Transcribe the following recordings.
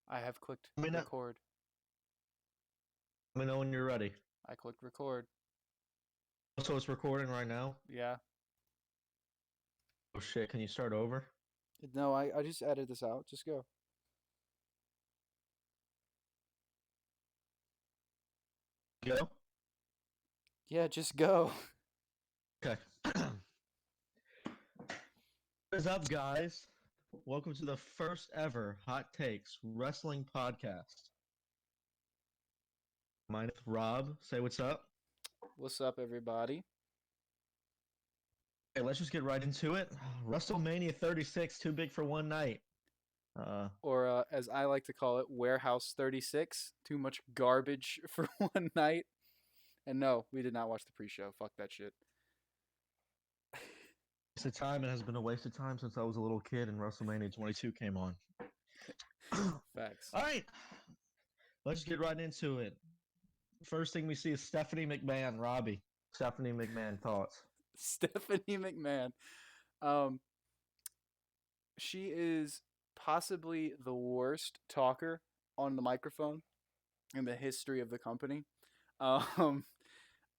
I have clicked Let me know, record. let me know when you're ready. I clicked record. So it's recording right now. Yeah. Oh shit! Can you start over? No, I just edited this out. Just go. Go. Yeah, just go. Okay. What is up, guys? Welcome to the first ever Hot Takes Wrestling Podcast. My name's Rob. Say what's up. What's up, everybody? Hey, let's just get right into it. WrestleMania 36, too big for one night. Uh, Or as I like to call it, Warehouse 36. Too much garbage for one night. And no, we did not watch the pre-show. Fuck that shit. waste of time. It has been a waste of time since I was a little kid and WrestleMania 22 came on. All Facts. right, let's get right into it. First thing we see is Stephanie McMahon, Robbie. Stephanie McMahon thoughts. Stephanie McMahon. Um, she is possibly the worst talker on the microphone in the history of the company. Um,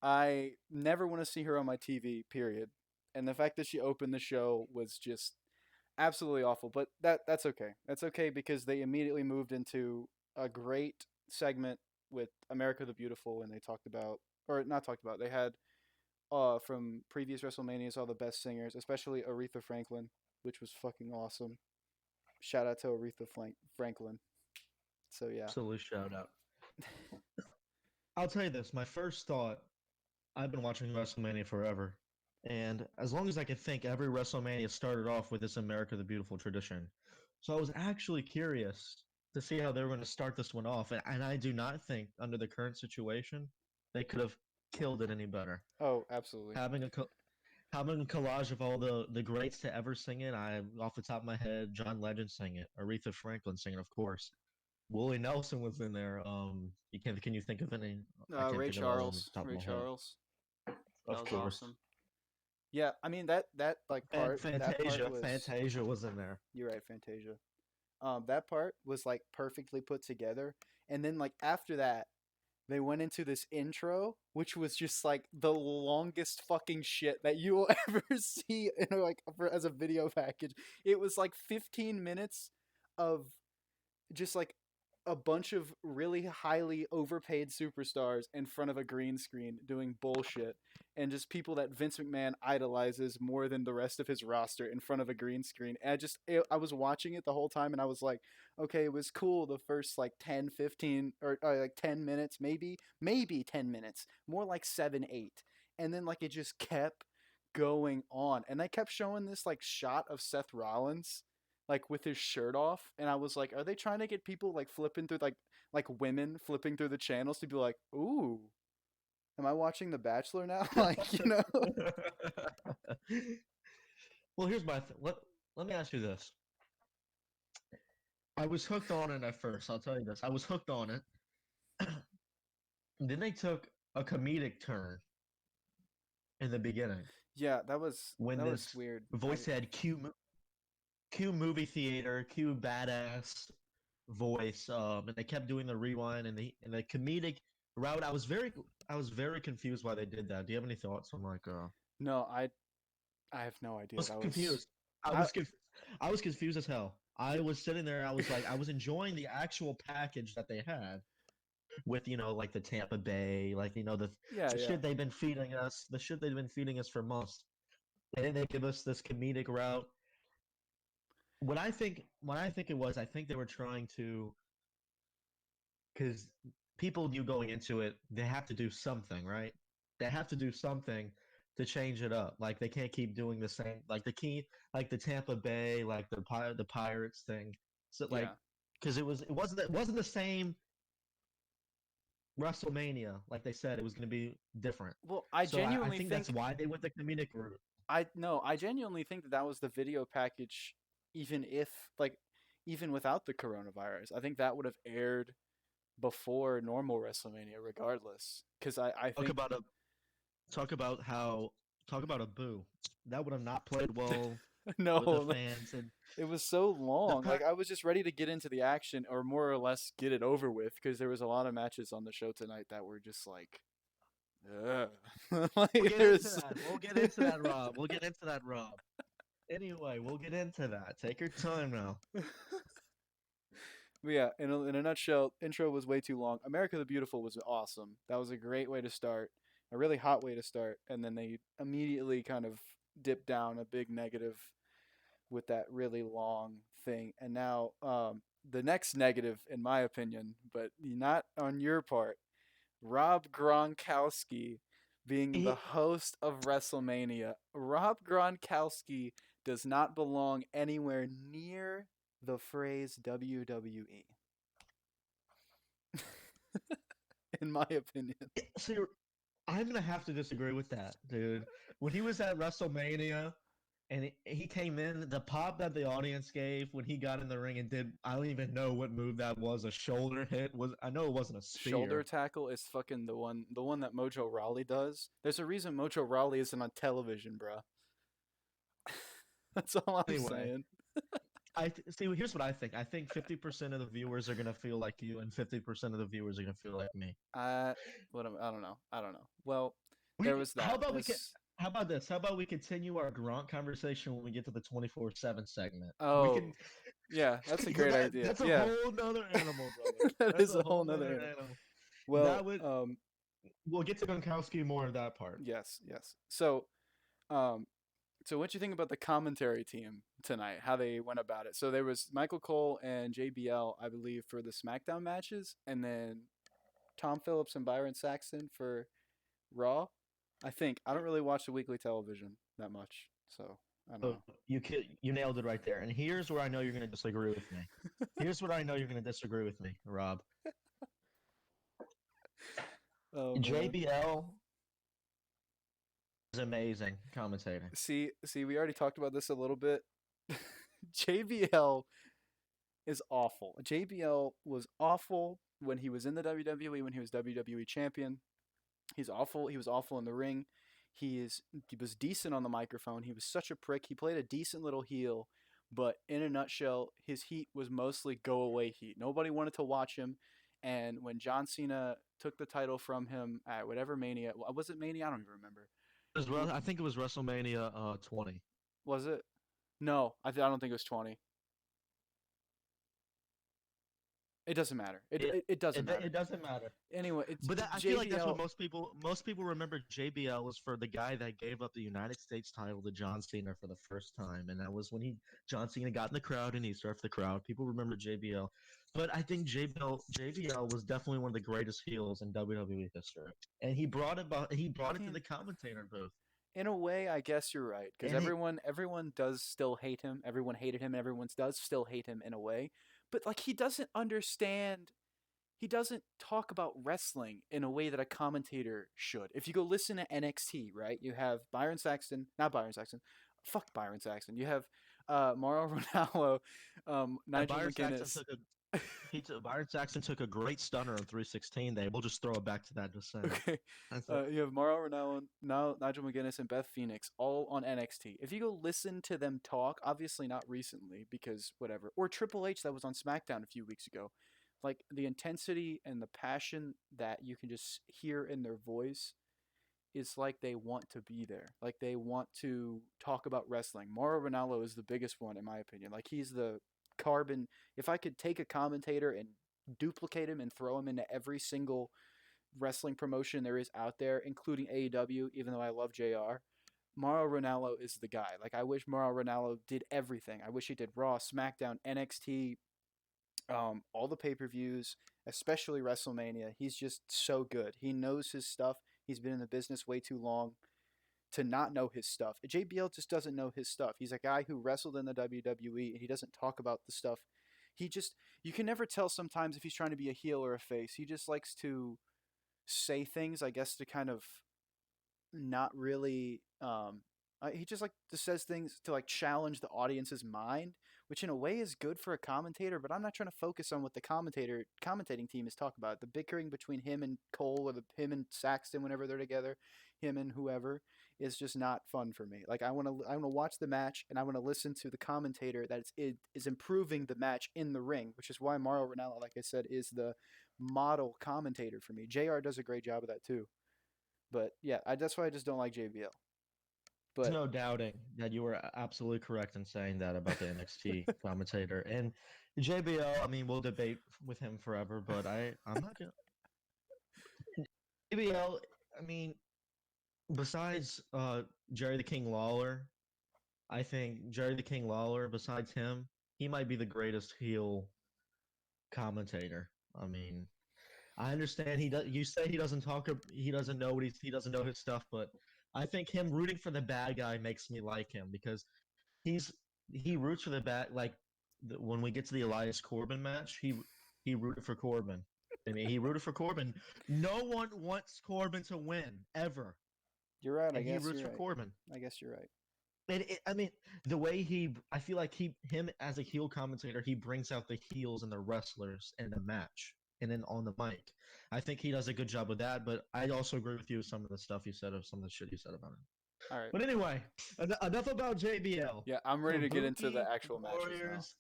I never want to see her on my TV, period. And the fact that she opened the show was just absolutely awful. But that's okay. That's okay because they immediately moved into a great segment with America the Beautiful, and they talked about, or not talked about, they had from previous WrestleManias all the best singers, especially Aretha Franklin, which was fucking awesome. Shout out to Aretha Franklin. So yeah. Absolute shout out. I'll tell you this, my first thought, I've been watching WrestleMania forever. And as long as I can think, every WrestleMania started off with this America the Beautiful tradition. So I was actually curious to see how they were going to start this one off. And I do not think, under the current situation, they could have killed it any better. Oh, absolutely. Having having a collage of all the greats to ever sing it, I off the top of my head, John Legend sang it, Aretha Franklin sang it, of course. Willie Nelson was in there. Can you think of any? I can't Ray think of all of them off Charles. the top of Ray my head. Charles. That Of was course. awesome. Yeah, I mean that like And part that part Fantasia. was Fantasia was in there. you're right, Fantasia. That part was like perfectly put together, and then like after that, they went into this intro, which was just like the longest fucking shit that you will ever see in as a video package. It was like 15 minutes of just like a bunch of really highly overpaid superstars in front of a green screen doing bullshit, and just people that Vince McMahon idolizes more than the rest of his roster in front of a green screen. And I was watching it the whole time, and I was like, okay, it was cool the first like 10, 15, or like 10 minutes, maybe 10 minutes, more like 7, 8. And then like it just kept going on, and they kept showing this like shot of Seth Rollins like with his shirt off, and I was like, are they trying to get people like flipping through like women flipping through the channels to be like, ooh, am I watching The Bachelor now? Like, you know? Well, here's my let me ask you this. I was hooked on it at first. I'll tell you this. I was hooked on it. Then they took a comedic turn in the beginning Yeah, when that was this weird. voice had Q movie theater, Q badass voice, and they kept doing the rewind and the comedic route. I was very confused why they did that. Do you have any thoughts on like No, I have no idea. was That was confused. I I was conf- I was confused as hell. I was sitting there. I was like, I was enjoying the actual package that they had with like the Tampa Bay, like yeah, the yeah. shit they've been feeding us, the shit they've been feeding us for months. And then they give us this comedic route. What I think it was, I think they were trying to, because people knew going into it, they have to do something, right? They have to do something to change it up. Like they can't keep doing the same, like the Tampa Bay, like the Pirates thing. So like, Yeah. because it wasn't the same WrestleMania. Like they said, it was going to be different. Well, I So I genuinely think that's think why they went the comedic route. I no, I genuinely think that that was the video package, even if like even without the coronavirus. I think that would have aired before normal WrestleMania regardless, because I Talk think about a talk about how talk about a boo. That would have not played well with the No, fans and it was so the long. Like part. I was just ready to get into the action or more or less get it over with because there was a lot of matches on the show tonight that were just like, ugh. We'll Like get into there's that. We'll get into that, Rob. We'll get into that, Rob. Anyway, we'll get into that. Take your time now. But yeah, in a nutshell, intro was way too long. America the Beautiful was awesome. That was a great way to start, a really hot way to start, and then they immediately kind of dipped down a big negative with that really long thing. And now the next negative, in my opinion, but not on your part, Rob Gronkowski being the He, host of WrestleMania. Rob Gronkowski does not belong anywhere near the phrase WWE, in my opinion. see, I'm gonna have to disagree with that, dude. When he was at WrestleMania and he came in, the pop that the audience gave when he got in the ring and did, I don't even know what move that was. A shoulder hit was. I know it wasn't a Shoulder spear. tackle is fucking the one that Mojo Rawley does. There's a reason Mojo Rawley isn't on television, bro. That's all I'm Anyway, saying. see. Here's what I think. I think 50% of the viewers are gonna feel like you, and 50% of the viewers are gonna feel like me. I I don't know. I don't know. Well, there We. was How that. about we can? This How about this? How about we continue our Gronk conversation when we get to the 24/7 segment? We can. Oh, yeah, that's a great that idea. that's a Yeah, whole nother animal, brother. that That's is a a whole whole nother nother animal. animal. Well, That would we'll get to Gronkowski more of that part. yes, yes. Um, so what you think about the commentary team tonight? How they went about it? So there was Michael Cole and JBL, I believe, for the SmackDown matches, and then Tom Phillips and Byron Saxton for Raw. I think I don't really watch the weekly television that much, so I don't So know. you nailed it right there. And here's where I know you're going to disagree with me. Here's what I know you're going to disagree with me, Rob. Oh man. JBL is amazing commentating. See, we already talked about this a little bit. JBL is awful. JBL was awful when he was in the WWE when he was WWE champion. He's awful. He was awful in the ring. He was decent on the microphone. He was such a prick. He played a decent little heel, but in a nutshell, his heat was mostly go away heat. Nobody wanted to watch him. And when John Cena took the title from him at whatever Mania, was it Mania? I don't even remember. He I think it was WrestleMania 20. was it? No, I don't think it was 20. It doesn't matter. It, It doesn't it matter. doesn't matter. Anyway, it's But I feel like that's what JBL. most people remember JBL was for the guy that gave up the United States title to John Cena for the first time, and that was when he John Cena got in the crowd and he surfed the crowd. People remember JBL, but I think JBL was definitely one of the greatest heels in WWE history, and he brought it to Man, the commentator booth, in a way, I guess you're right because and he everyone does still hate him. Everyone hated him. Everyone does still hate him in a way, but like he doesn't understand. He doesn't talk about wrestling in a way that a commentator should. If you go listen to NXT, right, you have Byron Saxton, not Byron Saxton, fuck Byron Saxton. You have Mauro Ranallo, Nigel Byron Saxon McGuinness. took a Byron Saxon took a great stunner on 316 day. We'll just throw it back to that. Just saying. Okay. That's it. You have Mauro Ranallo, now Nigel McGuinness, and Beth Phoenix all on NXT. If you go listen to them talk, obviously not recently because whatever, or Triple H that was on SmackDown a few weeks ago, like the intensity and the passion that you can just hear in their voice is like they want to be there. Like they want to talk about wrestling. Mauro Ranallo is the biggest one in my opinion. Like he's the carbon. If I could take a commentator and duplicate him and throw him into every single wrestling promotion there is out there, including AEW, even though I love JR. Mauro Ranallo is the guy. Like I wish Mauro Ranallo did everything. I wish he did Raw, SmackDown, NXT, all the pay-per-views, especially WrestleMania. He's just so good. He knows his stuff. He's been in the business way too long to not know his stuff. JBL just doesn't know his stuff. He's a guy who wrestled in the WWE and he doesn't talk about the stuff. He just you can never tell sometimes if he's trying to be a heel or a face. He just likes to say things, I guess, to kind of not really. He just like just says things to like challenge the audience's mind, which in a way is good for a commentator. But I'm not trying to focus on what the commentating team is talking about. The bickering between him and Cole, or him and Saxton whenever they're together, him and whoever. is just not fun for me. Like I want to watch the match and I want to listen to the commentator that is improving the match in the ring, which is why Mario Ranallo, like I said, is the model commentator for me. JR does a great job of that too. But yeah, that's why I just don't like JBL. There's But no doubting that you were absolutely correct in saying that about the NXT commentator. And JBL, I mean, we'll debate with him forever, but I'm not gonna. JBL, I mean, besides Jerry the King Lawler, I think Jerry the King Lawler, besides him, he might be the greatest heel commentator. I mean, I understand he does. You say he doesn't talk. He doesn't know he doesn't know his stuff. But I think him rooting for the bad guy makes me like him because he's he roots for the bad. Like when we get to the Elias Corbin match, he rooted for Corbin. I mean, he rooted for Corbin. No one wants Corbin to win ever, you're right. I and he guess roots you're for right. Corbin. I guess you're right. I mean, the way I feel like him as a heel commentator, he brings out the heels and the wrestlers in the match and then on the mic. I think he does a good job with that, but I also agree with you with some of the stuff you said of some of the shit you said about him. All right. But anyway, enough about JBL. Yeah, I'm ready to get into the Kabuki actual matches now. Warriors.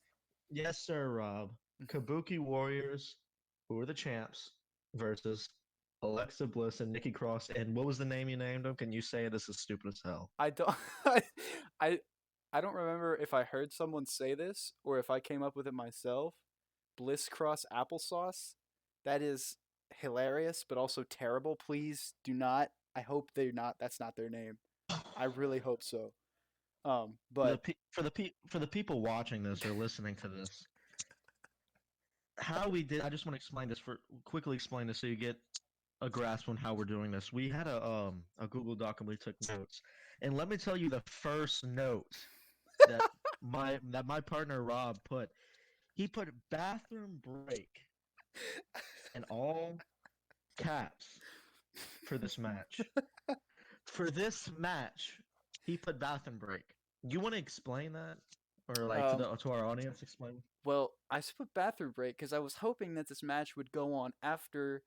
Yes, sir, Rob. Kabuki Warriors, who are the champs, versus Alexa Bliss and Nikki Cross. And what was the name you named them? Can you say it? This is stupid as hell. I don't I I don't remember if I heard someone say this or if I came up with it myself. Bliss Cross applesauce. That is hilarious, but also terrible. Please do not. I hope they're not. That's not their name. I really hope so. But For the people watching this or listening to this, how we did. I just want to explain this quickly explain this so you get a grasp on how we're doing this. We had a Google Doc and we took notes, and let me tell you the first note that my partner Rob put. He put bathroom break in all caps for this match. For this match, he put bathroom break. You want to explain that, or like to our audience, explain? well, I put bathroom break because I was hoping that this match would go on after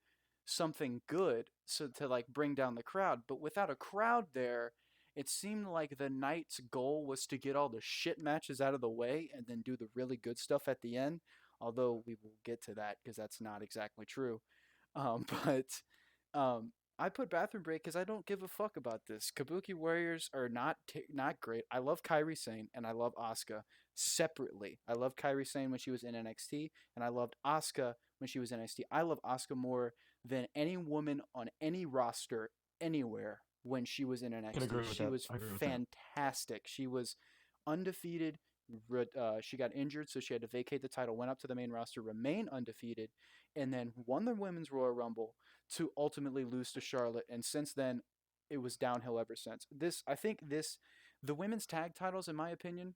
something good, so to like bring down the crowd. But without a crowd there, it seemed like the night's goal was to get all the shit matches out of the way and then do the really good stuff at the end. Although we will get to that because that's not exactly true. But I put bathroom break because I don't give a fuck about this. Kabuki Warriors are not great. I love Kairi Sane and I love Asuka separately. I love Kairi Sane when she was in NXT, and I loved Asuka when she was in NXT. I love Asuka more than any woman on any roster anywhere when she was in NXT. She was fantastic. She was undefeated. She got injured, so she had to vacate the title, went up to the main roster, remain undefeated, and then won the Women's Royal Rumble to ultimately lose to Charlotte. And since then, it was downhill ever since. The women's tag titles, in my opinion,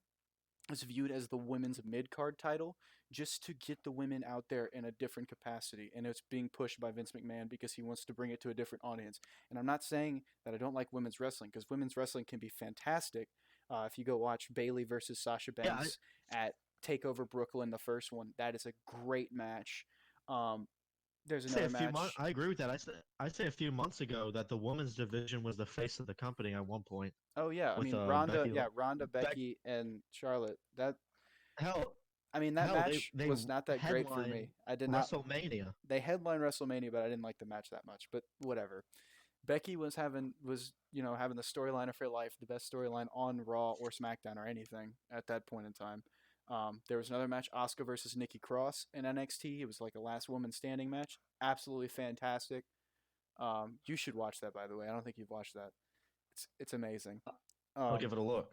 is viewed as the women's mid-card title just to get the women out there in a different capacity, and it's being pushed by Vince McMahon because he wants to bring it to a different audience. And I'm not saying that I don't like women's wrestling, because women's wrestling can be fantastic. If you go watch Bayley versus Sasha Banks at Takeover Brooklyn, the first one, that is a great match. There's another match. I agree with that. I say a few months ago that the women's division was the face of the company at one point. Oh yeah, I mean Ronda, Becky, and Charlotte. That hell, I mean that match was not that great for me. I did not. WrestleMania. They headlined WrestleMania, but I didn't like the match that much. But whatever. Becky was having the storyline of her life, the best storyline on Raw or SmackDown or anything at that point in time. There was another match, Asuka versus Nikki Cross in NXT. It was like a last woman standing match. Absolutely fantastic. You should watch that, by the way. I don't think you've watched that. It's amazing. I'll give it a look.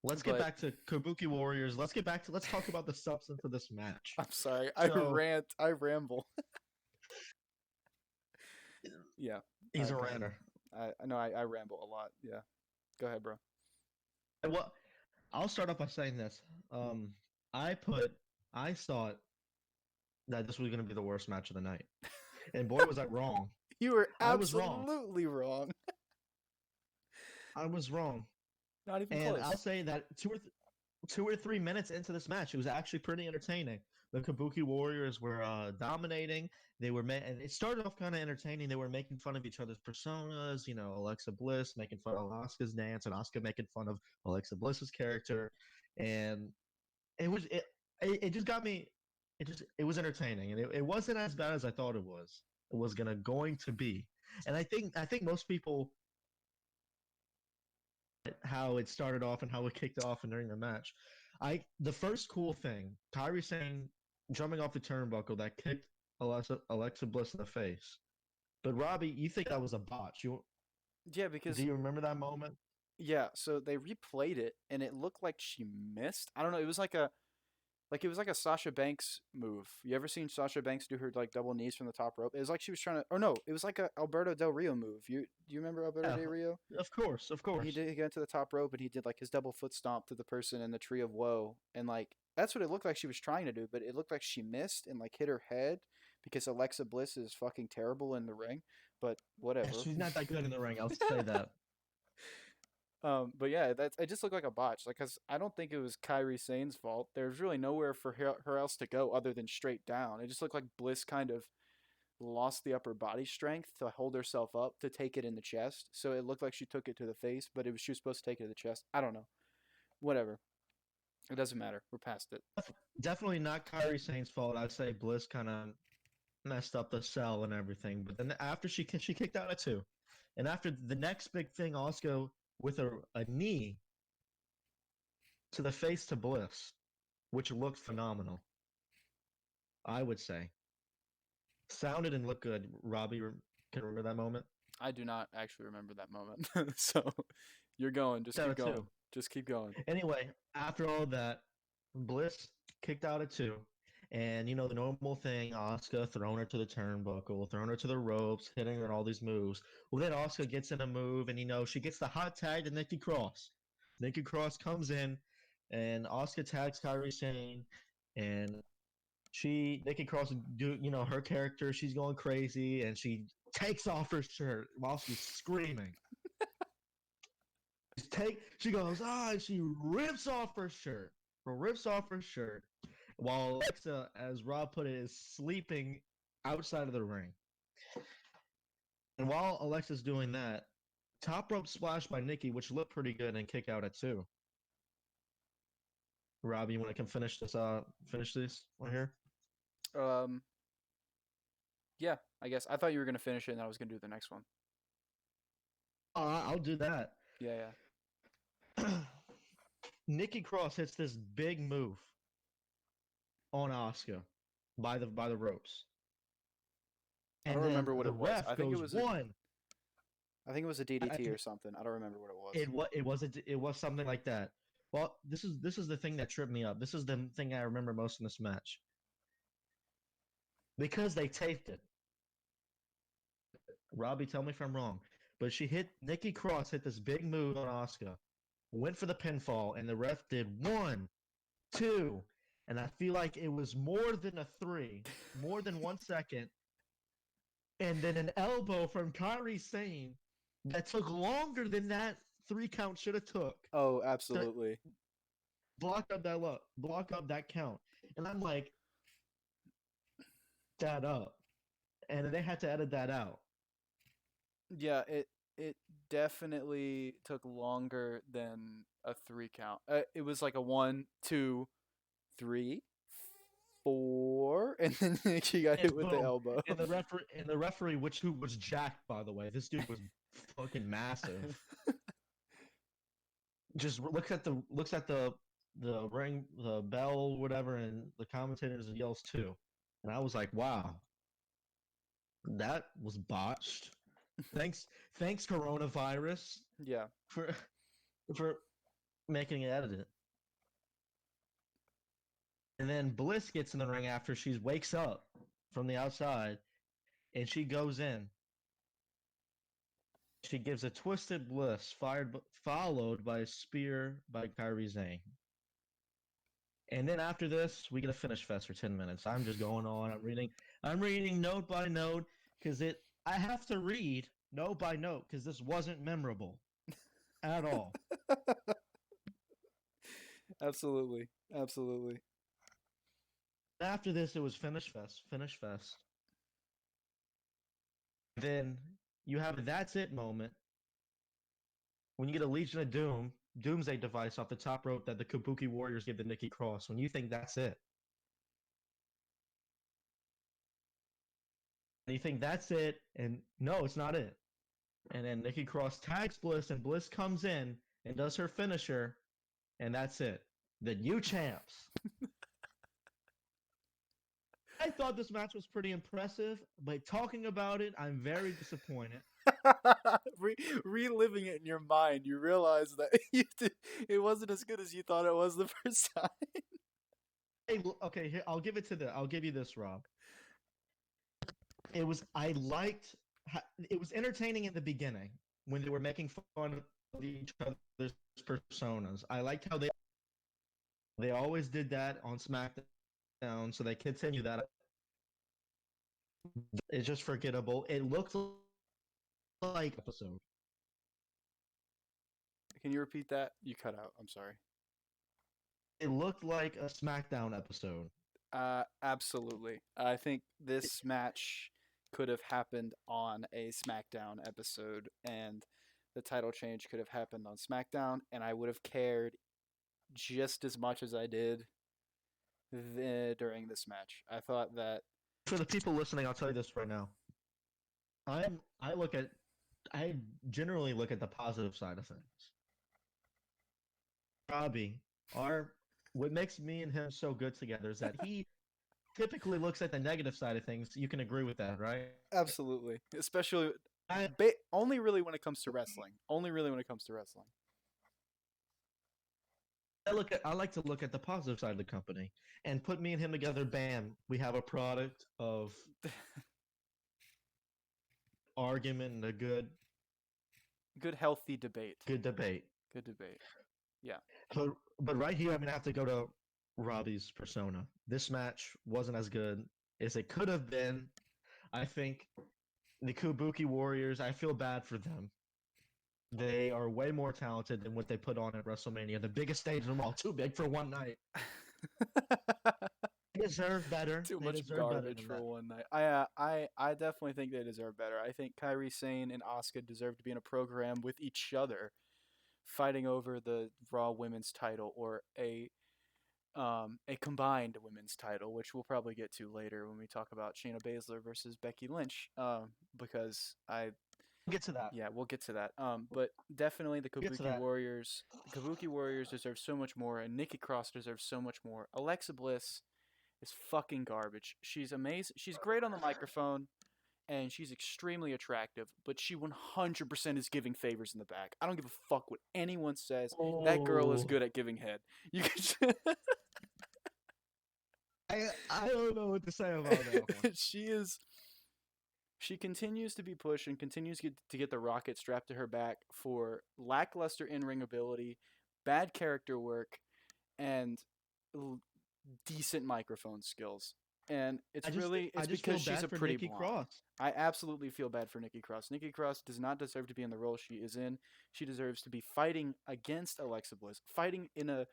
Let's get back to Kabuki Warriors. Let's talk about the substance of this match. I'm sorry. I ramble. Yeah. He's a ranter. I know I ramble a lot. Yeah. Go ahead, bro. Well, I'll start off by saying this. I thought that this was going to be the worst match of the night. And boy, was I wrong. You were absolutely wrong. I was wrong. Not even close. And I'll say that 2 or 3 minutes into this match. It was actually pretty entertaining. The Kabuki Warriors were dominating. They were and it started off kind of entertaining. They were making fun of each other's personas. You know, Alexa Bliss making fun of Asuka's dance, and Asuka making fun of Alexa Bliss's character, and it just got me. It was entertaining, and it wasn't as bad as I thought it was. It was going to be, and I think most people how it started off and how it kicked off and during the match. The first cool thing, Kyrie saying jumping off the turnbuckle that kicked Alexa Bliss in the face. But Robbie, you think that was a botch? Yeah, Do because you remember that moment? yeah, so they replayed it and it looked like she missed. I don't know. It was like it was like a Sasha Banks move. You ever seen Sasha Banks do her like double knees from the top rope? It was like she was trying to. Or no, it was like a Alberto Del Rio move. Do you remember Alberto Yeah, Del Rio? of course, of He course. did. He got to the top rope and he did like his double foot stomp to the person in the Tree of Woe, and like that's what it looked like she was trying to do, but it looked like she missed and like hit her head because Alexa Bliss is fucking terrible in the ring. But Yeah, whatever. she's not that good in the ring. I'll say that. But yeah, that it just looked like a botch. Like, cause I don't think it was Kyrie Sane's fault. There's really nowhere for her else to go other than straight down. It just looked like Bliss kind of lost the upper body strength to hold herself up to take it in the chest. So it looked like she took it to the face, but she was supposed to take it to the chest. I don't know. Whatever. It doesn't matter. We're past it. Definitely not Kyrie Sane's fault. I'd say Bliss kind of messed up the cell and everything. But then after she kicked out at two, and after the next big thing, Oscar with a knee to the face to Bliss, which looked phenomenal. I would say sounded and looked good. Robbie, can you remember that moment? I do not actually remember that moment. So you're going. Just Out keep of two. going. Just keep going. Anyway, after all that, Bliss kicked out at two. And you know the normal thing, Oscar throwing her to the turnbuckle, throwing her to the ropes, hitting her and all these moves. Well, then Oscar gets in a move, and she gets the hot tag to Nikki Cross. Nikki Cross comes in, and Oscar tags Kyrie Sane, and Nikki Cross her character, she's going crazy, and she takes off her shirt while she's screaming. She goes, and she rips off her shirt. Rips off her shirt while Alexa, as Rob put it, is sleeping outside of the ring. And while Alexa's doing that, top rope splash by Nikki, which looked pretty good, and kick out at two. Rob, you want to come finish this? Finish this right here. Um. Yeah, I guess I thought you were gonna finish it, and I was gonna do the next one. I'll do that. Yeah, Nikki Cross hits this big move on Asuka by the ropes. I And don't then remember what the it was. ref I think it goes was one. I think it was a DDT or something. I don't remember what it was. It was something like that. Well, this is the thing that tripped me up. This is the thing I remember most in this match. Because they taped it. Robbie, tell me if I'm wrong. But Nikki Cross hit this big move on Asuka, went for the pinfall, and the ref did 1, 2, and I feel like it was more than a 3, more than 1 second, and then an elbow from Kairi Sane that took longer than that 3 count should have took. Oh, absolutely. Block up that count. And I'm like, that up. And they had to edit that out. Yeah, it definitely took longer than a 3 count. It was like a 1, 2, 3, 4, and then she got hit with the boom. elbow. And the referee, who was jacked, by the way. This dude was fucking massive. Just looks at the ring, the bell, whatever, and the commentators and yells too. And I was like, wow, that was botched. Thanks coronavirus Yeah. for making it edited. And then Bliss gets in the ring after she wakes up from the outside, and she goes in. She gives a twisted Bliss, followed by a spear by Kairi Sane. And then after this, we get a finish fest for 10 minutes. I'm just going on. I'm reading note by note because I have to read note by note because this wasn't memorable at all. Absolutely. Absolutely. After this, it was finish fest, finish fest. Then you have a that's it moment when you get a Legion of Doom Doomsday device off the top rope that the Kabuki Warriors give to Nikki Cross. When you think that's it, and you think that's it, and no, it's not it. And then Nikki Cross tags Bliss, and Bliss comes in and does her finisher, and that's it. The new champs. I thought this match was pretty impressive, but talking about it, I'm very disappointed. Reliving it in your mind, you realize that it wasn't as good as you thought it was the first time. Hey, okay, here, I'll give you this, Rob. I liked it was entertaining in the beginning when they were making fun of each other's personas. I liked how they always did that on SmackDown, so they continue that. It's just forgettable. It looked like episode. Can you repeat that? You cut out. I'm sorry. It looked like a SmackDown episode. Absolutely. I think this match could have happened on a SmackDown episode, and the title change could have happened on SmackDown, and I would have cared just as much as I did during this match. I thought that For the people listening, I'll tell you this right now. I'm I look at I generally look at the positive side of things. Robbie, our what makes me and him so good together is that he typically looks at the negative side of things. You can agree with that, right? absolutely, especially I, only really when it comes to wrestling. Only really when it comes to wrestling. I like to look at the positive side of the company and put me and him together. Bam, we have a product of argument and a Good, healthy debate. good debate. Good debate. Yeah. But but right here, I'm gonna have to go to Robbie's persona. This match wasn't as good as it could have been. I think the Kabuki Warriors. I feel bad for them. They are way more talented than what they put on at WrestleMania, the biggest stage of them all. Too big for one night. They deserve better. Too They much deserve better garbage than for that. one night. I definitely think they deserve better. I think Kyrie Sane and Asuka deserve to be in a program with each other, fighting over the Raw Women's title or a combined women's title, which we'll probably get to later when we talk about Shayna Baszler versus Becky Lynch. Because I We'll get to that. Yeah, we'll get to that. But definitely the We'll get to Kabuki that. Warriors. The Kabuki Warriors deserve so much more, and Nikki Cross deserves so much more. Alexa Bliss is fucking garbage. She's amazing. She's great on the microphone, and she's extremely attractive. But she 100% is giving favors in the back. I don't give a fuck what anyone says. That girl is Oh, good at giving head. You can. I don't know what to say about that one. She is. She continues to be pushed and continues to get the rocket strapped to her back for lackluster in-ring ability, bad character work, and decent microphone skills. And I it's just feel because she's bad a for pretty Nikki blonde. Cross. I absolutely feel bad for Nikki Cross. Nikki Cross does not deserve to be in the role she is in. She deserves to be fighting against Alexa Bliss, fighting in a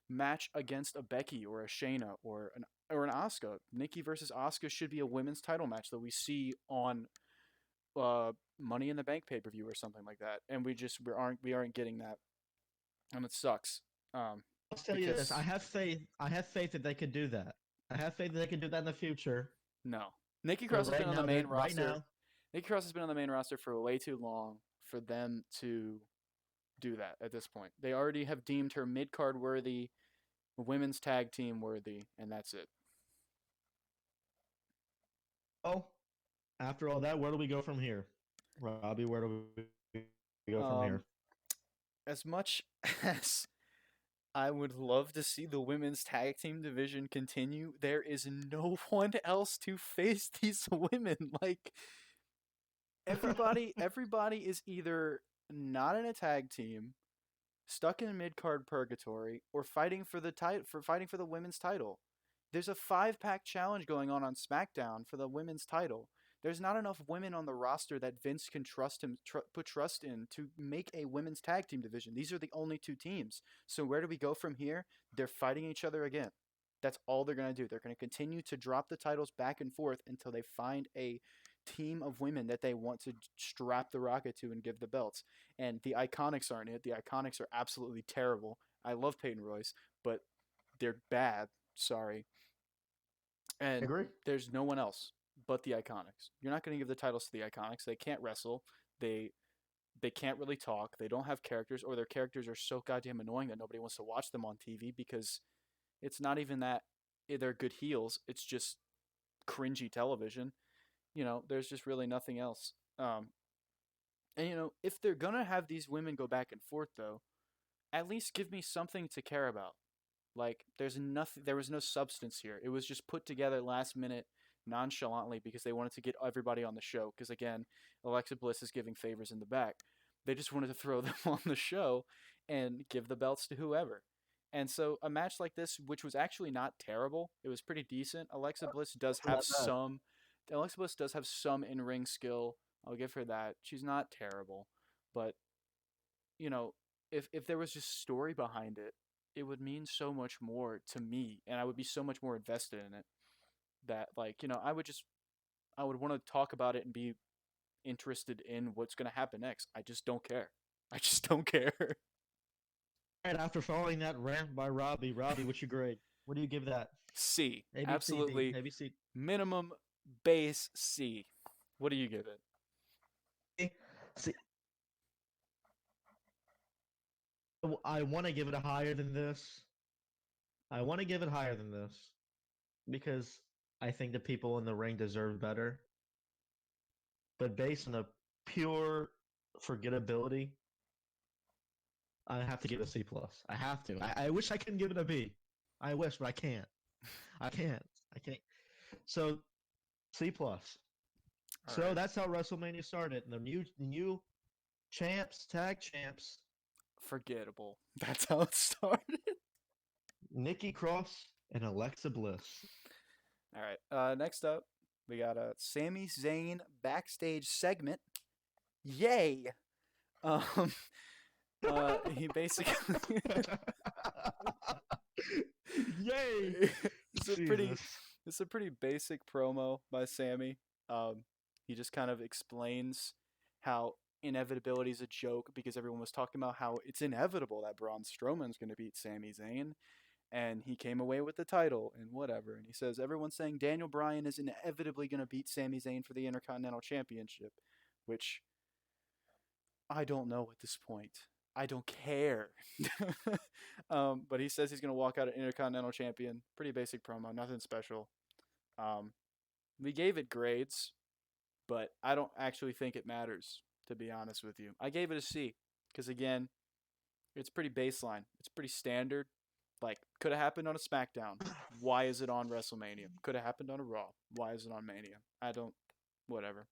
match against a Becky or a Shayna or an Asuka. Nikki versus Asuka should be a women's title match that we see on Money in the Bank pay per view or something like that, and we aren't getting that, and it sucks. I'll tell you this: Because I have faith that they could do that. I have faith that they can do that in the future. no, Nikki But Cross has been on the main right roster. now, Nikki Cross has been on the main roster for way too long for them to do that at this point. They already have deemed her mid card worthy, women's tag team worthy, and that's it. oh, after all that, where do we go from here, Robbie? Where do we go from Um, here? as much as I would love to see the women's tag team division continue, there is no one else to face these women. Like everybody is either not in a tag team, stuck in mid card purgatory, or fighting for the women's title. There's a 5-pack challenge going on SmackDown for the women's title. There's not enough women on the roster that Vince can put trust in to make a women's tag team division. These are the only two teams. So where do we go from here? They're fighting each other again. That's all they're going to do. They're going to continue to drop the titles back and forth until they find a team of women that they want to strap the rocket to and give the belts. And the Iconics aren't it. The Iconics are absolutely terrible. I love Peyton Royce, but they're bad. Sorry. I And agree. there's no one else but the Iconics. You're not going to give the titles to the Iconics. They can't wrestle. They they can't really talk. They don't have characters, or their characters are so goddamn annoying that nobody wants to watch them on TV because it's not even that they're good heels. It's just cringy television. There's just really nothing else. And if they're gonna have these women go back and forth, though, at least give me something to care about. Like there's nothing. There was no substance here. It was just put together last minute, nonchalantly because they wanted to get everybody on the show. Because again, Alexa Bliss is giving favors in the back. They just wanted to throw them on the show and give the belts to whoever. And so a match like this, which was actually not terrible, it was pretty decent. Not bad. Alexa Bliss does have some in ring skill. I'll give her that. She's not terrible, but you know, if there was just story behind it, it would mean so much more to me, and I would be so much more invested in it. That I would want to talk about it and be interested in what's gonna happen next. I just don't care. I just don't care. And after following that rant by Robbie, what's your grade? What do you give that? C, A, B, C, D. absolutely A, B, C. minimum base C. What do you give it? A. See, I want to give it a higher than this. I want to give it higher than this because I think the people in the ring deserve better. But based on a pure forgettability, I have to give it a C plus. I have to. I wish I could give it a B. I wish, but I can't. I can't. I can't. So C plus. All So right, that's how WrestleMania started. The new champs, tag champs, forgettable. That's how it started. Nikki Cross and Alexa Bliss. All right. Next up, we got a Sami Zayn backstage segment. Yay! Um, he basically Yay! it's a pretty Jesus. it's a pretty basic promo by Sammy. He just kind of explains how inevitability is a joke because everyone was talking about how it's inevitable that Braun Strowman's going to beat Sami Zayn, and he came away with the title and whatever. And he says everyone's saying Daniel Bryan is inevitably going to beat Sami Zayn for the Intercontinental Championship, which I don't know at this point. I don't care. But he says he's going to walk out an Intercontinental Champion. Pretty basic promo, nothing special. Um, we gave it grades, but I don't actually think it matters, to be honest with you. I gave it a C because, again, it's pretty baseline. It's pretty standard. Like, could have happened on a SmackDown. Why is it on WrestleMania? Could have happened on a Raw. Why is it on Mania? I don't. Whatever.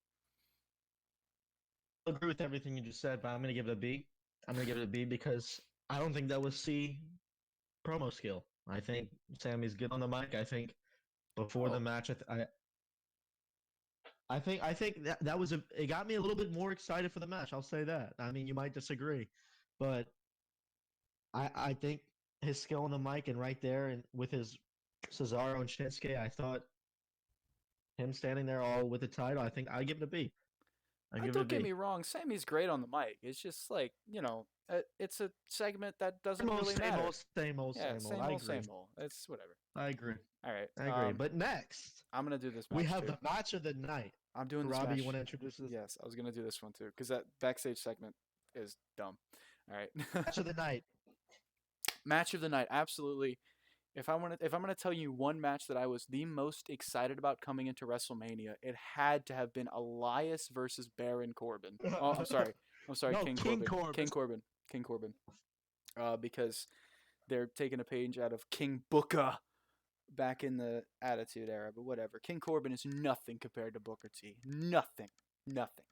I agree with everything you just said, but I'm gonna give it a B. I'm gonna give it a B because I don't think that was C promo skill. I think Sammy's good on the mic. I think before the Oh, match, I think that was it got me a little bit more excited for the match. I'll say that. I mean, you might disagree, but I think his skill on the mic and right there and with his Cesaro and Shinsuke, I thought him standing there all with the title. I think I give it a B. I give it a don't get B. me wrong. Sammy's great on the mic. It's just like it's a segment that doesn't Same old, really same matter. old, same old, Yeah, same old. same I old, agree. same old. It's whatever. I agree. All right. I agree. But next, I'm gonna do this we match have too. the match of the night. I'm doing this Robbie, you match. want to introduce this Yes, I was gonna do this one too because that backstage segment is dumb. All right. match of the night? Match of the night, absolutely. If I'm gonna tell you one match that I was the most excited about coming into WrestleMania, it had to have been Elias versus Baron Corbin. Oh, I'm sorry, No, King King Corbin, Corbin. King Corbin. Because they're taking a page out of King Booker back in the Attitude Era, but whatever. King Corbin is nothing compared to Booker T. Nothing, nothing.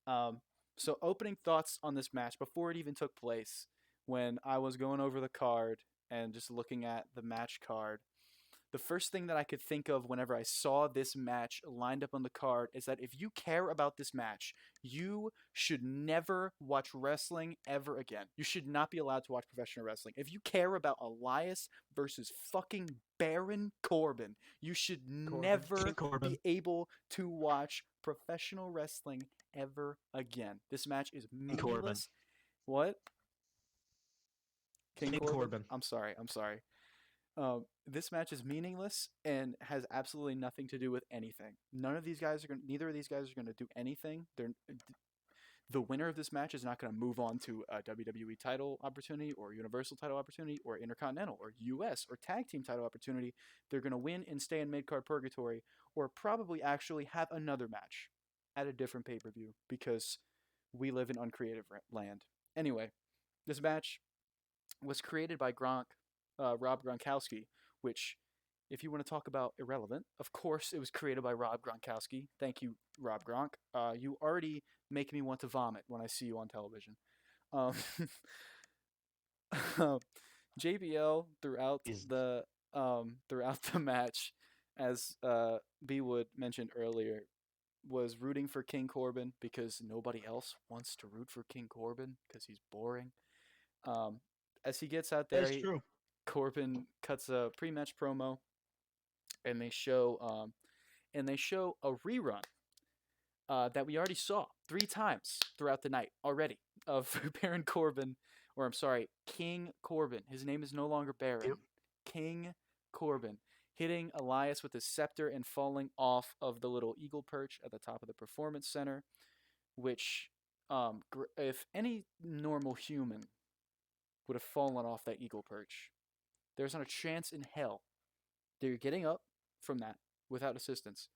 Um, so opening thoughts on this match before it even took place, when I was going over the card and just looking at the match card, the first thing that I could think of whenever I saw this match lined up on the card is that if you care about this match, you should never watch wrestling ever again. You should not be allowed to watch professional wrestling. If you care about Elias versus fucking Baron Corbin, you should King never Corbin. be able to watch professional wrestling ever again. This match is King Corbin. meaningless. What? King King Corbin? Corbin. I'm sorry. I'm sorry. This match is meaningless and has absolutely nothing to do with anything. None of these guys are going. Neither of these guys are going to do anything. The winner of this match is not going to move on to a WWE title opportunity or Universal title opportunity or Intercontinental or US or Tag Team title opportunity. They're going to win and stay in mid card purgatory, or probably actually have another match at a different pay per view because we live in uncreative land. Anyway, this match was created by Rob Gronkowski, which, if you want to talk about irrelevant, of course it was created by Rob Gronkowski. Thank you, Rob Gronk. You already make me want to vomit when I see you on television. Um, JBL throughout the match, as B Wood mentioned earlier, was rooting for King Corbin because nobody else wants to root for King Corbin because he's boring. Um, as he gets out there, That's true. Corbin cuts a pre-match promo, and they show a rerun that we already saw 3 times throughout the night already of Baron Corbin, or I'm sorry, King Corbin. His name is no longer Baron. Yep. King Corbin hitting Elias with his scepter and falling off of the little eagle perch at the top of the performance center, which if any normal human would have fallen off that eagle perch, there's not a chance in hell they're getting up from that without assistance,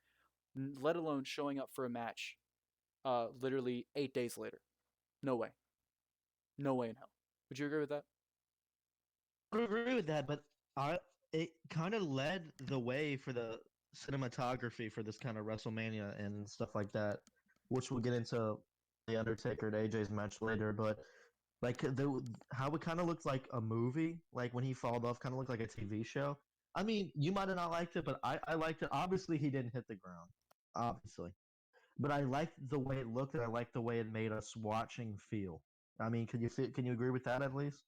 let alone showing up for a match literally 8 days later. No way. No way in hell. Would you agree with that? I would agree with that, but it kind of led the way for the cinematography for this kind of WrestleMania and stuff like that, which we'll get into the Undertaker and AJ's match later. But like how it kind of looked like a movie, like when he falled off, kind of looked like a TV show. I mean, you might have not liked it, but I liked it. Obviously, he didn't hit the ground, obviously, but I liked the way it looked, and I liked the way it made us watching feel. I mean, can you agree with that at least?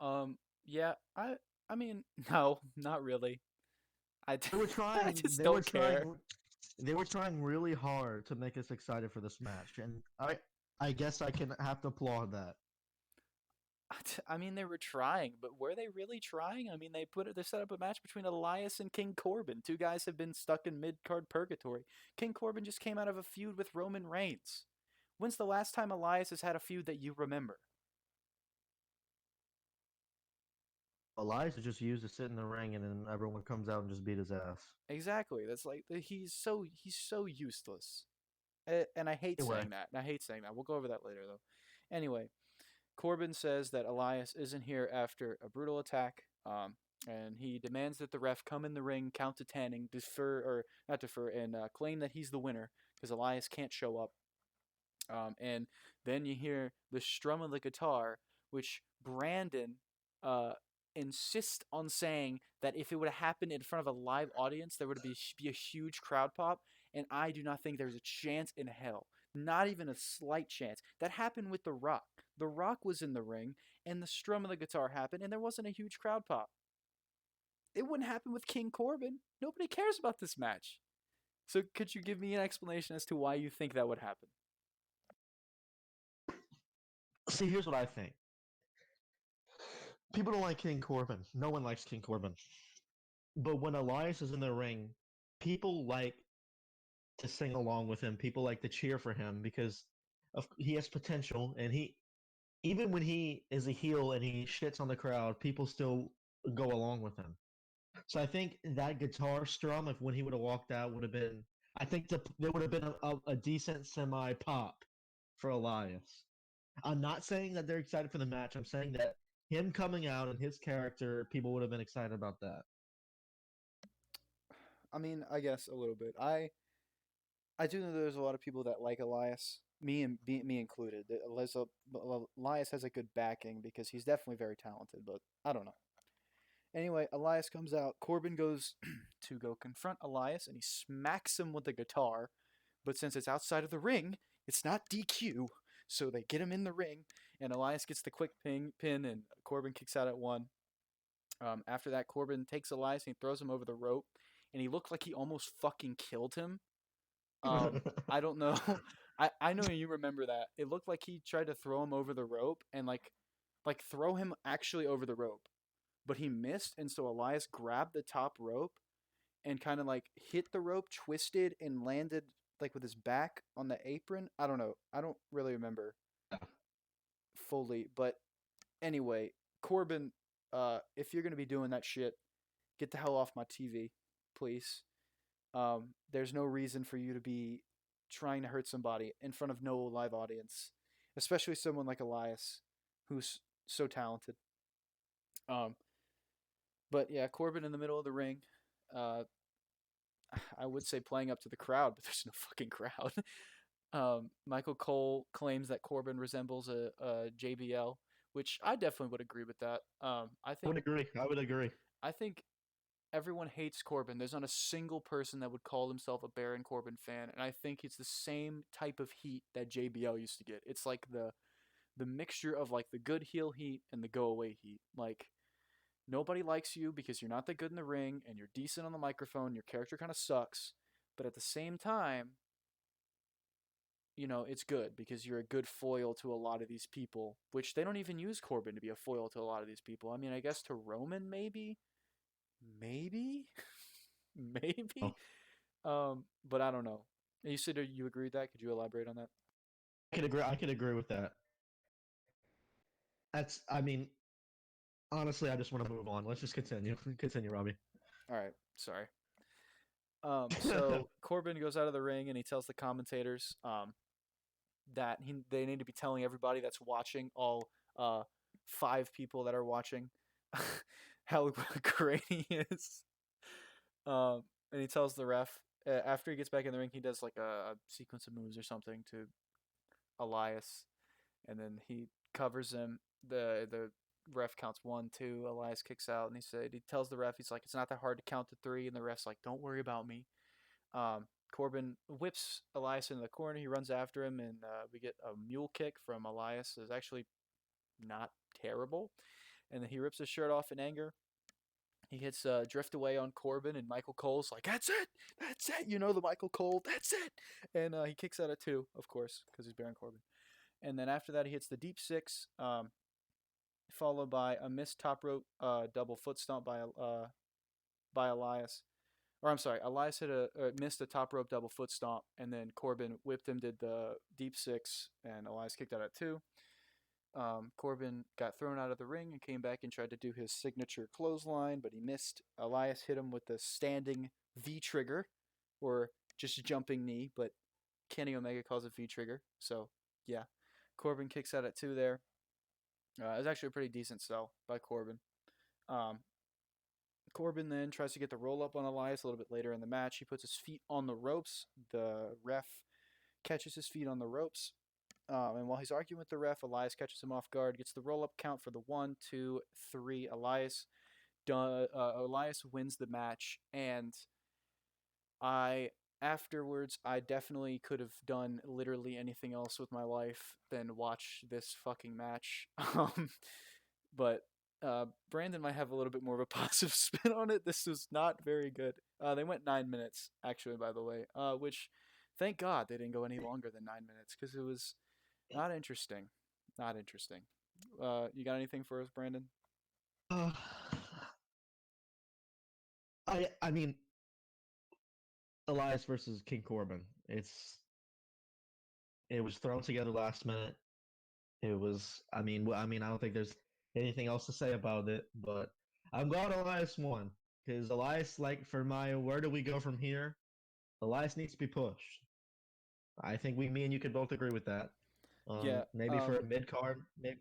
Um, yeah, I mean, no, not really. They were I trying. just They were don't care. trying. They were trying really hard to make us excited for this match, and I guess I can have to applaud that. I mean, they were trying, but were they really trying? I mean, they set up a match between Elias and King Corbin. Two guys have been stuck in mid card purgatory. King Corbin just came out of a feud with Roman Reigns. When's the last time Elias has had a feud that you remember? Elias is just used to sit in the ring, and then everyone comes out and just beat his ass. Exactly. That's like he's so useless. And I hate Anyway, saying that. And I hate saying that. We'll go over that later though. Anyway, Corbin says that Elias isn't here after a brutal attack. And he demands that the ref come in the ring, count to 10, and defer or not defer, and claim that he's the winner because Elias can't show up. And then you hear the strum of the guitar, which Brandon uh, insists on saying that if it would have happened in front of a live audience, there would be a huge crowd pop. And I do not think there's a chance in hell, not even a slight chance. That happened with The Rock. The Rock was in the ring, and the strum of the guitar happened, and there wasn't a huge crowd pop. It wouldn't happen with King Corbin. Nobody cares about this match. So could you give me an explanation as to why you think that would happen? see, here's what I think. People don't like King Corbin. No one likes King Corbin. But when Elias is in the ring, people like to sing along with him. People like to cheer for him because he has potential, and he even when he is a heel and he shits on the crowd, people still go along with him. So I think that guitar strum, if when he would have walked out, would have been. I think there would have been a decent semi pop for Elias. I'm not saying that they're excited for the match. I'm saying that him coming out and his character, people would have been excited about that. I mean, I guess a little bit. I do know there's a lot of people that like Elias, me included. Elias has a good backing because he's definitely very talented. But I don't know. Anyway, Elias comes out. Corbin goes to go confront Elias, and he smacks him with the guitar. But since it's outside of the ring, it's not DQ. So they get him in the ring, and Elias gets the quick pin, and Corbin kicks out at one. After that, Corbin takes Elias and he throws him over the rope, and he looked like he almost fucking killed him. I don't know. I know you remember that. It looked like he tried to throw him over the rope and like throw him actually over the rope, but he missed, and so Elias grabbed the top rope and kind of like hit the rope, twisted, and landed like with his back on the apron. I don't know. I don't really remember fully, but anyway, Corbin, if you're gonna be doing that shit, get the hell off my TV, please. There's no reason for you to be trying to hurt somebody in front of no live audience, especially someone like Elias, who's so talented. Um, but yeah, Corbin in the middle of the ring. Uh, I would say playing up to the crowd, but there's no fucking crowd. Michael Cole claims that Corbin resembles a JBL, which I definitely would agree with that. I I would think agree. I would agree. I think everyone hates Corbin. There's not a single person that would call himself a Baron Corbin fan, and I think it's the same type of heat that JBL used to get. It's like the mixture of like the good heel heat and the go away heat. Like nobody likes you because you're not that good in the ring and you're decent on the microphone. Your character kind of sucks, but at the same time, it's good because you're a good foil to a lot of these people, which they don't even use Corbin to be a foil to a lot of these people. I mean, I guess to Roman, maybe, maybe. Oh, But I don't know. You said you agree with that? Could you elaborate on that? I could agree. I could agree with that. That's. I mean, honestly, I just want to move on. Let's just continue. Continue, Robbie. All right, sorry. So Corbin goes out of the ring and he tells the commentators, that they need to be telling everybody that's watching, all 5 people that are watching, how great he is. And he tells the ref, after he gets back in the ring, he does like a sequence of moves or something to Elias, and then he covers him. The ref counts 1, 2. Elias kicks out, and he tells the ref, he's like, it's not that hard to count to 3, and the ref's like, don't worry about me. Corbin whips Elias into the corner. He runs after him, and we get a mule kick from Elias. It's actually not terrible. And then he rips his shirt off in anger. He hits drift away on Corbin, and Michael Cole's like, "That's it, that's it." The Michael Cole, that's it. And he kicks out at 2, of course, because he's Baron Corbin. And then after that, he hits the deep 6, followed by a missed top rope double foot stomp by Elias. Or I'm sorry, Elias missed a top rope double foot stomp, and then Corbin whipped him, did the deep 6, and Elias kicked out at 2. Corbin got thrown out of the ring and came back and tried to do his signature clothesline, but he missed. Elias hit him with the standing V trigger, or just jumping knee, but Kenny Omega calls it V trigger. So yeah, Corbin kicks out at 2 there. It was actually a pretty decent sell by Corbin. Um, Corbin then tries to get the roll up on Elias a little bit later in the match. He puts his feet on the ropes. The ref catches his feet on the ropes. And while he's arguing with the ref, Elias catches him off guard, gets the roll up count for the 1, 2, 3. Elias wins the match, and I definitely could have done literally anything else with my life than watch this fucking match. But Brandon might have a little bit more of a positive spin on it. This was not very good. They went 9 minutes, actually, by the way, which thank God they didn't go any longer than 9 minutes, because it was not interesting. Not interesting. You got anything for us, Brandon? Uh, I mean, Elias versus King Corbin. It was thrown together last minute. It was. I don't think there's anything else to say about it. But I'm glad Elias won, because Elias, like, for my where do we go from here? Elias needs to be pushed. I think me and you could both agree with that. Yeah. Maybe for a mid card. Maybe.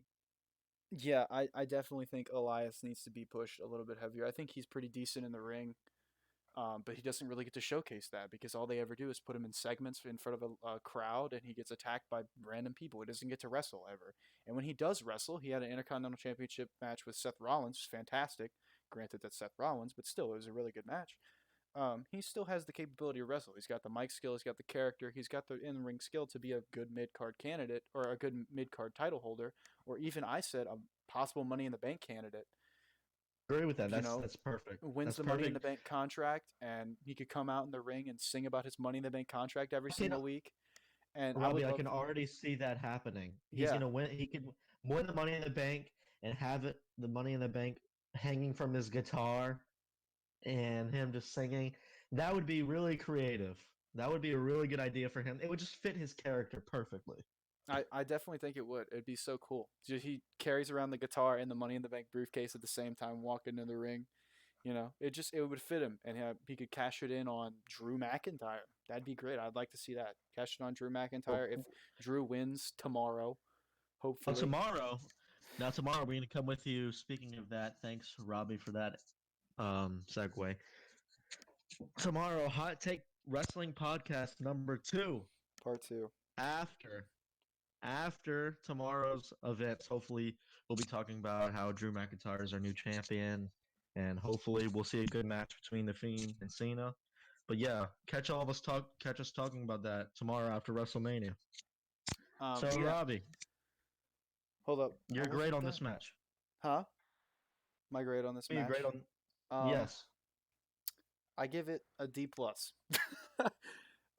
Yeah. I definitely think Elias needs to be pushed a little bit heavier. I think he's pretty decent in the ring. But he doesn't really get to showcase that because all they ever do is put him in segments in front of a crowd, and he gets attacked by random people. He doesn't get to wrestle ever. And when he does wrestle, he had an Intercontinental Championship match with Seth Rollins, fantastic. Granted, that's Seth Rollins, but still, it was a really good match. He still has the capability to wrestle. He's got the mic skill, he's got the character, he's got the in ring skill to be a good mid card candidate or a good mid card title holder, or even I said a possible Money in the Bank candidate. Agree with that. You That's know, that's perfect. wins That's the Money in the perfect. Bank contract, and he could come out in the ring and sing about his Money in the Bank contract every I can, single week. And I would Robbie, I love, can already see that happening. He's yeah, gonna win. He could win the Money in the Bank and have it the Money in the Bank hanging from his guitar and him just singing. That would be really creative. That would be a really good idea for him. It would just fit his character perfectly. I definitely think it would. It'd be so cool. Just he carries around the guitar and the Money in the Bank briefcase at the same time, walking in the ring. It would fit him, and he could cash it in on Drew McIntyre. That'd be great. I'd like to see that. Cash it on Drew Well, McIntyre if Drew wins tomorrow, well, hopefully. tomorrow, now tomorrow we're gonna come with you. Speaking of that, thanks Robbie for that segue. Tomorrow, Hot Take Wrestling Podcast number 2. Part two. After after tomorrow's events, hopefully we'll be talking about how Drew McIntyre is our new champion, and hopefully we'll see a good match between the Fiend and Cena. But yeah, catch us talking about that tomorrow after WrestleMania. So Yeah. Robbie, Hold up. I you're great wasn't on done. this match. Huh? Am I great on this You're great match? on. Um, Yes. I give it a D plus.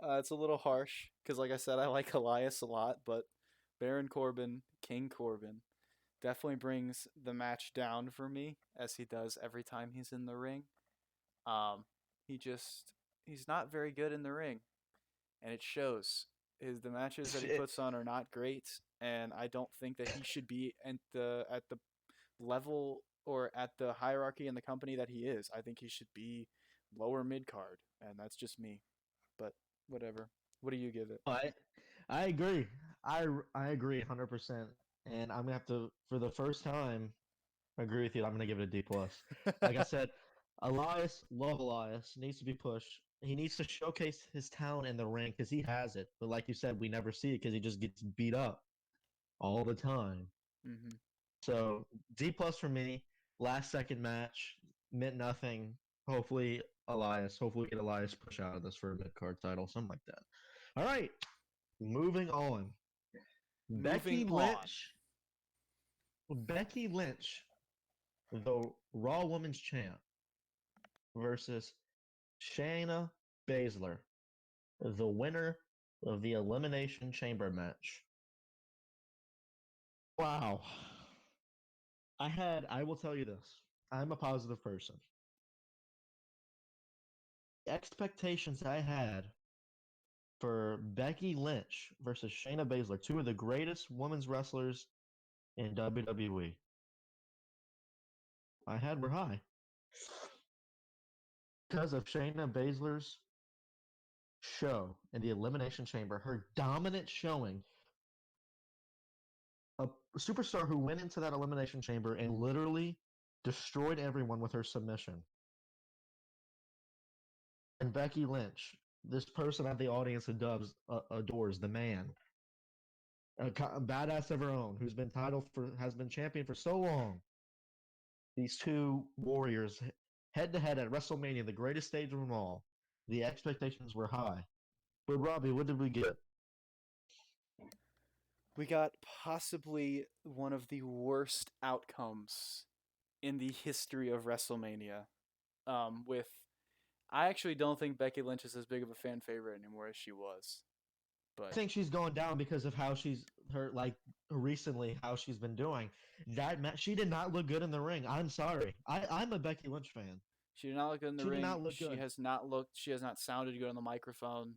It's a little harsh because, like I said, I like Elias a lot, but Baron Corbin, King Corbin, definitely brings the match down for me as he does every time he's in the ring. Um, he just he's not very good in the ring, and it shows. The matches that he Shit. puts on are not great, and I don't think that he should be at the level or at the hierarchy in the company that he is. I think he should be lower mid card, and that's just me. But whatever. What do you give I agree. I agree 100%. And I'm gonna have to, for the first time, agree with you. I'm gonna give it a D plus. Like I it? said, love Elias, needs to be pushed. He needs to showcase his talent in the ring because he has it. But like you said, we never see it because he just gets beat up all the time. hmm So D plus for me. Last second match meant nothing. Hopefully Hopefully we get Elias push out of this for a mid card title, something like that. All right, moving on. Moving Becky on. Lynch. Becky Lynch, the Raw Women's Champ, versus Shayna Baszler, the winner of the Elimination Chamber match. Wow. I will tell you this. I'm a positive person. Expectations I had for Becky Lynch versus Shayna Baszler, two of the greatest women's wrestlers in WWE, I had were high because of Shayna Baszler's show in the Elimination Chamber, her dominant showing, a superstar who went into that Elimination Chamber and literally destroyed everyone with her submission. And Becky Lynch, this person that the audience adores, the man, a badass of her own, who's been has been champion for so long. These two warriors, head to head at WrestleMania, the greatest stage of them all. The expectations were high. But Robbie, what did we get? We got possibly one of the worst outcomes in the history of WrestleMania. With I actually don't think Becky Lynch is as big of a fan favorite anymore as she was. I But think she's going down because of how she's her like recently how she's been doing. She did not look good in the ring. I'm sorry. I'm a Becky Lynch fan. she did not look good in the She did ring. not look good. She has not sounded good on the microphone.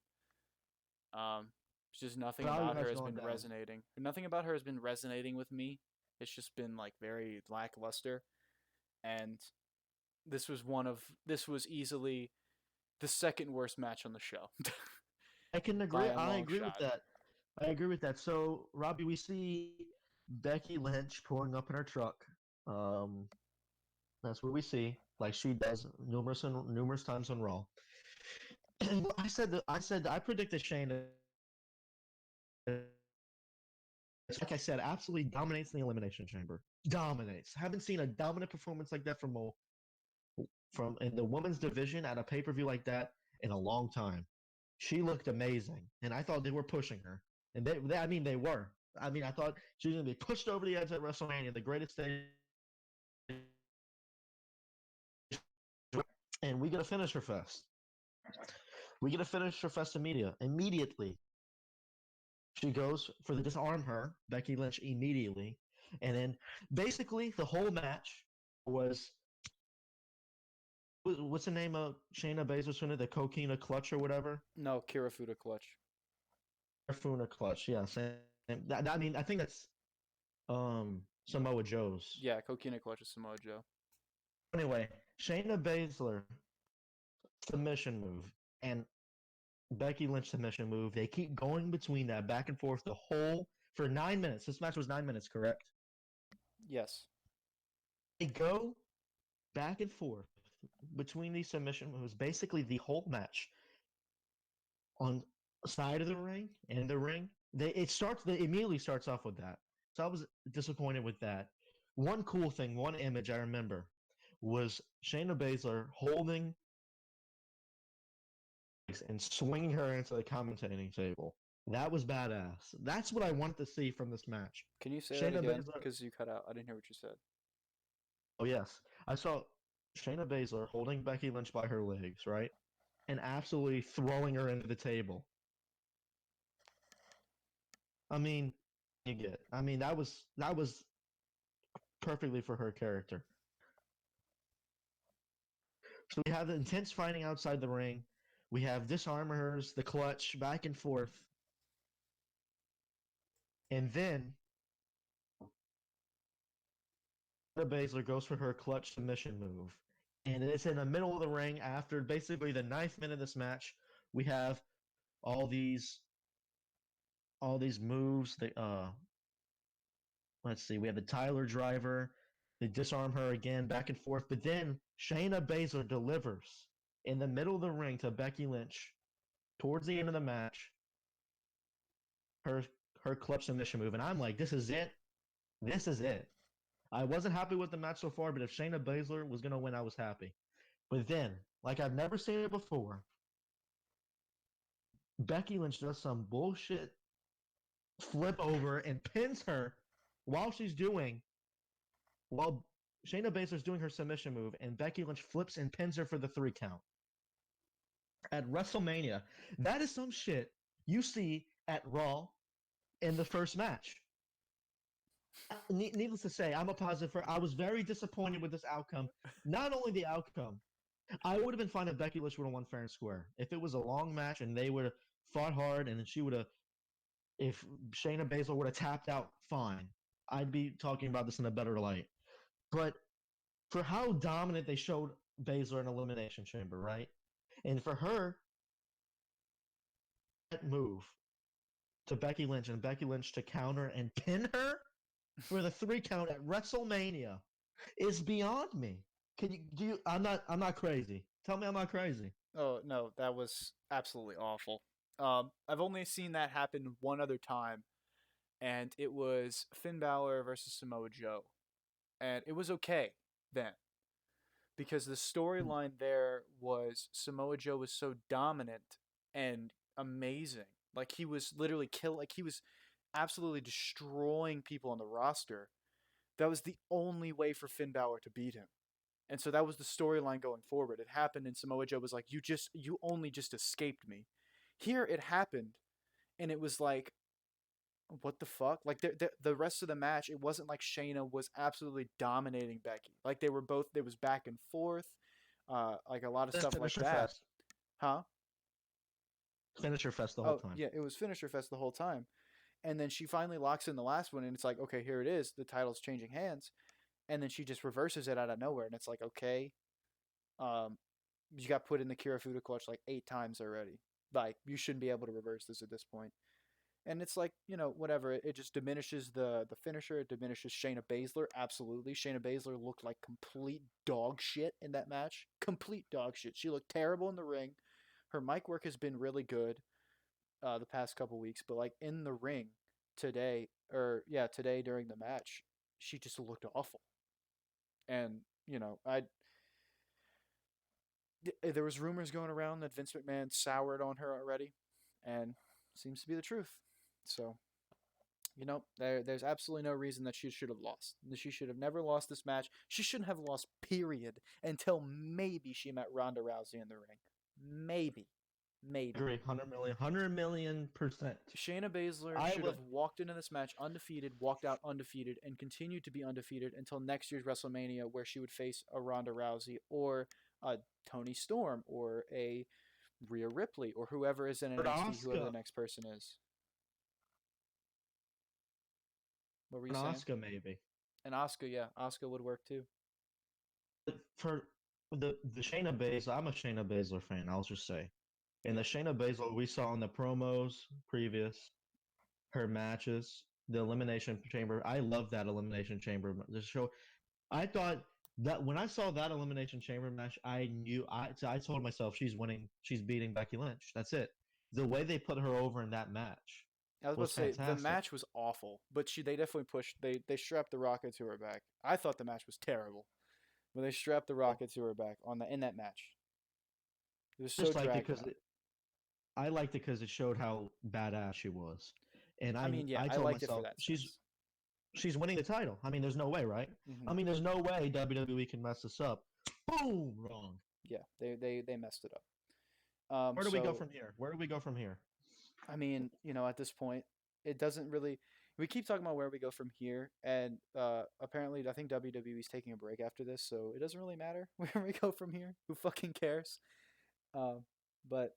Um, just nothing Value about her has has gone been down. resonating. Nothing about her has been resonating with me. It's just been like very lackluster. And this was easily the second worst match on the show I can by agree. a I long agree with shot. that. I agree with that. So Robbie, we see Becky Lynch pulling up in her truck. Um, that's what we see, like she does numerous times on Raw. And I predicted Shayna. Like I said, absolutely dominates the Elimination Chamber. Dominates. Haven't seen a dominant performance like that from Mo from in the women's division at a pay per view like that in a long time. She looked amazing, and I thought they were pushing her, and I mean, they were. I mean, I thought she was going to be pushed over the edge at WrestleMania, the greatest stage, and we get a finisher fest. We get a finisher fest immediately. She goes for the disarm her, Becky Lynch immediately. And then basically the whole match was what's the name of Shayna Baszler's winner? The Coquina Clutch or whatever? No, Kirifuda clutch. Funa Clutch, yeah. Same. I mean, I think that's Samoa Joe's. Yeah, Coquina clutch is Samoa Joe. Anyway, Shayna Baszler submission move and Becky Lynch submission move. They keep going between that back and forth the whole for 9 minutes. This match was 9 minutes, correct? Yes. They go back and forth between these submission moves basically the whole match on side of the ring and the ring. They immediately starts off with that. So I was disappointed with that. One cool thing, one image I remember was Shayna Baszler holding and swinging her into the commentating table. That was badass. That's what I wanted to see from this match. Can you say that Shayna again? Baszler. Because you cut out. I didn't hear what you said. Oh yes, I saw Shayna Baszler holding Becky Lynch by her legs, right, and absolutely throwing her into the table. I mean, you get. I mean, that was perfectly for her character. So we have the intense fighting outside the ring. We have disarmors, the clutch, back and forth, and then Baszler goes for her clutch submission move, and it's in the middle of the ring after basically the ninth minute of this match. We have all these all these moves. Let's see, we have the Tyler driver. They disarm her again, back and forth. But then Shayna Baszler delivers in the middle of the ring to Becky Lynch towards the end of the match. Her her clutch submission move, and I'm like, this is it. This is it. I wasn't happy with the match so far, but if Shayna Baszler was gonna win, I was happy. But then, like I've never seen it before, Becky Lynch does some bullshit flip over and pins her while she's doing while Shayna Baszler's doing her submission move, and Becky Lynch flips and pins her for the 3 count at WrestleMania. That is some shit you see at Raw in the first match. Needless to say, I'm a positive. I was very disappointed with this outcome. Not only the outcome, I would have been fine if Becky Lynch would have won fair and square. If it was a long match and they would have fought hard, and she would have, if Shayna Baszler would have tapped out, fine. I'd be talking about this in a better light. But for how dominant they showed Baszler in Elimination Chamber, right? And for her, that move to Becky Lynch and Becky Lynch to counter and pin her for the 3 count at WrestleMania is beyond me. Can you do? I'm not crazy. Tell me I'm not crazy. Oh no, that was absolutely awful. I've only seen that happen one other time, and it was Finn Balor versus Samoa Joe, and it was okay then because the storyline there was Samoa Joe was so dominant and amazing. Like he was literally like he was absolutely destroying people on the roster. That was the only way for Finn Balor to beat him. And so that was the storyline going forward. It happened and Samoa Joe was like, you only just escaped me. Here it happened and it was like, what the fuck? Like the rest of the match, it wasn't like Shayna was absolutely dominating Becky. Like they were both, there was back and forth, like a lot of stuff like Finisher that. fest. Huh? Finisher fest the whole Oh time. yeah, it was finisher fest the whole time. And then she finally locks in the last one and it's like, okay, here it is. The title's changing hands. And then she just reverses it out of nowhere. And it's like, okay, um, you got put in the Kirifuda clutch like 8 times already. Like you shouldn't be able to reverse this at this point. And it's like, whatever. It just diminishes the finisher. It diminishes Shayna Baszler. Absolutely. Shayna Baszler looked like complete dog shit in that match. Complete dog shit. She looked terrible in the ring. Her mic work has been really good the past couple weeks, but like in the ring today, today during the match, she just looked awful. And, I there was rumors going around that Vince McMahon soured on her already, and seems to be the truth. So there's absolutely no reason that she should have lost. She should have never lost this match. She shouldn't have lost, period, until maybe she met Ronda Rousey in the ring. Maybe. Maybe. Agree, 100 million%. Shayna Baszler I should would have walked into this match undefeated, walked out undefeated, and continued to be undefeated until next year's WrestleMania, where she would face a Ronda Rousey or a Toni Storm or a Rhea Ripley or whoever is in NXT, whoever the Asuka, next person is. What were you an saying? Asuka maybe. And Asuka, yeah, Asuka would work too. For the Shayna Baszler, I'm a Shayna Baszler fan. I'll just say, and Yeah, the Shayna Baszler we saw in the promos previous, her matches, the Elimination Chamber. I love that Elimination Chamber. The show. I thought that when I saw that Elimination Chamber match, I knew. I told myself she's winning. She's beating Becky Lynch. That's it. The way they put her over in that match I was about was to say the fantastic. match was awful, but they definitely pushed. They strapped the rocket to her back. I thought the match was terrible, but they strapped the Well, rocket to her back in that match. It was so just liked it dragged because out. I liked it because it showed how badass she was, and I mean, yeah, I I told liked it for myself that sense. she's winning the title. I mean, there's no way, right? Hmm. I mean, there's no way WWE can mess this up. Boom, wrong. Yeah, they messed it up. Where do we go So from here? Where do we go from here? I mean, at this point, it doesn't really. We keep talking about where we go from here, and apparently, I think WWE is taking a break after this, so it doesn't really matter where we go from here. Who fucking cares? Um, but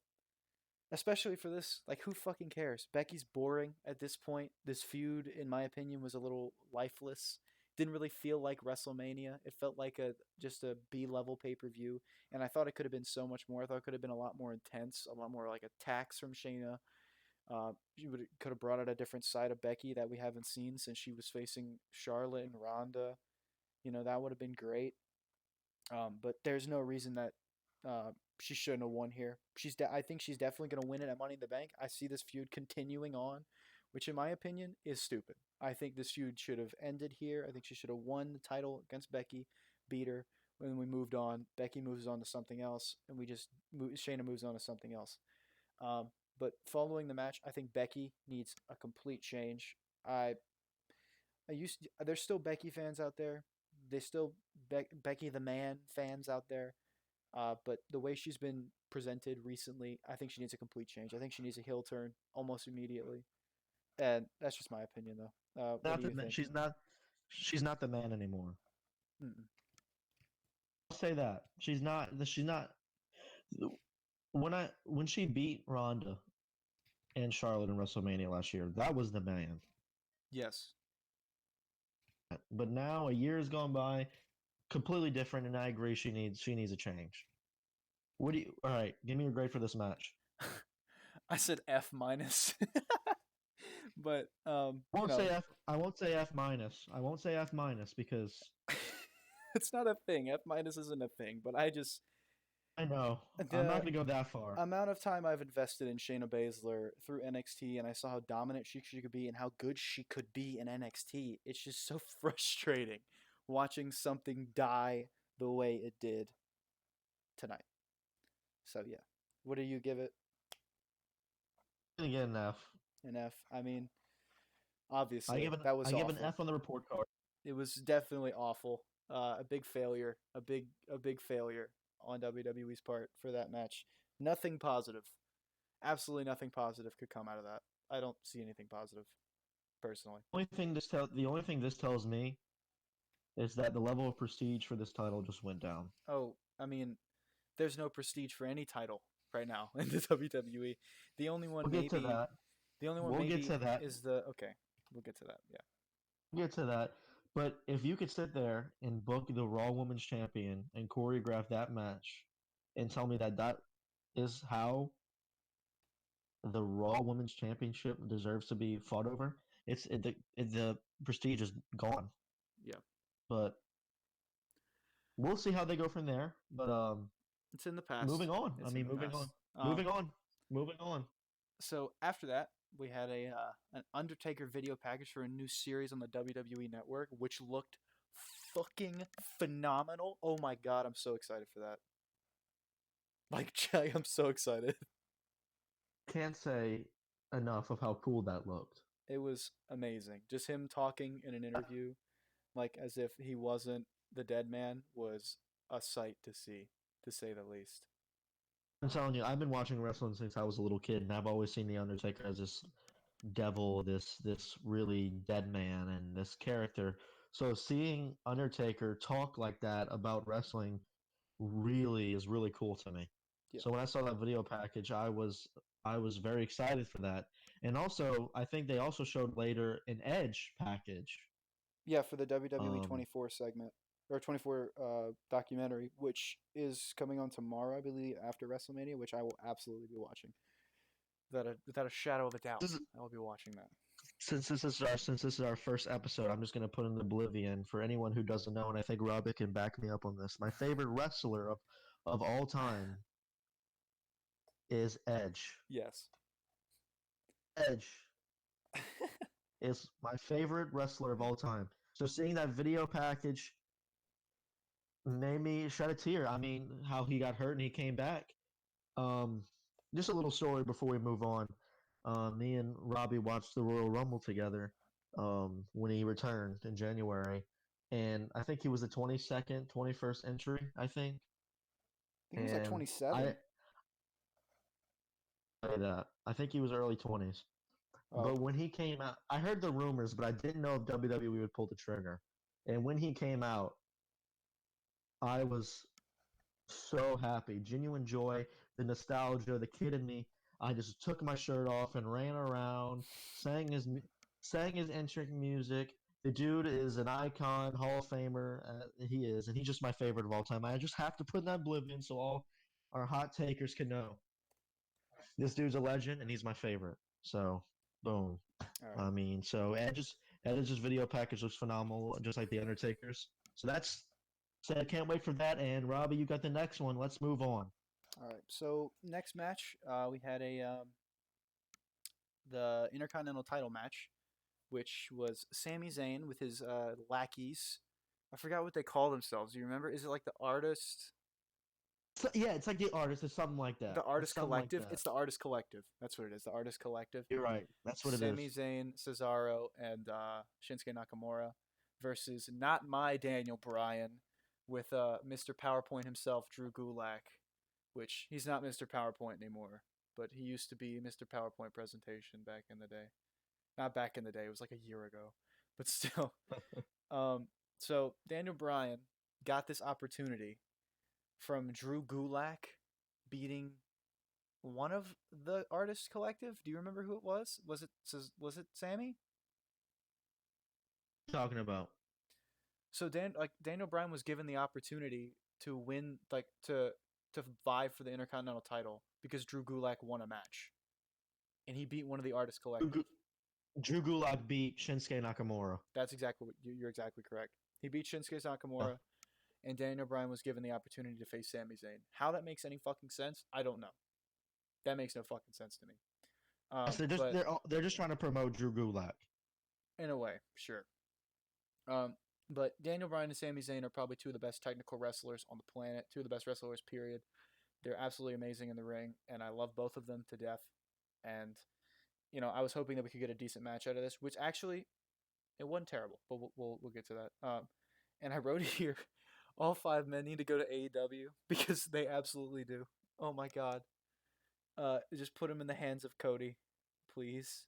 especially for this, like, who fucking cares? Becky's boring at this point. This feud, in my opinion, was a little lifeless. Didn't really feel like WrestleMania. It felt like a just a B level pay per view, and I thought it could have been so much more. I thought it could have been a lot more intense, a lot more like attacks from Shayna. She could have brought out a different side of Becky that we haven't seen since she was facing Charlotte and Ronda. That would have been great. But there's no reason that she shouldn't have won here. I think she's definitely going to win it at Money in the Bank. I see this feud continuing on, which in my opinion is stupid. I think this feud should have ended here. I think she should have won the title against Becky, beat her, when we moved on. Becky moves on to something else, and Shayna moves on to something else. Um, but following the match, I think Becky needs a complete change. I there's still Becky fans out there. There's still Becky the Man fans out there. But the way she's been presented recently, I think she needs a complete change. I think she needs a heel turn almost immediately. And that's just my opinion, though. What Not do the you think? she's not the man anymore. Mm-mm. I'll say that she's not. When she beat Ronda and Charlotte in WrestleMania last year, that was the man. Yes. But now a year has gone by, completely different, and I agree she needs a change. What do you? All right, give me a grade for this match. I said F minus. But I won't say F. I won't say F minus. I won't say F minus because it's not a thing. F minus isn't a thing. But I know I'm not the gonna go that far. amount of time I've invested in Shayna Baszler through NXT, and I saw how dominant she could be and how good she could be in NXT. It's just so frustrating watching something die the way it did tonight. So yeah, what do you give it? I'm gonna get an F. An F. I mean, obviously that was I give an awful. F on the report card. It was definitely awful. A big failure. A big failure on WWE's part for that match. Nothing positive. Absolutely nothing positive could come out of that. I don't see anything positive personally. The only thing this tells me is that the level of prestige for this title just went down. Oh, I mean, there's no prestige for any title right now in the WWE. The only one We'll get to maybe that. the only one We'll get maybe to that. is the okay. We'll get to that. Yeah. We'll get to that. But if you could sit there and book the Raw Women's Champion and choreograph that match, and tell me that that is how the Raw Women's Championship deserves to be fought over, the prestige is gone. Yeah. But we'll see how they go from there. But It's in the past. moving on. I It's in mean, the moving on. past. Moving on. Moving on. So after that, we had an Undertaker video package for a new series on the WWE Network, which looked fucking phenomenal. Oh my god, I'm so excited for that. Like, I'm so excited. Can't say enough of how cool that looked. It was amazing. Just him talking in an interview, like as if he wasn't the dead man, was a sight to see, to say the least. I'm telling you, I've been watching wrestling since I was a little kid, and I've always seen the Undertaker as this devil, this really dead man, and this character. So seeing Undertaker talk like that about wrestling really is really cool to me. Yeah, So when I saw that video package, I was very excited for that. And also, I think they also showed later an Edge package. yeah, for the WWE Um, 24 segment or 24 documentary, which is coming on tomorrow, I believe, after WrestleMania, which I will absolutely be watching. Without a shadow of a doubt, this is, I will be watching that. since this is our first episode, I'm just gonna put in oblivion for anyone who doesn't know, and I think Robert can back me up on this. My favorite wrestler of all time is Edge. Yes. Edge is my favorite wrestler of all time. So seeing that video package made me shed a tear. I mean, how he got hurt and he came back. Um, just a little story before we move on. Me and Robbie watched the Royal Rumble together when he returned in January, and I think he was the 22nd, 21st entry. I think, I think he was like and I 27. say that I think he was early 20s. Oh, But okay. when he came out, I heard the rumors, but I didn't know if WWE would pull the trigger. And when he came out, I was so happy, genuine joy, the nostalgia, the kid in me. I just took my shirt off and ran around, sang his sang his entrance music. The dude is an icon, Hall of Famer. He is, and he's just my favorite of all time. I just have to put in that oblivion so all our hot takers can know this dude's a legend, and he's my favorite. So, boom. All right. I mean, so Edge's video package looks phenomenal, just like the Undertaker's. So that's said. I can't wait for that. And Robbie, you got the next one. Let's move on. All right. So next match, we had a the Intercontinental title match, which was Sami Zayn with his lackeys. I forgot what they call themselves. Do you remember? Is it like the artist, So, yeah, it's like the artist. It's something like that. the It's artist something like collective? that. It's the artist collective. That's what it is. The artist collective. You're right. That's what it Sami is. Zayn, Cesaro, and Shinsuke Nakamura versus not my Daniel Bryan with Mr. PowerPoint himself, Drew Gulak, which he's not Mr. PowerPoint anymore, but he used to be Mr. PowerPoint presentation back in the day. Not back in the day; it was like a year ago, but still. Um, so Daniel Bryan got this opportunity from Drew Gulak beating one of the artist collective. Do you remember who it was? Was it Sammy? Talking about. So Daniel Bryan was given the opportunity to win, like to vie for the Intercontinental title because Drew Gulak won a match and he beat one of the artist collective. Drew Gulak beat Shinsuke Nakamura. That's exactly what you're exactly correct. He beat Shinsuke Uh, Nakamura, and Daniel Bryan was given the opportunity to face Sami Zayn. How that makes any fucking sense, I don't know. That makes no fucking sense to me. yes, they're just But they're just trying to promote Drew Gulak. in a way, sure. But Daniel Bryan and Sami Zayn are probably two of the best technical wrestlers on the planet. Two of the best wrestlers, period. They're absolutely amazing in the ring, and I love both of them to death. And I was hoping that we could get a decent match out of this, which actually it wasn't terrible, but we'll get to that. And I wrote here, all five men need to go to AEW because they absolutely do. Oh my god. Just put them in the hands of Cody, please,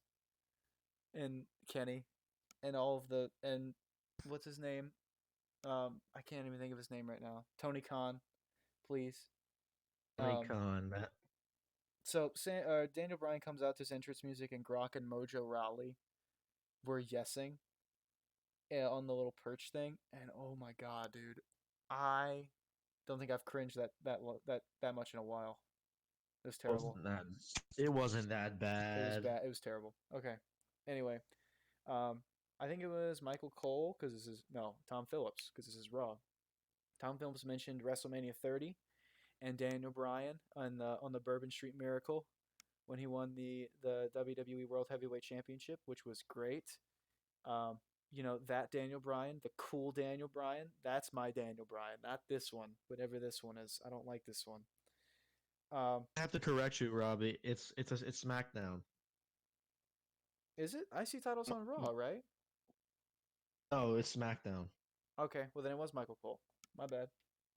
and Kenny, and all of the and what's his name? I can't even think of his name right now. Tony Khan, please. Tony Um, Khan, man. so Daniel Bryan comes out to his entrance music, and Brock and Mojo Rawley were yesing on the little perch thing, and oh my god, dude, I don't think I've cringed that much in a while. It was terrible. Wasn't that? It wasn't that It was bad. bad. It was terrible. Okay. Anyway, um, I think it was Michael Cole because this is no Tom Phillips because this is Raw. Tom Phillips mentioned WrestleMania 30 and Daniel Bryan on the Bourbon Street Miracle when he won the WWE World Heavyweight Championship, which was great. Um, that Daniel Bryan, the cool Daniel Bryan, that's my Daniel Bryan, not this one, whatever this one is. I don't like this one. Um, I have to correct you, Robbie. It's SmackDown. is it? IC titles on Raw, right? Oh, it's SmackDown. Okay, well then it was Michael Cole. My bad.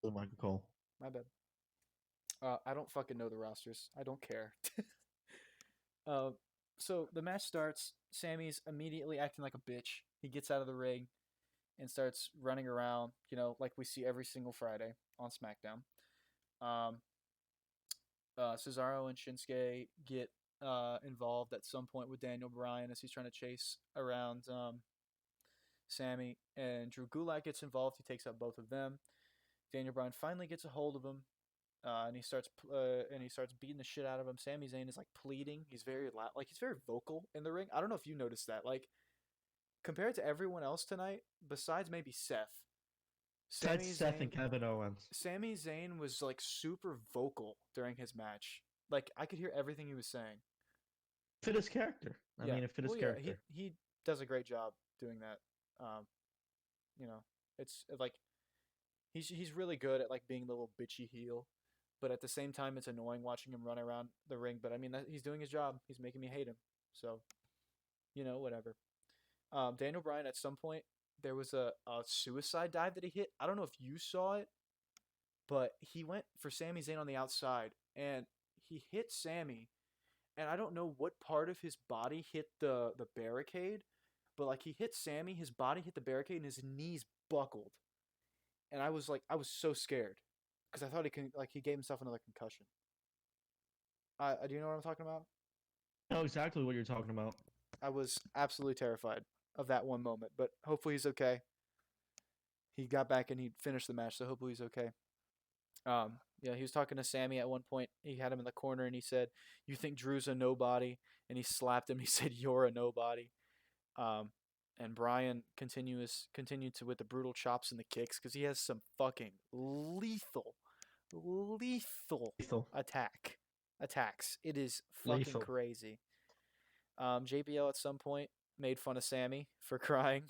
Michael Cole. My bad. I don't fucking know the rosters. I don't care. uh, so the match starts. Sammy's immediately acting like a bitch. He gets out of the ring and starts running around, like we see every single Friday on SmackDown. Um, Cesaro and Shinsuke get involved at some point with Daniel Bryan as he's trying to chase around Sammy, and Drew Gulak gets involved. He takes out both of them. Daniel Bryan finally gets a hold of him, and he starts beating the shit out of him. Sami Zayn is like pleading. He's very loud, like he's very vocal in the ring. I don't know if you noticed that. Like compared to everyone else tonight, besides maybe Seth, Besides Sami Seth and Zayn, Kevin Owens. Sami Zayn was like super vocal during his match. Like I could hear everything he was saying. Fit his character. I Yeah, mean, it fit his well, yeah, he character. he does a great job doing that. Um, you know, it's like he's really good at like being the little bitchy heel, but at the same time, it's annoying watching him run around the ring. But I mean, he's doing his job. He's making me hate him. So whatever. Daniel Bryan at some point there was a suicide dive that he hit. I don't know if you saw it, but he went for Sami Zayn on the outside and he hit Sammy, and I don't know what part of his body hit the barricade, but like he hit Sammy, his body hit the barricade and his knees buckled, and I was so scared because I thought he gave himself another concussion. Do you know what I'm talking about? I know exactly what you're talking about. I was absolutely terrified of that one moment, but hopefully he's okay. He got back and he finished the match, so hopefully he's okay. Yeah, he was talking to Sammy at one point. He had him in the corner and he said, "You think Drew's a nobody?" And he slapped him. He said, "You're a nobody." Um, and Brian continued to with the brutal chops and the kicks because he has some fucking lethal Lethal. attacks. It is fucking Lethal. crazy. JBL at some point made fun of Sammy for crying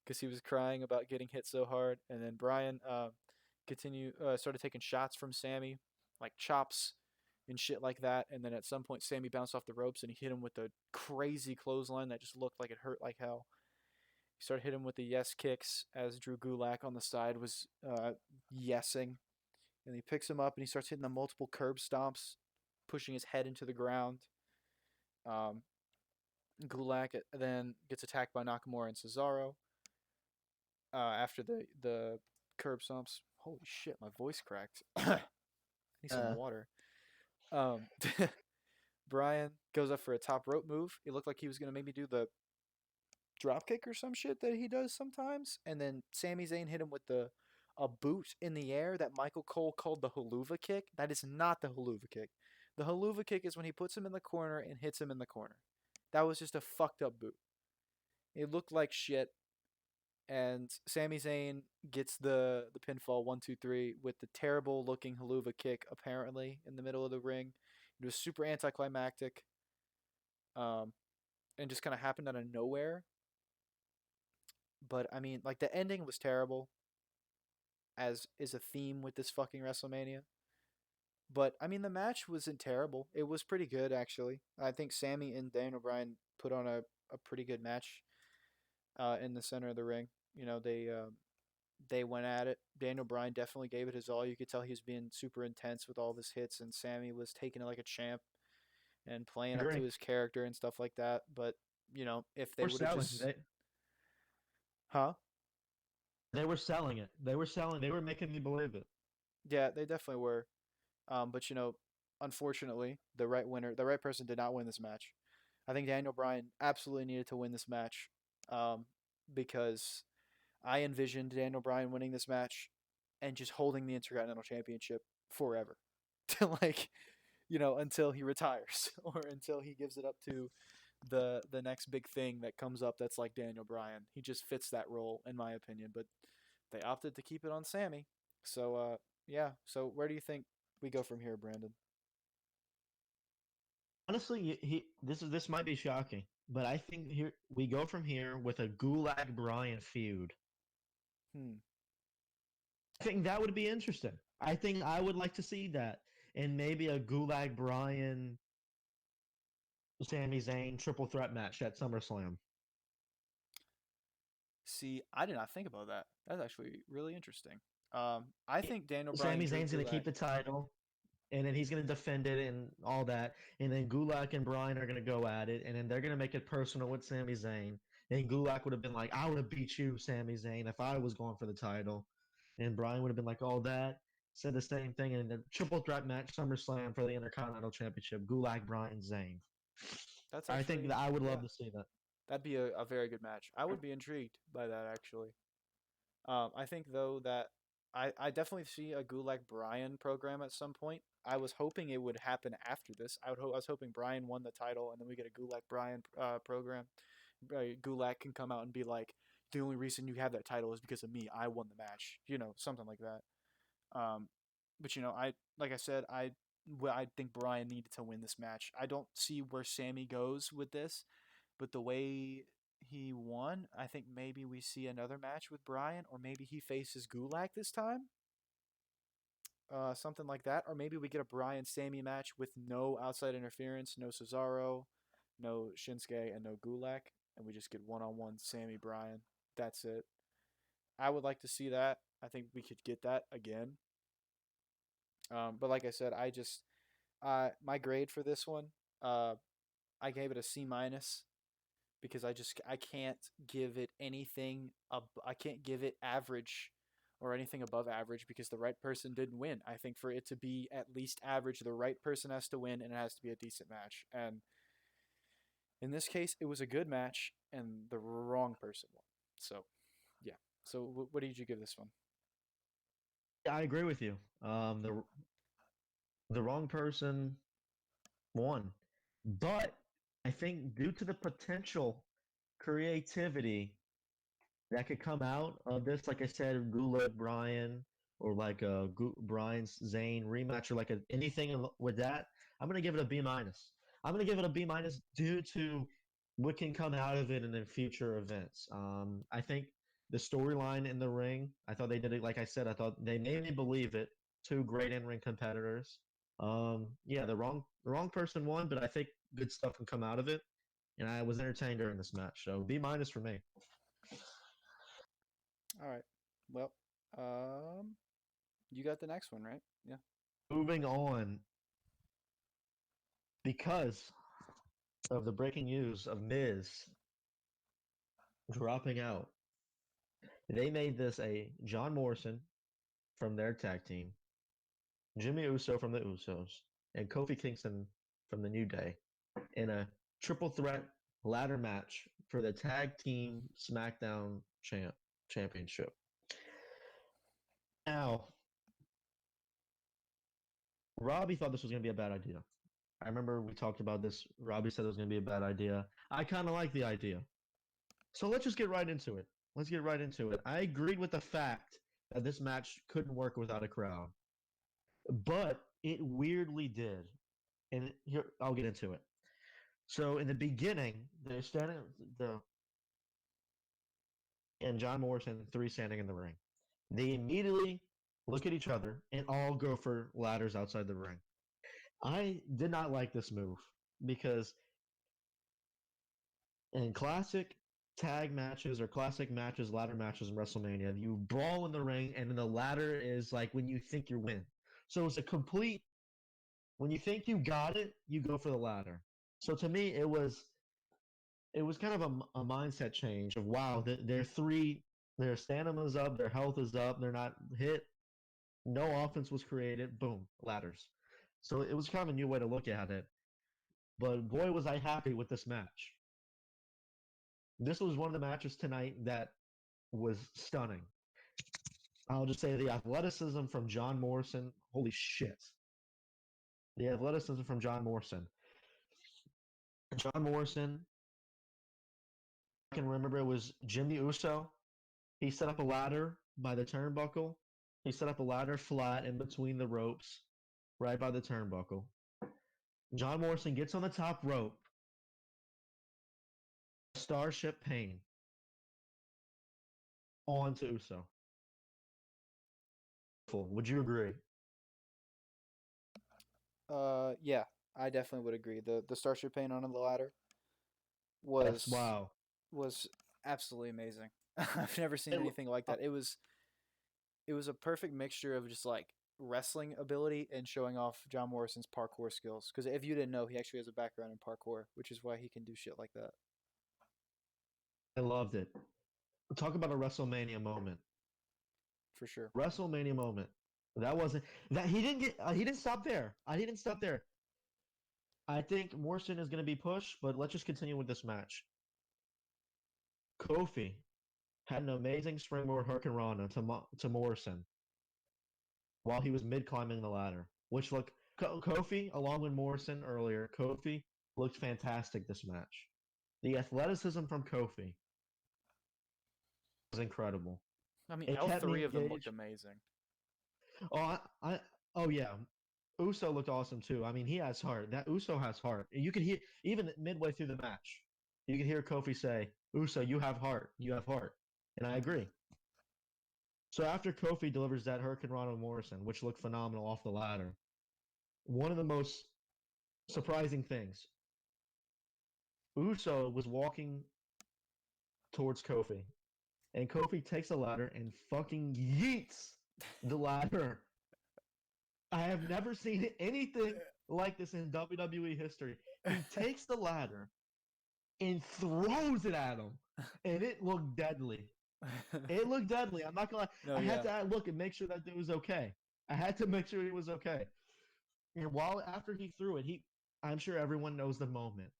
because he was crying about getting hit so hard, and then Brian started taking shots from Sammy, like chops and shit like that. And then at some point, Sammy bounced off the ropes and he hit him with a crazy clothesline that just looked like it hurt like hell. He started hitting him with the yes kicks as Drew Gulak on the side was yesing. And he picks him up and he starts hitting the multiple curb stomps, pushing his head into the ground. Um, Gulak then gets attacked by Nakamura and Cesaro after the curb stomps. Holy shit, my voice cracked. I need some Uh, water. Um, Brian goes up for a top rope move. It looked like he was gonna maybe do the drop kick or some shit that he does sometimes, and then Sami Zayn hit him with the a boot in the air that Michael Cole called the haluva kick. That is not the haluva kick. The haluva kick is when he puts him in the corner and hits him in the corner. That was just a fucked up boot. It looked like shit, and Sami Zayn gets the pinfall 1 2 3 with the terrible looking haluva kick apparently in the middle of the ring. It was super anticlimactic, um, and just kind of happened out of nowhere. But I mean, like the ending was terrible, as is a theme with this fucking WrestleMania. But I mean, the match wasn't terrible. It was pretty good actually. I think Sammy and Daniel Bryan put on a pretty good match in the center of the ring. They went at it. Daniel Bryan definitely gave it his all. You could tell he was being super intense with all of his hits, and Sammy was taking it like a champ and playing up to agree. his character and stuff like that. But if they We're would have selling. just, huh? They were selling it. They were selling. They were making me believe it. Yeah, they definitely were. But unfortunately, the right person did not win this match. I think Daniel Bryan absolutely needed to win this match, um, because I envisioned Daniel Bryan winning this match and just holding the Intercontinental Championship forever, to like until he retires or until he gives it up to the next big thing that comes up that's like Daniel Bryan. He just fits that role in my opinion, but they opted to keep it on Sammy. So yeah. So where do you think we go from here, Brandon? Honestly, this might be shocking, but I think here we go from here with a Gulag Bryan feud. Hmm. I think that would be interesting. I think I would like to see that. and maybe a Gulag Bryan Sami Zayn triple threat match at SummerSlam. See, I did not think about that. That's actually really interesting. I think Daniel Bryan, Sami Drew Zayn's going to Gulak. keep the title, and then he's going to defend it and all that. And then Gulak and Bryan are going to go at it, and then they're going to make it personal with Sami Zayn. And Gulak would have been like, "I would have beat you, Sami Zayn, if I was going for the title." And Bryan would have been like, "All that." Said the same thing in the triple threat match SummerSlam for the Intercontinental Championship. Gulak, Bryan, Zayn. That's I think actually, that I would yeah, love to see that. that'd be a very good match. I would be intrigued by that actually. I think though that I definitely see a Gulak Bryan program at some point. I was hoping it would happen after this. I was hoping Bryan won the title and then we get a Gulak Bryan program. Gulak can come out and be like, the only reason you have that title is because of me. I won the match. You know, something like that. Um, but you know, I like I said, I think Bryan needed to win this match. I don't see where Sammy goes with this, but the way he won, I think maybe we see another match with Bryan, or maybe he faces Gulak this time, something like that, or maybe we get a Bryan Sammy match with no outside interference, no Cesaro, no Shinsuke, and no Gulak, and we just get one-on-one Sammy Bryan. That's it. I would like to see that. I think we could get that again. But like I said, my grade for this one, uh, I gave it a C minus because I can't give it anything I can't give it average or anything above average because the right person didn't win. I think for it to be at least average, the right person has to win and it has to be a decent match. And in this case, it was a good match and the wrong person won. So yeah. So what did you give this one? I agree with you. The wrong person won, but I think due to the potential creativity that could come out of this, like I said, Gulak Bryan or like a Bryan's Zayn rematch or like anything with that, I'm gonna give it a B minus. I'm gonna give it a B minus due to what can come out of it in the future events. I think the storyline in the ring, I thought they did it. Like I said, I thought they made me believe it. Two great in-ring competitors. Yeah, the wrong person won, but I think good stuff can come out of it, and I was entertained during this match. So B minus for me. All right. Well, um, you got the next one, right? Yeah. Moving on, because of the breaking news of Miz dropping out, they made this a John Morrison from their tag team, Jimmy Uso from the Usos, and Kofi Kingston from the New Day in a triple threat ladder match for the tag team SmackDown championship. Now, Robbie thought this was going to be a bad idea. I remember we talked about this. Robbie said it was going to be a bad idea. I kind of like the idea. So let's just get right into it. Let's get right into it. I agreed with the fact that this match couldn't work without a crowd, but it weirdly did. And here, I'll get into it. So in the beginning, they're standing the and John Morrison, three standing in the ring. They immediately look at each other and all go for ladders outside the ring. I did not like this move because in classic tag matches or classic matches, ladder matches in WrestleMania, you brawl in the ring and then the ladder is like when you think you win. So it's a complete when you think you got it, you go for the ladder. So to me, it was kind of a mindset change of wow, they're three, their stamina's up, their health is up, they're not hit, no offense was created, boom, ladders. So it was kind of a new way to look at it. But boy, was I happy with this match. This was one of the matches tonight that was stunning. I'll just say the athleticism from John Morrison. Holy shit. The athleticism from John Morrison. John Morrison, I can remember it was Jimmy Uso. He set up a ladder by the turnbuckle. He set up a ladder flat in between the ropes, right by the turnbuckle. John Morrison gets on the top rope. Starship Pain on to Uso. Would you agree? Yeah, I definitely would agree. The Starship Paint on the ladder That's was wow. was absolutely amazing. I've never seen It, anything like uh, that. It was a perfect mixture of just like wrestling ability and showing off John Morrison's parkour skills. Because if you didn't know, he actually has a background in parkour, which is why he can do shit like that I loved it. Talk about a WrestleMania moment. for sure. WrestleMania moment. That wasn't that he didn't get. He didn't stop there. I didn't stop there. I think Morrison is going to be pushed, but let's just continue with this match. Kofi had an amazing springboard hurricanrana to Morrison while he was mid climbing the ladder, which looked Kofi along with Morrison earlier. Kofi looked fantastic this match. The athleticism from Kofi was incredible. I mean, It all kept me three of them looked engaged. amazing. Oh yeah, Uso looked awesome too. I mean, he has heart. That Uso has heart. You could hear even midway through the match, you could hear Kofi say, "Uso, you have heart. You have heart," and I Hmm. agree. So after Kofi delivers that Hurricane Ronald Morrison, which looked phenomenal off the ladder, one of the most surprising things, Uso was walking towards Kofi, and Kofi takes the ladder and fucking yeets the ladder. I have never seen anything like this in WWE history. He takes the ladder and throws it at him, and it looked deadly. It looked deadly. I'm not gonna lie. No, I had yeah. to look and make sure that dude was okay. I had to make sure he was okay. And while after he threw it, I'm sure everyone knows the moment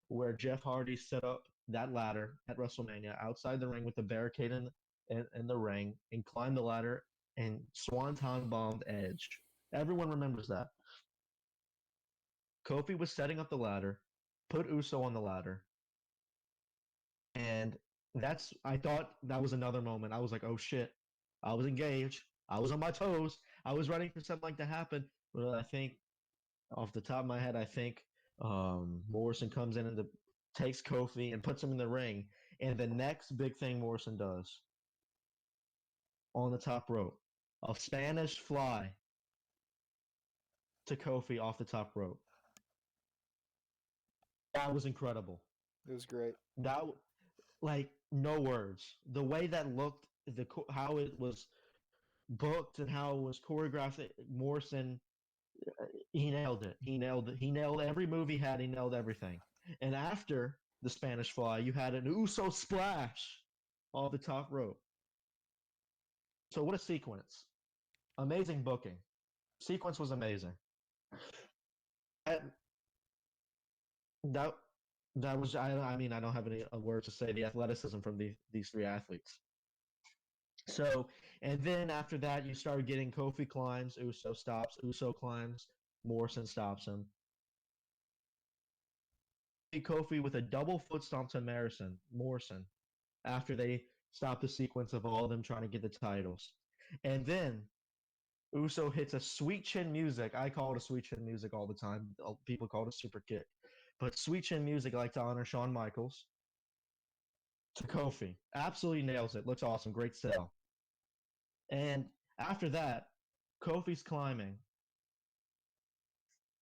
where Jeff Hardy set up that ladder at WrestleMania outside the ring with the barricade in the ring and climbed the ladder and swanton bombed Edge. Everyone remembers that. Kofi was setting up the ladder, put Uso on the ladder, and I thought that was another moment. I was like, oh shit. I was engaged. I was on my toes. I was ready for something like to happen. But I think off the top of my head, I think Morrison comes in and takes Kofi and puts him in the ring. And the next big thing Morrison does on the top rope, a Spanish fly to Kofi off the top rope. That was incredible. It was great. That like no words. The way that looked, how it was booked and how it was choreographed. Morrison, he nailed it. He nailed it. He nailed every move he had. He nailed everything. And after the Spanish Fly, you had an Uso splash off the top rope. So what a sequence! Amazing booking. Sequence was amazing. That that, that was. I mean, I don't have any words to say. The athleticism from these three athletes. So, and then after that, you started getting Kofi climbs, Uso stops, Uso climbs, Morrison stops him. Kofi with a double foot stomp to Morrison, after they stop the sequence of all of them trying to get the titles. And then Uso hits a sweet chin music. I call it a sweet chin music all the time. People call it a super kick. But sweet chin music, I like to honor Shawn Michaels to Kofi. Absolutely nails it. Looks awesome. Great sell. And after that, Kofi's climbing.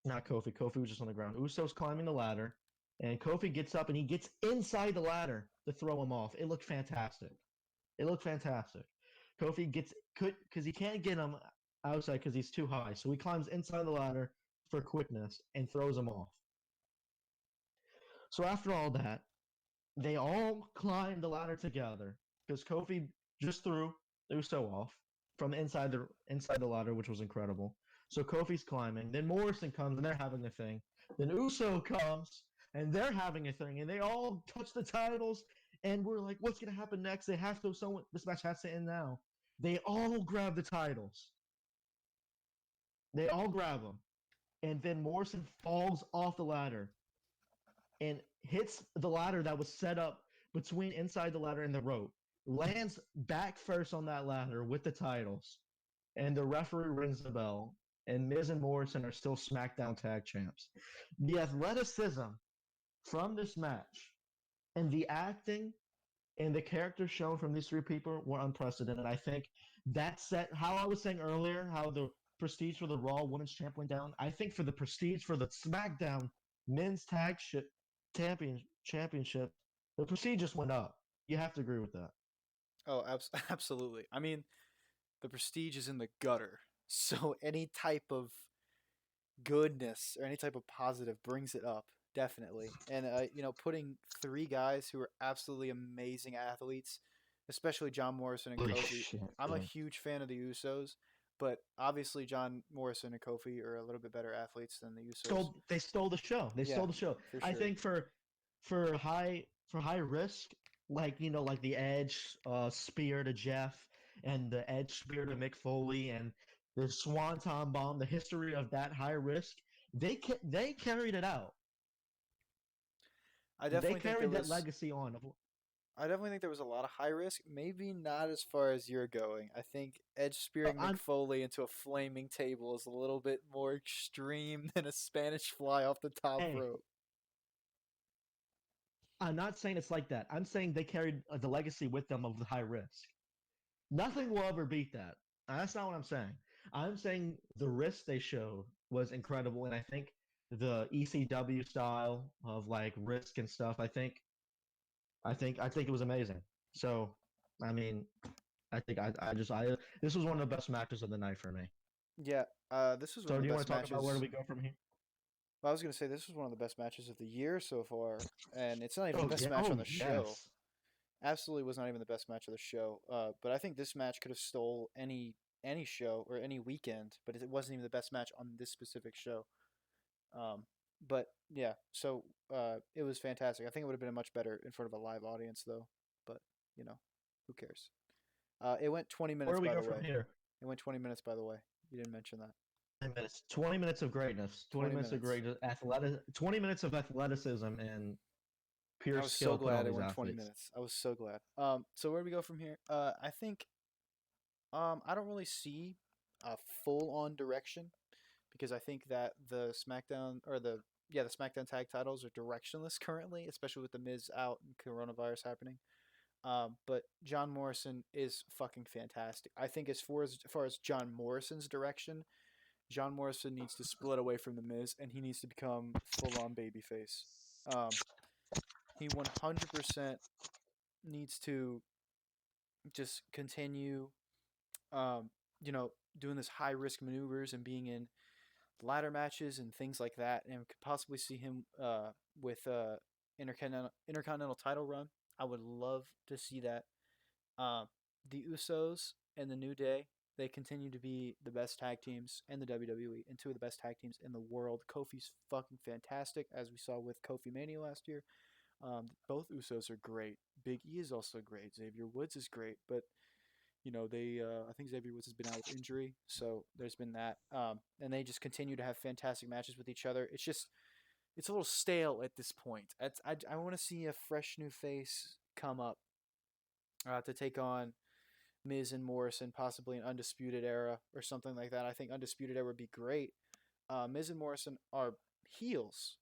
Not Kofi. Kofi was just on the ground. Uso's climbing the ladder, and Kofi gets up and he gets inside the ladder to throw him off. It looked fantastic. It looked fantastic. Kofi gets could because he can't get him outside because he's too high, so he climbs inside the ladder for quickness and throws him off. So after all that, they all climb the ladder together because Kofi just threw Uso off from inside the ladder, which was incredible. So Kofi's climbing. Then Morrison comes and they're having a thing. Then Uso comes and they're having a thing, and they all touch the titles. And we're like, what's gonna happen next? They have to. Someone. This match has to end now. They all grab the titles. They all grab them, and then Morrison falls off the ladder and hits the ladder that was set up between inside the ladder and the rope, lands back first on that ladder with the titles, and the referee rings the bell, and Miz and Morrison are still SmackDown Tag Champs. The athleticism from this match and the acting and the characters shown from these three people were unprecedented. I think that set, how I was saying earlier, how the prestige for the Raw Women's Champ went down. I think for the prestige for the SmackDown Men's Championship, the prestige just went up. You have to agree with that. Oh, absolutely. I mean, the prestige is in the gutter. So any type of goodness or any type of positive brings it up, definitely. And putting three guys who are absolutely amazing athletes, especially John Morrison and Holy Kofi. shit! I'm a Yeah. huge fan of the Usos, but obviously John Morrison and Kofi are a little bit better athletes than the Usos. They stole the show. They Yeah, stole the show. for I sure. think for high risk, like like the Edge spear to Jeff and the Edge spear to Mick Foley and the Swanton Bomb, the history of that high risk, they carried it out. I They definitely think there carried that was legacy on. I definitely think there was a lot of high risk. Maybe not as far as you're going. I think Edge spearing Mick I'm Foley into a flaming table is a little bit more extreme than a Spanish fly off the top hey, rope. I'm not saying it's like that. I'm saying they carried the legacy with them of the high risk. Nothing will ever beat that. That's not what I'm saying. I'm saying the risk they showed was incredible, and I think the ECW style of like risk and stuff. I think it was amazing. So, I mean, I think I this was one of the best matches of the night for me. Yeah, this was one So, of do the you want best to talk about where do matches. we go from here? Well, I was gonna say this was one of the best matches of the year so far, and it's not even the Oh best yeah, match oh on the show. yes. Absolutely was not even the best match of the show. But I think this match could have stole any show or any weekend, but it wasn't even the best match on this specific show. Um, but yeah, so it was fantastic. I think it would have been much better in front of a live audience though. But you know, who cares? It went 20 Where minutes, do we by go the from way. here? It went 20 minutes, by the way. You didn't mention that. 20 minutes. 20 minutes of greatness. 20 20 minutes of minutes. great athletic. 20 minutes of athleticism and I pure was so skill put glad on it these went 20 athletes. minutes. I was so glad. So where do we go from here? I think I don't really see a full on direction because I think that the SmackDown or the SmackDown tag titles are directionless currently, especially with the Miz out and coronavirus happening. But John Morrison is fucking fantastic. I think as far as John Morrison's direction, John Morrison needs to split away from the Miz and he needs to become full on babyface. Um, he 100% needs to just continue, um, doing this high risk maneuvers and being in ladder matches and things like that, and could possibly see him with intercontinental title run. I would love to see that. Um, the Usos and the New Day, they continue to be the best tag teams in the WWE and two of the best tag teams in the world. Kofi's fucking fantastic, as we saw with Kofi Mania last year. Both Usos are great. Big E is also great. Xavier Woods is great, but they I think Xavier Woods has been out with injury, so there's been that. And they just continue to have fantastic matches with each other. It's a little stale at this point. I want to see a fresh new face come up to take on Miz and Morrison, possibly an Undisputed Era or something like that. I think Undisputed Era would be great. Miz and Morrison are heels,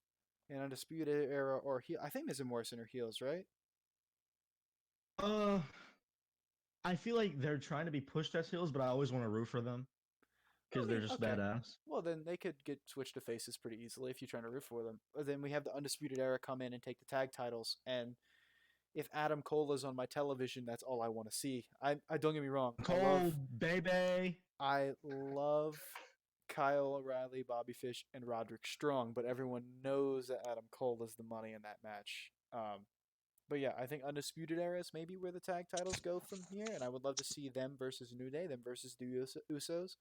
and Undisputed Era or heel. I think Miz and Morrison are heels, right? Uh, I feel like they're trying to be pushed as heels, but I always want to root for them I because they're mean, just okay. badass. Well, then they could get switched to faces pretty easily if you're trying to root for them. But then we have the Undisputed Era come in and take the tag titles. And if Adam Cole is on my television, that's all I want to see. I don't get me wrong. Cole, baby. I love Kyle O'Reilly, Bobby Fish, and Roderick Strong, but everyone knows that Adam Cole is the money in that match. But yeah, I think Undisputed Era is maybe where the tag titles go from here, and I would love to see them versus New Day, them versus the Usos,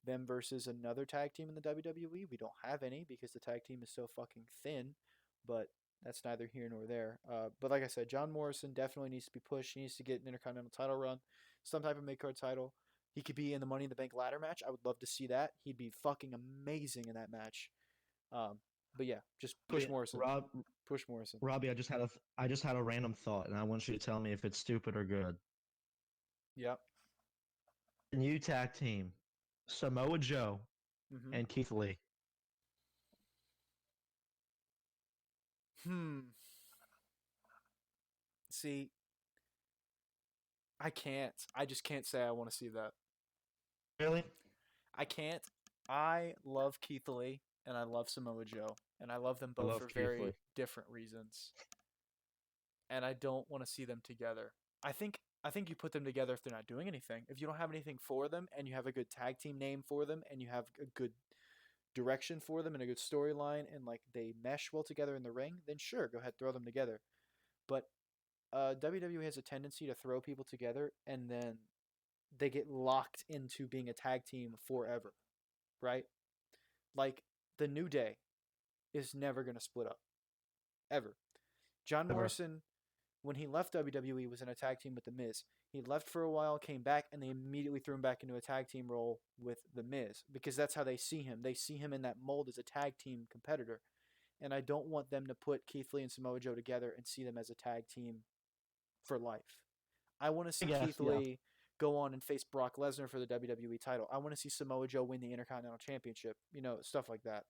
them versus another tag team in the WWE. We don't have any because the tag team is so fucking thin, but that's neither here nor there. But like I said, John Morrison definitely needs to be pushed. He needs to get an Intercontinental title run, some type of mid card title. He could be in the Money in the Bank ladder match. I would love to see that. He'd be fucking amazing in that match. Um, but yeah, just push Morrison. Rob, Push Morrison. Robbie, I just had a random thought, and I want you to tell me if it's stupid or good. Yep. New tag team, Samoa Joe Mm-hmm. and Keith Lee. Hmm. See, I can't. I just can't say I want to see that. Really? I can't I love Keith Lee and I love Samoa Joe, and I love them I both love for Keith Lee. very different reasons. And I don't want to see them together. I think you put them together if they're not doing anything. If you don't have anything for them and you have a good tag team name for them and you have a good direction for them and a good storyline and like they mesh well together in the ring, then sure, go ahead, throw them together. But WWE has a tendency to throw people together and then they get locked into being a tag team forever, right? Like the New Day is never going to split up ever. John Ever. Morrison, when he left WWE, was in a tag team with The Miz. He left for a while, came back, and they immediately threw him back into a tag team role with The Miz because that's how they see him. They see him in that mold as a tag team competitor. And I don't want them to put Keith Lee and Samoa Joe together and see them as a tag team for life. I want to I see guess, Keith yeah. Lee go on and face Brock Lesnar for the WWE title. I want to see Samoa Joe win the Intercontinental Championship, stuff like that.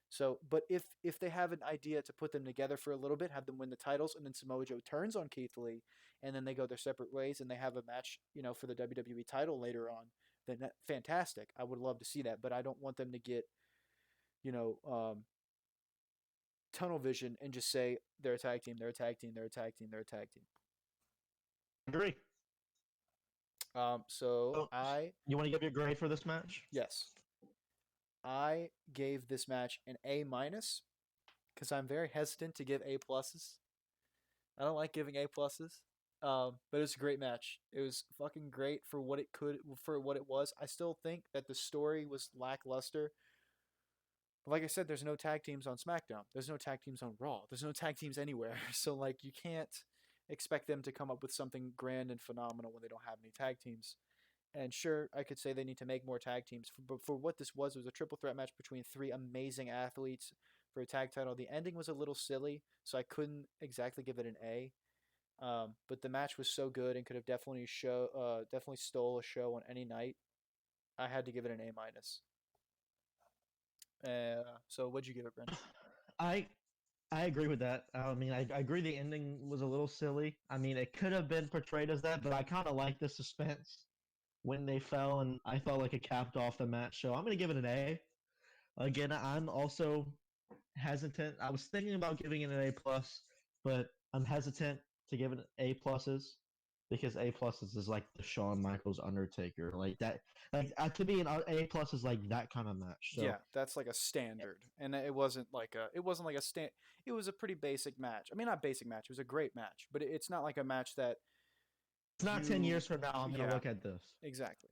So, but if they have an idea to put them together for a little bit, have them win the titles, and then Samoa Joe turns on Keith Lee, and then they go their separate ways, and they have a match, for the WWE title later on, then fantastic. I would love to see that, but I don't want them to get, you know, um, tunnel vision and just say they're a tag team, they're a tag team, they're a tag team, they're a tag team. Agree. So So, I you want to give your grade for this match? yes, I gave this match an A minus because I'm very hesitant to give A pluses. I don't like giving A pluses. But it was a great match. It was fucking great for what it was. I still think that the story was lackluster. But like I said, there's no tag teams on SmackDown. There's no tag teams on Raw. There's no tag teams anywhere. So like you can't expect them to come up with something grand and phenomenal when they don't have any tag teams. And sure, I could say they need to make more tag teams. But for what this was, it was a triple threat match between three amazing athletes for a tag title. The ending was a little silly, so I couldn't exactly give it an A. But the match was so good and could have definitely stole a show on any night. I had to give it an A minus. So what'd you give it, Brent? I I agree with that. I mean, I agree the ending was a little silly. I mean, it could have been portrayed as that, but I kind of like the suspense when they fell, and I felt like it capped off the match. So I'm going to give it an A. Again, I'm also hesitant. I was thinking about giving it an A plus, but I'm hesitant to give it A pluses because A pluses is like the Shawn Michaels Undertaker, like that. Like to me, an A plus is like that kind of match. So Yeah, that's like a standard, and it wasn't like a stand. It was a pretty basic match. I mean, not basic match. It was a great match, but it's not like a match that it's not 10 years you. from now. I'm gonna Yeah, look at this, exactly.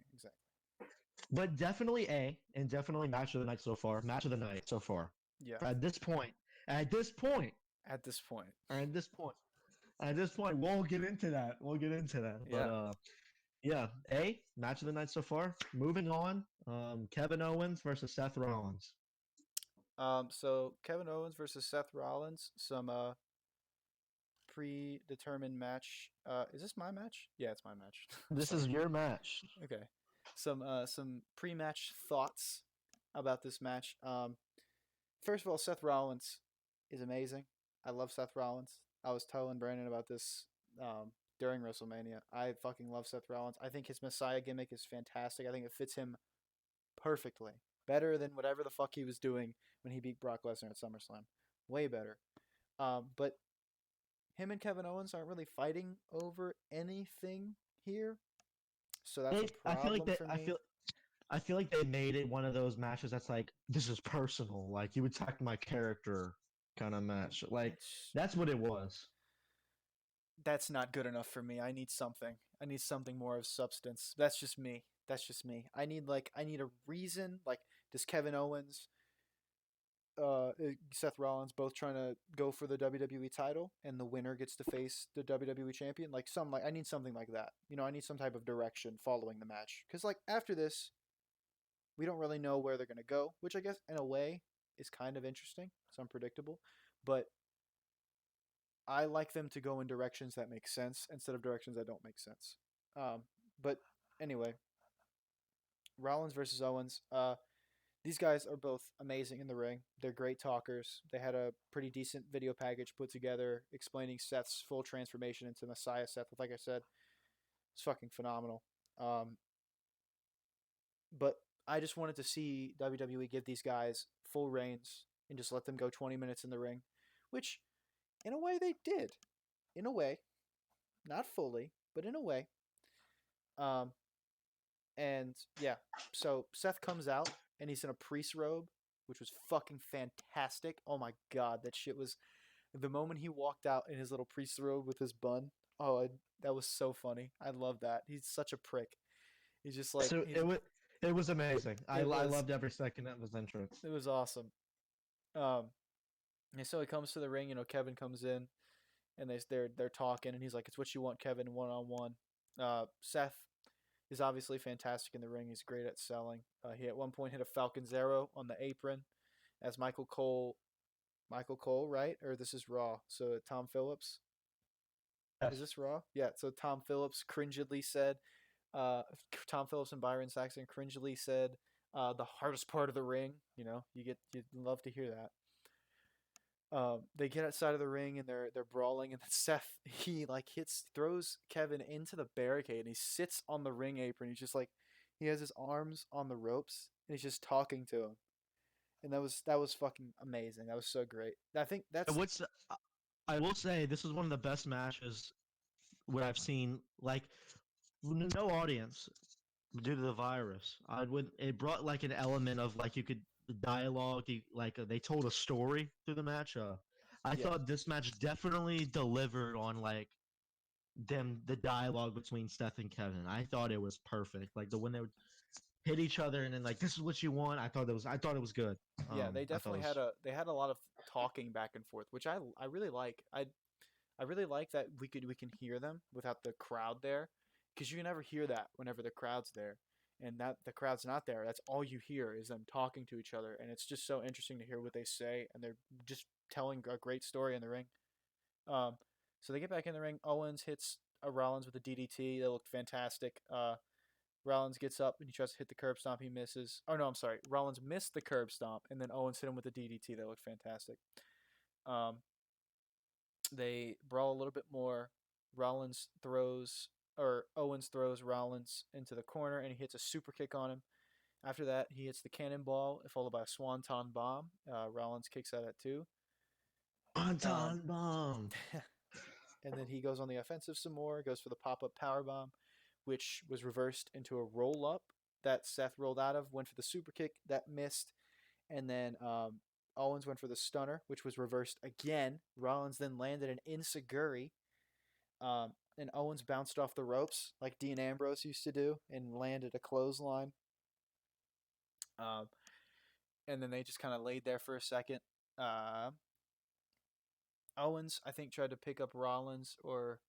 but definitely A, and definitely match of the night so far. Match of the night so far. Yeah, At this point, at this point, at this point. at this point, at this point, we'll get into that. We'll get into that. But Yeah. yeah, A, match of the night so far. Moving on, Kevin Owens versus Seth Rollins. So Kevin Owens versus Seth Rollins. Some predetermined match. Is this my match? Yeah, it's my match. This Sorry. is your match. Okay. Some pre-match thoughts about this match. First of all, Seth Rollins is amazing. I love Seth Rollins. I was telling Brandon about this during WrestleMania. I fucking love Seth Rollins. I think his Messiah gimmick is fantastic. I think it fits him perfectly. Better than whatever the fuck he was doing when he beat Brock Lesnar at SummerSlam. Way better. But him and Kevin Owens aren't really fighting over anything here. So that's a I feel like problem for me. I feel like they made it one of those matches that's like this is personal. Like you attacked my character kind of match. Like It's that's what it was. that's not good enough for me. I need something. I need something more of substance. That's just me. That's just me. I need a reason. Like does Kevin Owens, Seth Rollins both trying to go for the WWE title, and the winner gets to face the WWE champion? Like I need something like that. I need some type of direction following the match. Because like after this, we don't really know where they're gonna go, which I guess in a way is kind of interesting. It's unpredictable, but I like them to go in directions that make sense instead of directions that don't make sense. But anyway, Rollins versus Owens. These guys are both amazing in the ring. They're great talkers. They had a pretty decent video package put together explaining Seth's full transformation into Messiah Seth. Like I said, it's fucking phenomenal. But I just wanted to see WWE give these guys full reigns and just let them go 20 minutes in the ring, which in a way they did. In a way, not fully, but in a way. Um, and yeah, so Seth comes out and he's in a priest robe, which was fucking fantastic. Oh my god, that shit was the moment he walked out in his little priest robe with his bun. Oh, that was so funny. I love that. He's such a prick. He's just like So he's. it was amazing. I It was loved every second of his entrance. it was awesome. Um, and so he comes to the ring. Kevin comes in and they're talking, and he's like, "It's what you want, Kevin, 1-on-1." Seth is obviously fantastic in the ring. He's great at selling. He at one point hit a Falcon Zero on the apron as Michael Cole, right? Or this is Raw. So Tom Phillips. Is Yes. this Raw? Yeah. So Tom Phillips cringedly said, uh, Tom Phillips and Byron Saxton cringedly said, the hardest part of the ring. You'd love to hear that. They get outside of the ring and they're brawling, and then Seth he like throws Kevin into the barricade, and he sits on the ring apron. He's just like he has his arms on the ropes and he's just talking to him, and that was fucking amazing. That was so great. I think that's What's I will say this is one of the best matches what I've seen. Like no audience due to the virus. I would it brought like an element of like you could dialogue. They told a story through the match. I yeah thought this match definitely delivered on like the dialogue between Seth and Kevin. I thought it was perfect. Like the when they would hit each other and then like this is what you want. I thought it was good. yeah they I thought definitely it was had a lot of talking back and forth, which I really like. I really like that we can hear them without the crowd there, because you can never hear that whenever the crowd's there, and that the crowd's not there. That's all you hear is them talking to each other, and it's just so interesting to hear what they say, and they're just telling a great story in the ring. Um, so they get back in the ring. Owens hits Rollins with a DDT. They looked fantastic. Rollins gets up and he tries to hit the curb stomp. He misses. Oh no, I'm sorry. Rollins missed the curb stomp, and then Owens hit him with a DDT. That looked fantastic. Um, they brawl a little bit more. Rollins throws or Owens throws Rollins into the corner and he hits a super kick on him. After that, he hits the cannonball followed by a swanton bomb. Rollins kicks out at two. Um, Anton Bomb. and then he goes on the offensive some more. Goes for the pop up power bomb, which was reversed into a roll up that Seth rolled out of. Went for the super kick that missed, and then Owens went for the stunner, which was reversed again. Rollins then landed an Insiguri, and Owens bounced off the ropes like Dean Ambrose used to do and landed a clothesline. Um, and then they just kind of laid there for a second. Uh, Owens, I think, tried to pick up Rollins, or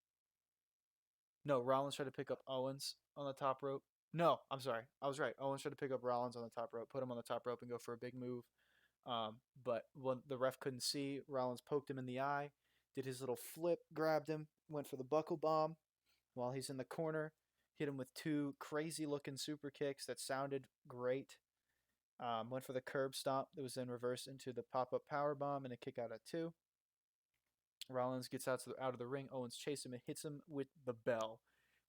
no, Rollins tried to pick up Owens on the top rope. No, I'm sorry, I was right. Owens tried to pick up Rollins on the top rope, put him on the top rope, and go for a big move. But when the ref couldn't see, Rollins poked him in the eye, did his little flip, grabbed him, went for the buckle bomb while he's in the corner, hit him with two crazy looking super kicks that sounded great. Went for the curb stomp that was then reversed into the pop up power bomb and a kick out at two. Rollins gets out of the ring. Owens chases him and hits him with the bell,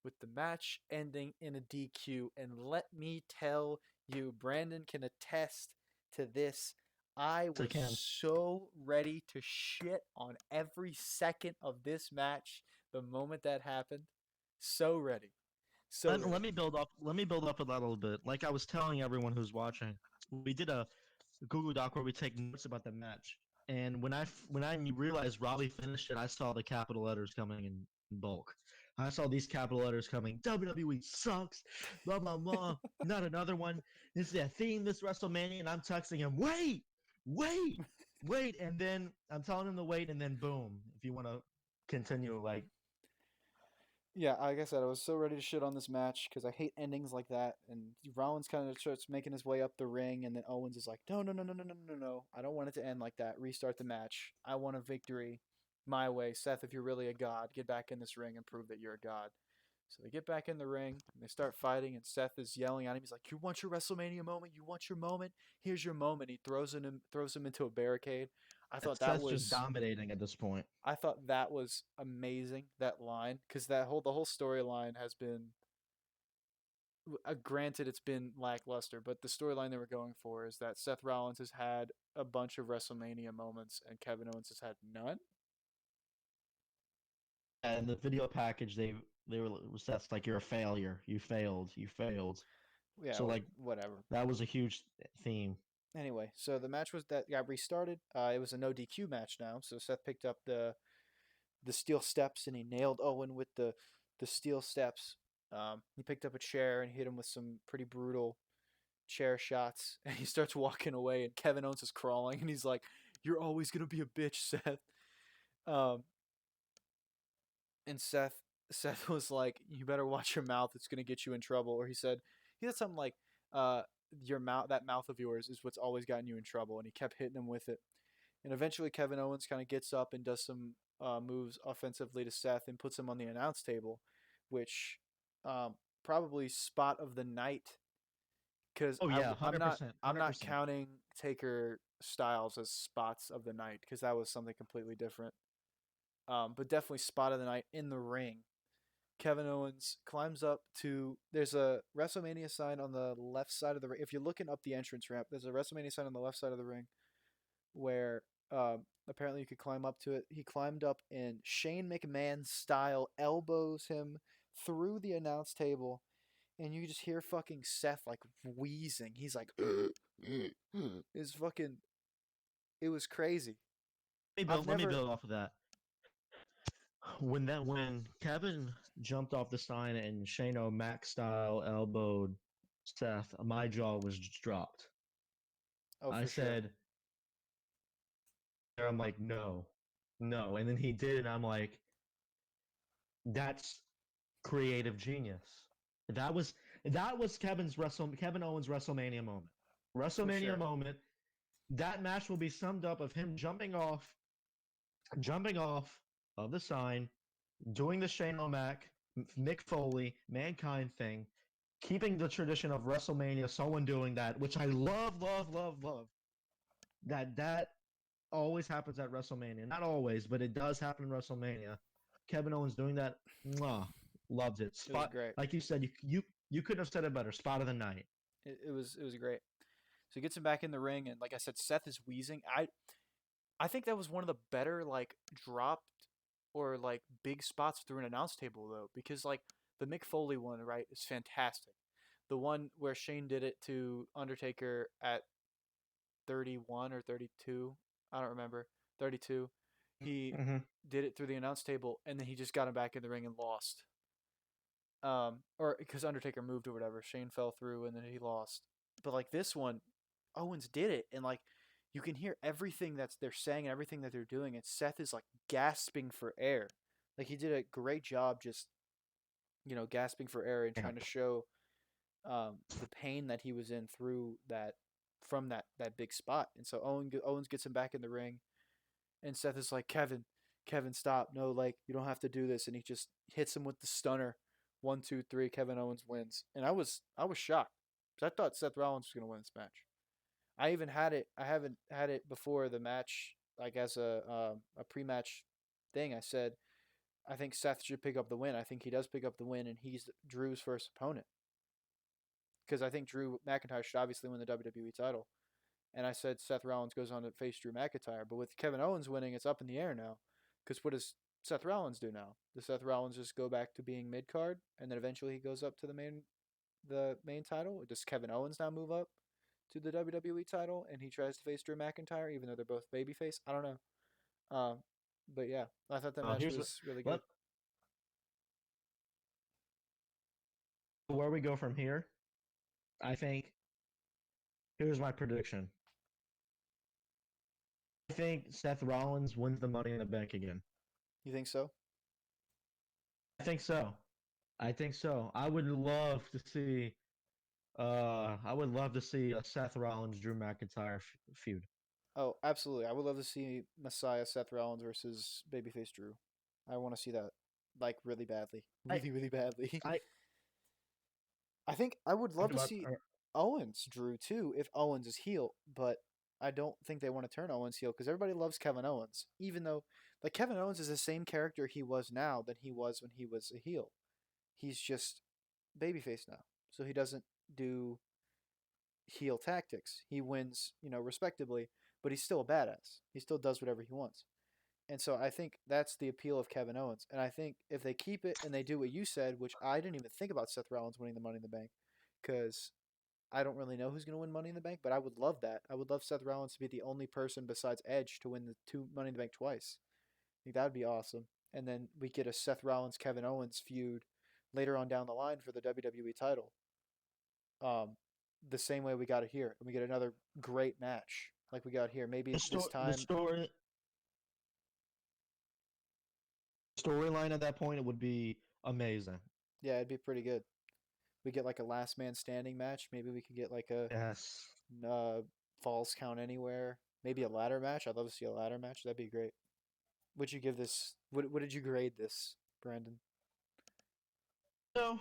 with the match ending in a DQ. And let me tell you, Brandon can attest to this. I So was Cam, so ready to shit on every second of this match the moment that happened. So ready. So let ready. me build up. Let me build up a little bit. Like I was telling everyone who's watching, we did a Google Doc where we take notes about the match. And when I realized Robbie finished it, I saw the capital letters coming in bulk. I saw these capital letters coming. WWE sucks. Blah blah blah. Not another one. This is a theme this WrestleMania, and I'm texting him. Wait, wait. And then I'm telling him to wait, and then boom. If you want to continue, like Yeah, like I said, I was so ready to shit on this match because I hate endings like that. And Rollins kind of starts making his way up the ring, and then Owens is like, "No, no, no, no, no, no, no, no! I don't want it to end like that. Restart the match. I want a victory, my way." Seth, if you're really a god, get back in this ring and prove that you're a god. So they get back in the ring and they start fighting, and Seth is yelling at him. He's like, "You want your WrestleMania moment? You want your moment? Here's your moment." He throws him into a barricade. I thought that Seth's just was dominating at this point. I thought that was amazing, that line, because the whole storyline has been granted, it's been lackluster, but the storyline they were going for is that Seth Rollins has had a bunch of WrestleMania moments and Kevin Owens has had none. And the video package, they were that's like you're a failure. You failed. You failed. Yeah, So like whatever. that was a huge theme. Anyway, so the match was that got restarted. It was a no DQ match now. So Seth picked up the steel steps and he nailed Owen with the steel steps. He picked up a chair and hit him with some pretty brutal chair shots. And he starts walking away, and Kevin Owens is crawling, and he's like, "You're always gonna be a bitch, Seth." Um, and Seth was like, "You better watch your mouth. It's gonna get you in trouble." Or he said something like, "Your mouth, that mouth of yours, is what's always gotten you in trouble." And he kept hitting him with it. And eventually, Kevin Owens kind of gets up and does some moves offensively to Seth and puts him on the announce table, which probably spot of the night because Oh yeah, I'm not 100%, I'm hundred not percent. counting Taker Styles as spots of the night because that was something completely different. But definitely spot of the night in the ring. Kevin Owens climbs up to. There's a WrestleMania sign on the left side of the ring. If you're looking up the entrance ramp, there's a WrestleMania sign on the left side of the ring where apparently you could climb up to it. He climbed up and Shane McMahon style elbows him through the announce table, and you just hear fucking Seth like wheezing. He's like, it's fucking. It was crazy. I've Let me never. build off of that. When Kevin jumped off the sign and Shane O'Mac style elbowed Seth, my jaw was just dropped. Oh, I for sure. said, I'm like, no, no. And then he did, and I'm like, that's creative genius. That was that was Kevin Owens WrestleMania moment. For WrestleMania sure. moment. That match will be summed up of him jumping off of the sign, doing the Shane O'Mac, Mick Foley, Mankind thing, keeping the tradition of WrestleMania, someone doing that, which I love, love, love, love. That always happens at WrestleMania. Not always, but it does happen in WrestleMania. Kevin Owens doing that, mwah, loved it. It was Spot, great. like you said, you couldn't have said it better. Spot of the night. It was great. So he gets him back in the ring, and like I said, Seth is wheezing. I think that was one of the better like dropped or like big spots through an announce table though, because like the Mick Foley one, right, is fantastic. The one where Shane did it to Undertaker at 31 or 32, I don't remember, 32. He Mm-hmm. did it through the announce table, and then he just got him back in the ring and lost. Or because Undertaker moved or whatever, Shane fell through and then he lost. But like this one, Owens did it, and like you can hear everything that's they're saying and everything that they're doing, and Seth is like gasping for air. Like he did a great job, just gasping for air and Yeah. trying to show the pain that he was in through that from that big spot. And so Owens gets him back in the ring, and Seth is like, Kevin, stop. No, like, you don't have to do this. And he just hits him with the stunner. 1, 2, 3. Kevin Owens wins. And I was shocked. 'Cause I thought Seth Rollins was gonna win this match. I even had it. I haven't had it before the match, like as a pre-match thing. I said I think Seth should pick up the win. I think he does pick up the win, and he's Drew's first opponent. Because I think Drew McIntyre should obviously win the WWE title. And I said Seth Rollins goes on to face Drew McIntyre. But with Kevin Owens winning, it's up in the air now. Because what does Seth Rollins do now? Does Seth Rollins just go back to being mid card, and then eventually he goes up to the main title? Or does Kevin Owens now move up to the WWE title and he tries to face Drew McIntyre, even though they're both babyface? I don't know. Um, but yeah, I thought that match Here's what was really good. let where we go from here. I think here's my prediction. I think Seth Rollins wins the Money in the Bank again. You think so? I think so. I think so. I would love to see. I would love to see a Seth Rollins Drew McIntyre feud. Oh, absolutely. I would love to see Messiah Seth Rollins versus Babyface Drew. I want to see that like really badly, I really really badly. I I think I would love talked to about. see Owens Drew too if Owens is heel, but I don't think they want to turn Owens heel because everybody loves Kevin Owens, even though like Kevin Owens is the same character he was now than he was when he was a heel. He's just babyface now. so he doesn't do heel tactics. He wins, respectably, but he's still a badass. He still does whatever he wants. And so I think that's the appeal of Kevin Owens. And I think if they keep it and they do what you said, which I didn't even think about Seth Rollins winning the Money in the Bank, because I don't really know who's going to win Money in the Bank, but I would love that. I would love Seth Rollins to be the only person besides Edge to win the two Money in the Bank twice. I think that would be awesome. And then we get a Seth Rollins Kevin Owens feud later on down the line for the WWE title. Um, the same way we got it here, and we get another great match like we got here. Maybe this The time, storyline at that point, it would be amazing. yeah, it'd be pretty good. We get like a last man standing match. Maybe we could get like a Yes. uh, falls count anywhere. Maybe a ladder match. I'd love to see a ladder match. That'd be great. Would you give this? What did you grade this, Brandon? So,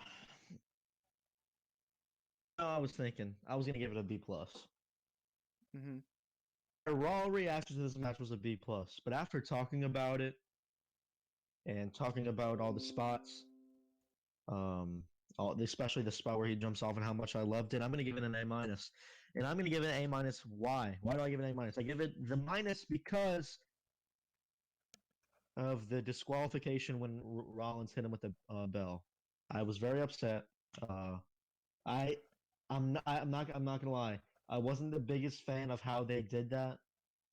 I was thinking I was gonna give it a B plus. Mm-hmm. A raw reaction to this match was a B plus, but after talking about it and talking about all the spots, um, especially the spot where he jumps off and how much I loved it, I'm gonna give it an A minus, and I'm gonna give it an A minus. Why? Why do I give it an A minus? I give it the minus because of the disqualification when Rollins hit him with the bell. I was very upset. Uh, I I'm not gonna lie. I wasn't the biggest fan of how they did that.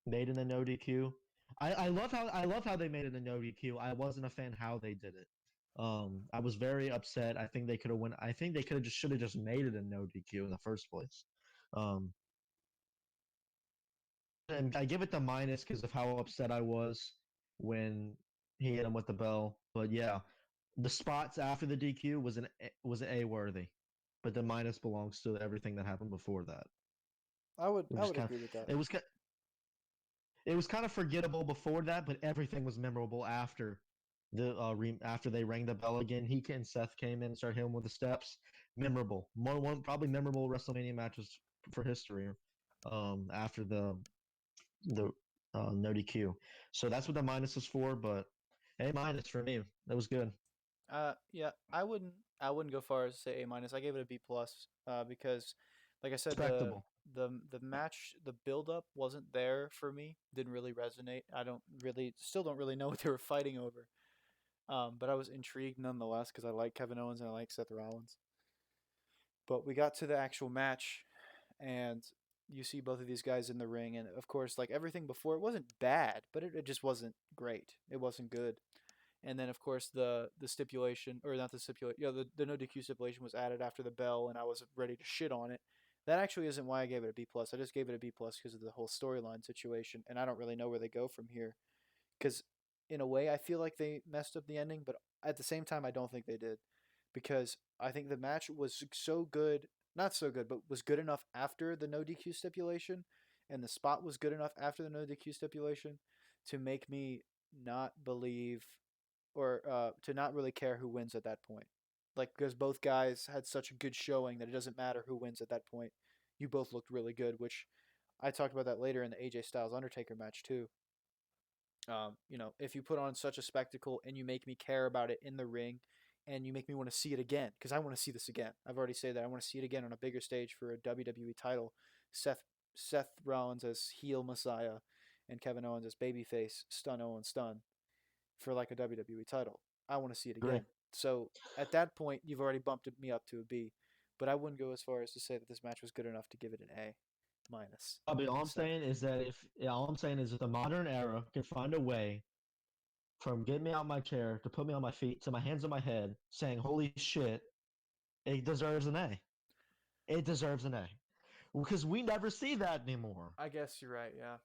Made in a no DQ. I love how they made it a no DQ. I wasn't a fan how they did it. I was very upset. I think they could have won. I think they could have just should have just made it a no DQ in the first place. Um, and I give it the minus because of how upset I was when he hit him with the bell. But yeah, the spots after the DQ was an A worthy, but the minus belongs to everything that happened before that. I would It I was would kind agree with that. of, it was kind of forgettable before that, but everything was memorable after after they rang the bell again. He and Seth came in and started hitting him with the steps. Memorable, one probably memorable WrestleMania matches for history. After the no DQ, so that's what the minus is for. But A minus for me. That was good. Yeah, I wouldn't go far as to say A minus. I gave it a B plus. Because, like I said, the Respectable. the match, the build up wasn't there for me. Didn't really resonate. I still don't really know what they were fighting over. But I was intrigued nonetheless because I like Kevin Owens and I like Seth Rollins. But we got to the actual match, and you see both of these guys in the ring, and of course, like everything before, it wasn't bad, but it just wasn't great. It wasn't good. And then, of course, the stipulation, or not the stipulation, the no DQ stipulation was added after the bell, and I was ready to shit on it. That actually isn't why I gave it a B plus. I just gave it a B plus because of the whole storyline situation, and I don't really know where they go from here. Because in a way, I feel like they messed up the ending, but at the same time, I don't think they did, because I think the match was so good, not so good, but was good enough after the no DQ stipulation, and the spot was good enough after the no DQ stipulation to make me not believe, or to not really care who wins at that point. Like, because both guys had such a good showing that it doesn't matter who wins at that point. You both looked really good, which I talked about that later in the AJ Styles Undertaker match too. If you put on such a spectacle and you make me care about it in the ring, and you make me want to see it again, because I want to see this again. I've already said that I want to see it again on a bigger stage for a WWE title. Seth Rollins as heel Messiah, and Kevin Owens as babyface Stun Owens Stun for like a WWE title. I want to see it Agree. again. So at that point, you've already bumped me up to a B, but I wouldn't go as far as to say that this match was good enough to give it an A minus. Bobby, all I'm So saying is that all I'm saying is if the modern era can find a way from getting me out my chair to put me on my feet to my hands on my head, saying "Holy shit," it deserves an A. It deserves an A because we never see that anymore. I guess you're right. Yeah.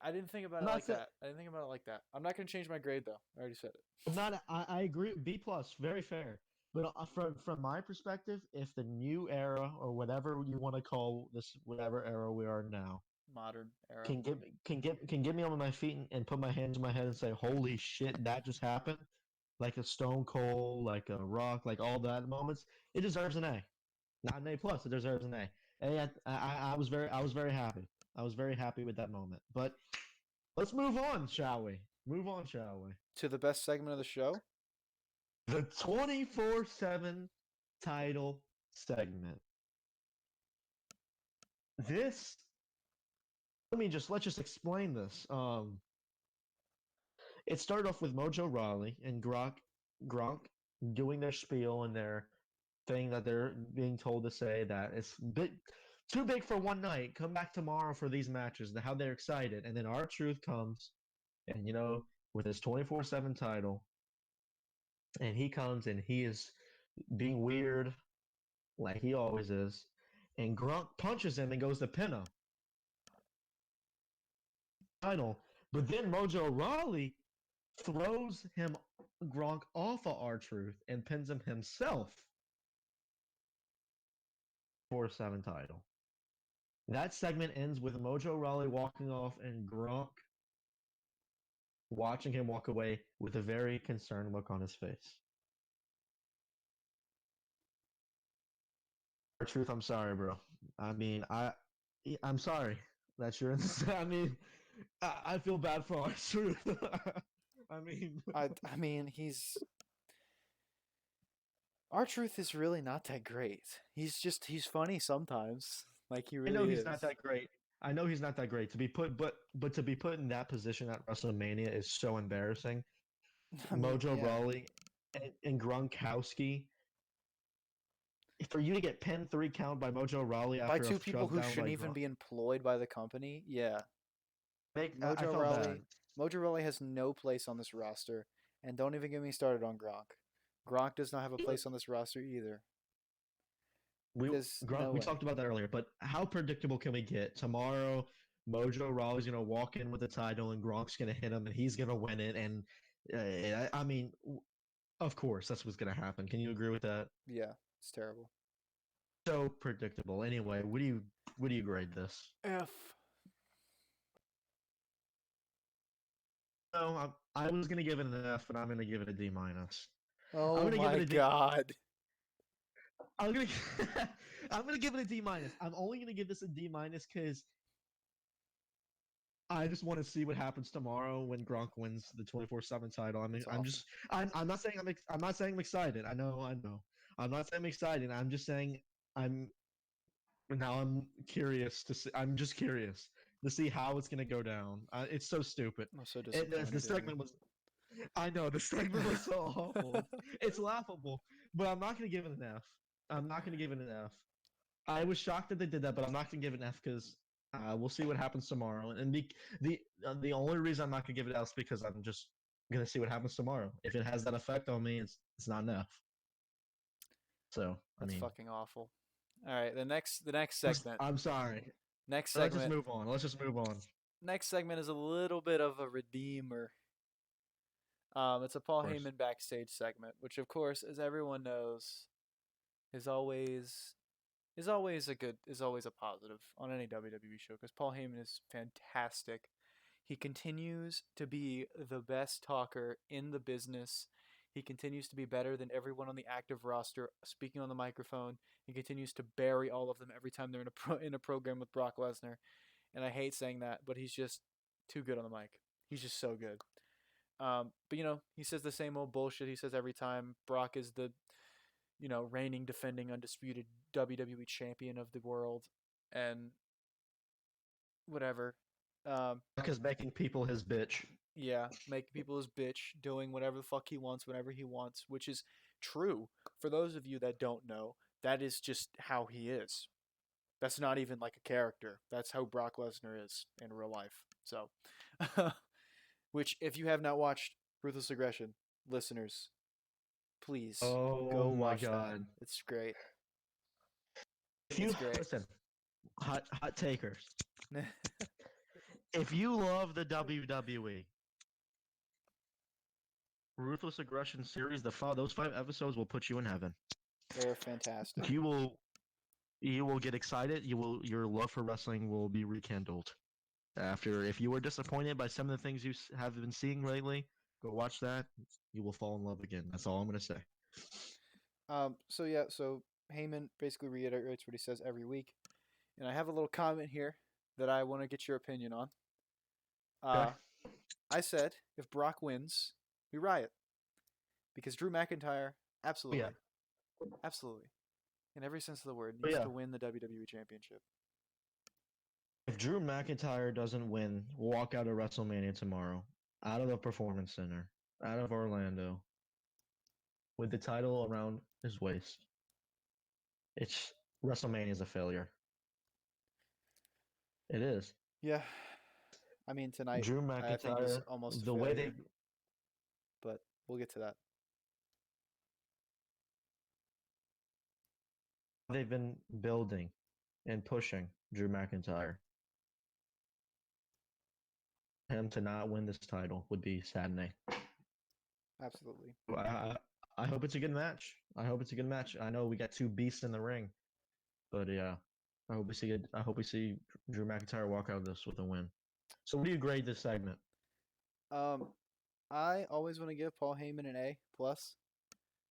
I didn't think about I'm it not like saying that. I didn't think about it like that. I'm not gonna change my grade though. I already said it. I'm not. I agree. B plus, very fair. But from my perspective, if the new era or whatever you want to call this, whatever era we are now, Modern era. can get me on my feet and put my hands on my head and say, "Holy shit, that just happened!" Like a Stone Cold, like a Rock, like all that moments. It deserves an A, not an A plus. It deserves an A. And I was very happy. I was very happy with that moment. But let's move on, shall we? Move on, shall we? To the best segment of the show. The 24/7 title segment. This, let's just explain this. It started off with Mojo Rawley and Gronk doing their spiel and their thing that they're being told to say that it's too big for one night. Come back tomorrow for these matches. And how they're excited, and then R-Truth comes, and with his 24/7 title, and he comes and he is being weird like he always is, and Gronk punches him and goes to pin him. Title, but then Mojo Rawley throws Gronk off of R-Truth and pins him himself for a 7 title. That segment ends with Mojo Rawley walking off and Gronk watching him walk away with a very concerned look on his face. R-Truth, I'm sorry, bro. I mean, I'm sorry that you're in this. I mean, I feel bad for R-Truth. I mean, R-Truth is really not that great. He's funny sometimes. Like he I know really he's is. not that great. I know he's not that great to be put, but to be put in that position at WrestleMania is so embarrassing. I mean, Mojo yeah. Rawley and Gronkowski, for you to get pinned 3 count by Mojo Rawley By after a two people shove who down by shouldn't even Gronk, be employed by the company, yeah. I felt bad. Mojo Rawley has no place on this roster, and don't even get me started on Gronk. Gronk does not have a place on this roster either. There's no We way. talked about that earlier, but how predictable can we get? Tomorrow, Mojo Rawley's gonna walk in with the title, and Gronk's gonna hit him, and he's gonna win it. And I mean, of course, that's what's gonna happen. Can you agree with that? Yeah, it's terrible. So predictable. Anyway, what do you grade this? F. No, I was gonna give it an F, but I'm gonna give it a D minus. I'm Oh gonna give my it a D. god. I'm gonna I'm gonna give it a D minus. I'm only gonna give this a D minus because I just want to see what happens tomorrow when Gronk wins the 24/7 title. I mean, It's awful. I'm not saying I'm not saying I'm excited. I know. I'm not saying I'm excited. I'm just saying I'm I'm curious to see. I'm just curious to see how it's gonna go down. It's so stupid. I'm so The disappointed in you. segment was. I know the segment was so awful. It's laughable, but I'm not gonna give it an F. I'm not gonna give it an F. I was shocked that they did that, but I'm not gonna give it an F because we'll see what happens tomorrow. And the only reason I'm not gonna give it an F is because I'm just gonna see what happens tomorrow. If it has that effect on me, it's not an F. So I That's mean, fucking awful. All right, the next segment. I'm sorry. Next Let's just segment. move on. Let's just move on. Next segment is a little bit of a redeemer. It's a Of Paul course. Heyman backstage segment, which of course, as everyone knows, is always is always a positive on any WWE show because Paul Heyman is fantastic. He continues to be the best talker in the business. He continues to be better than everyone on the active roster speaking on the microphone. He continues to bury all of them every time they're in a program with Brock Lesnar. And I hate saying that, but he's just too good on the mic. He's just so good. But he says the same old bullshit he says every time. Brock is the reigning, defending, undisputed WWE champion of the world, and whatever. Brock is making people his bitch. Yeah, making people his bitch, doing whatever the fuck he wants, whenever he wants, which is true. For those of you that don't know, that is just how he is. That's not even like a character. That's how Brock Lesnar is in real life. So, which, if you have not watched Ruthless Aggression, listeners, please Oh go my watch that. god. It's great. If It's you great. listen, hot takers. If you love the WWE, Ruthless Aggression series, those 5 episodes will put you in heaven. They're fantastic. You will get excited. Your love for wrestling will be rekindled. If you were disappointed by some of the things you have been seeing lately, go watch that. You will fall in love again. That's all I'm gonna say. So Heyman basically reiterates what he says every week, and I have a little comment here that I want to get your opinion on. Okay. I said if Brock wins, we riot because Drew McIntyre, absolutely, Yeah. absolutely. in every sense of the word, But needs yeah, to win the WWE Championship. if Drew McIntyre doesn't win, walk out of WrestleMania tomorrow, out of the Performance Center, out of Orlando, with the title around his waist, it's WrestleMania is a failure. It is. Yeah, I mean tonight Drew I think is McIntyre, almost a the way they failure, but we'll get to that. they've been building and pushing Drew McIntyre, him to not win this title would be saddening. Absolutely. I, I hope it's a good match. I hope it's a good match. I know we got two beasts in the ring, but yeah, I hope we see Drew McIntyre walk out of this with a win. So, what do you grade this segment? Um, I always want to give Paul Heyman an A plus,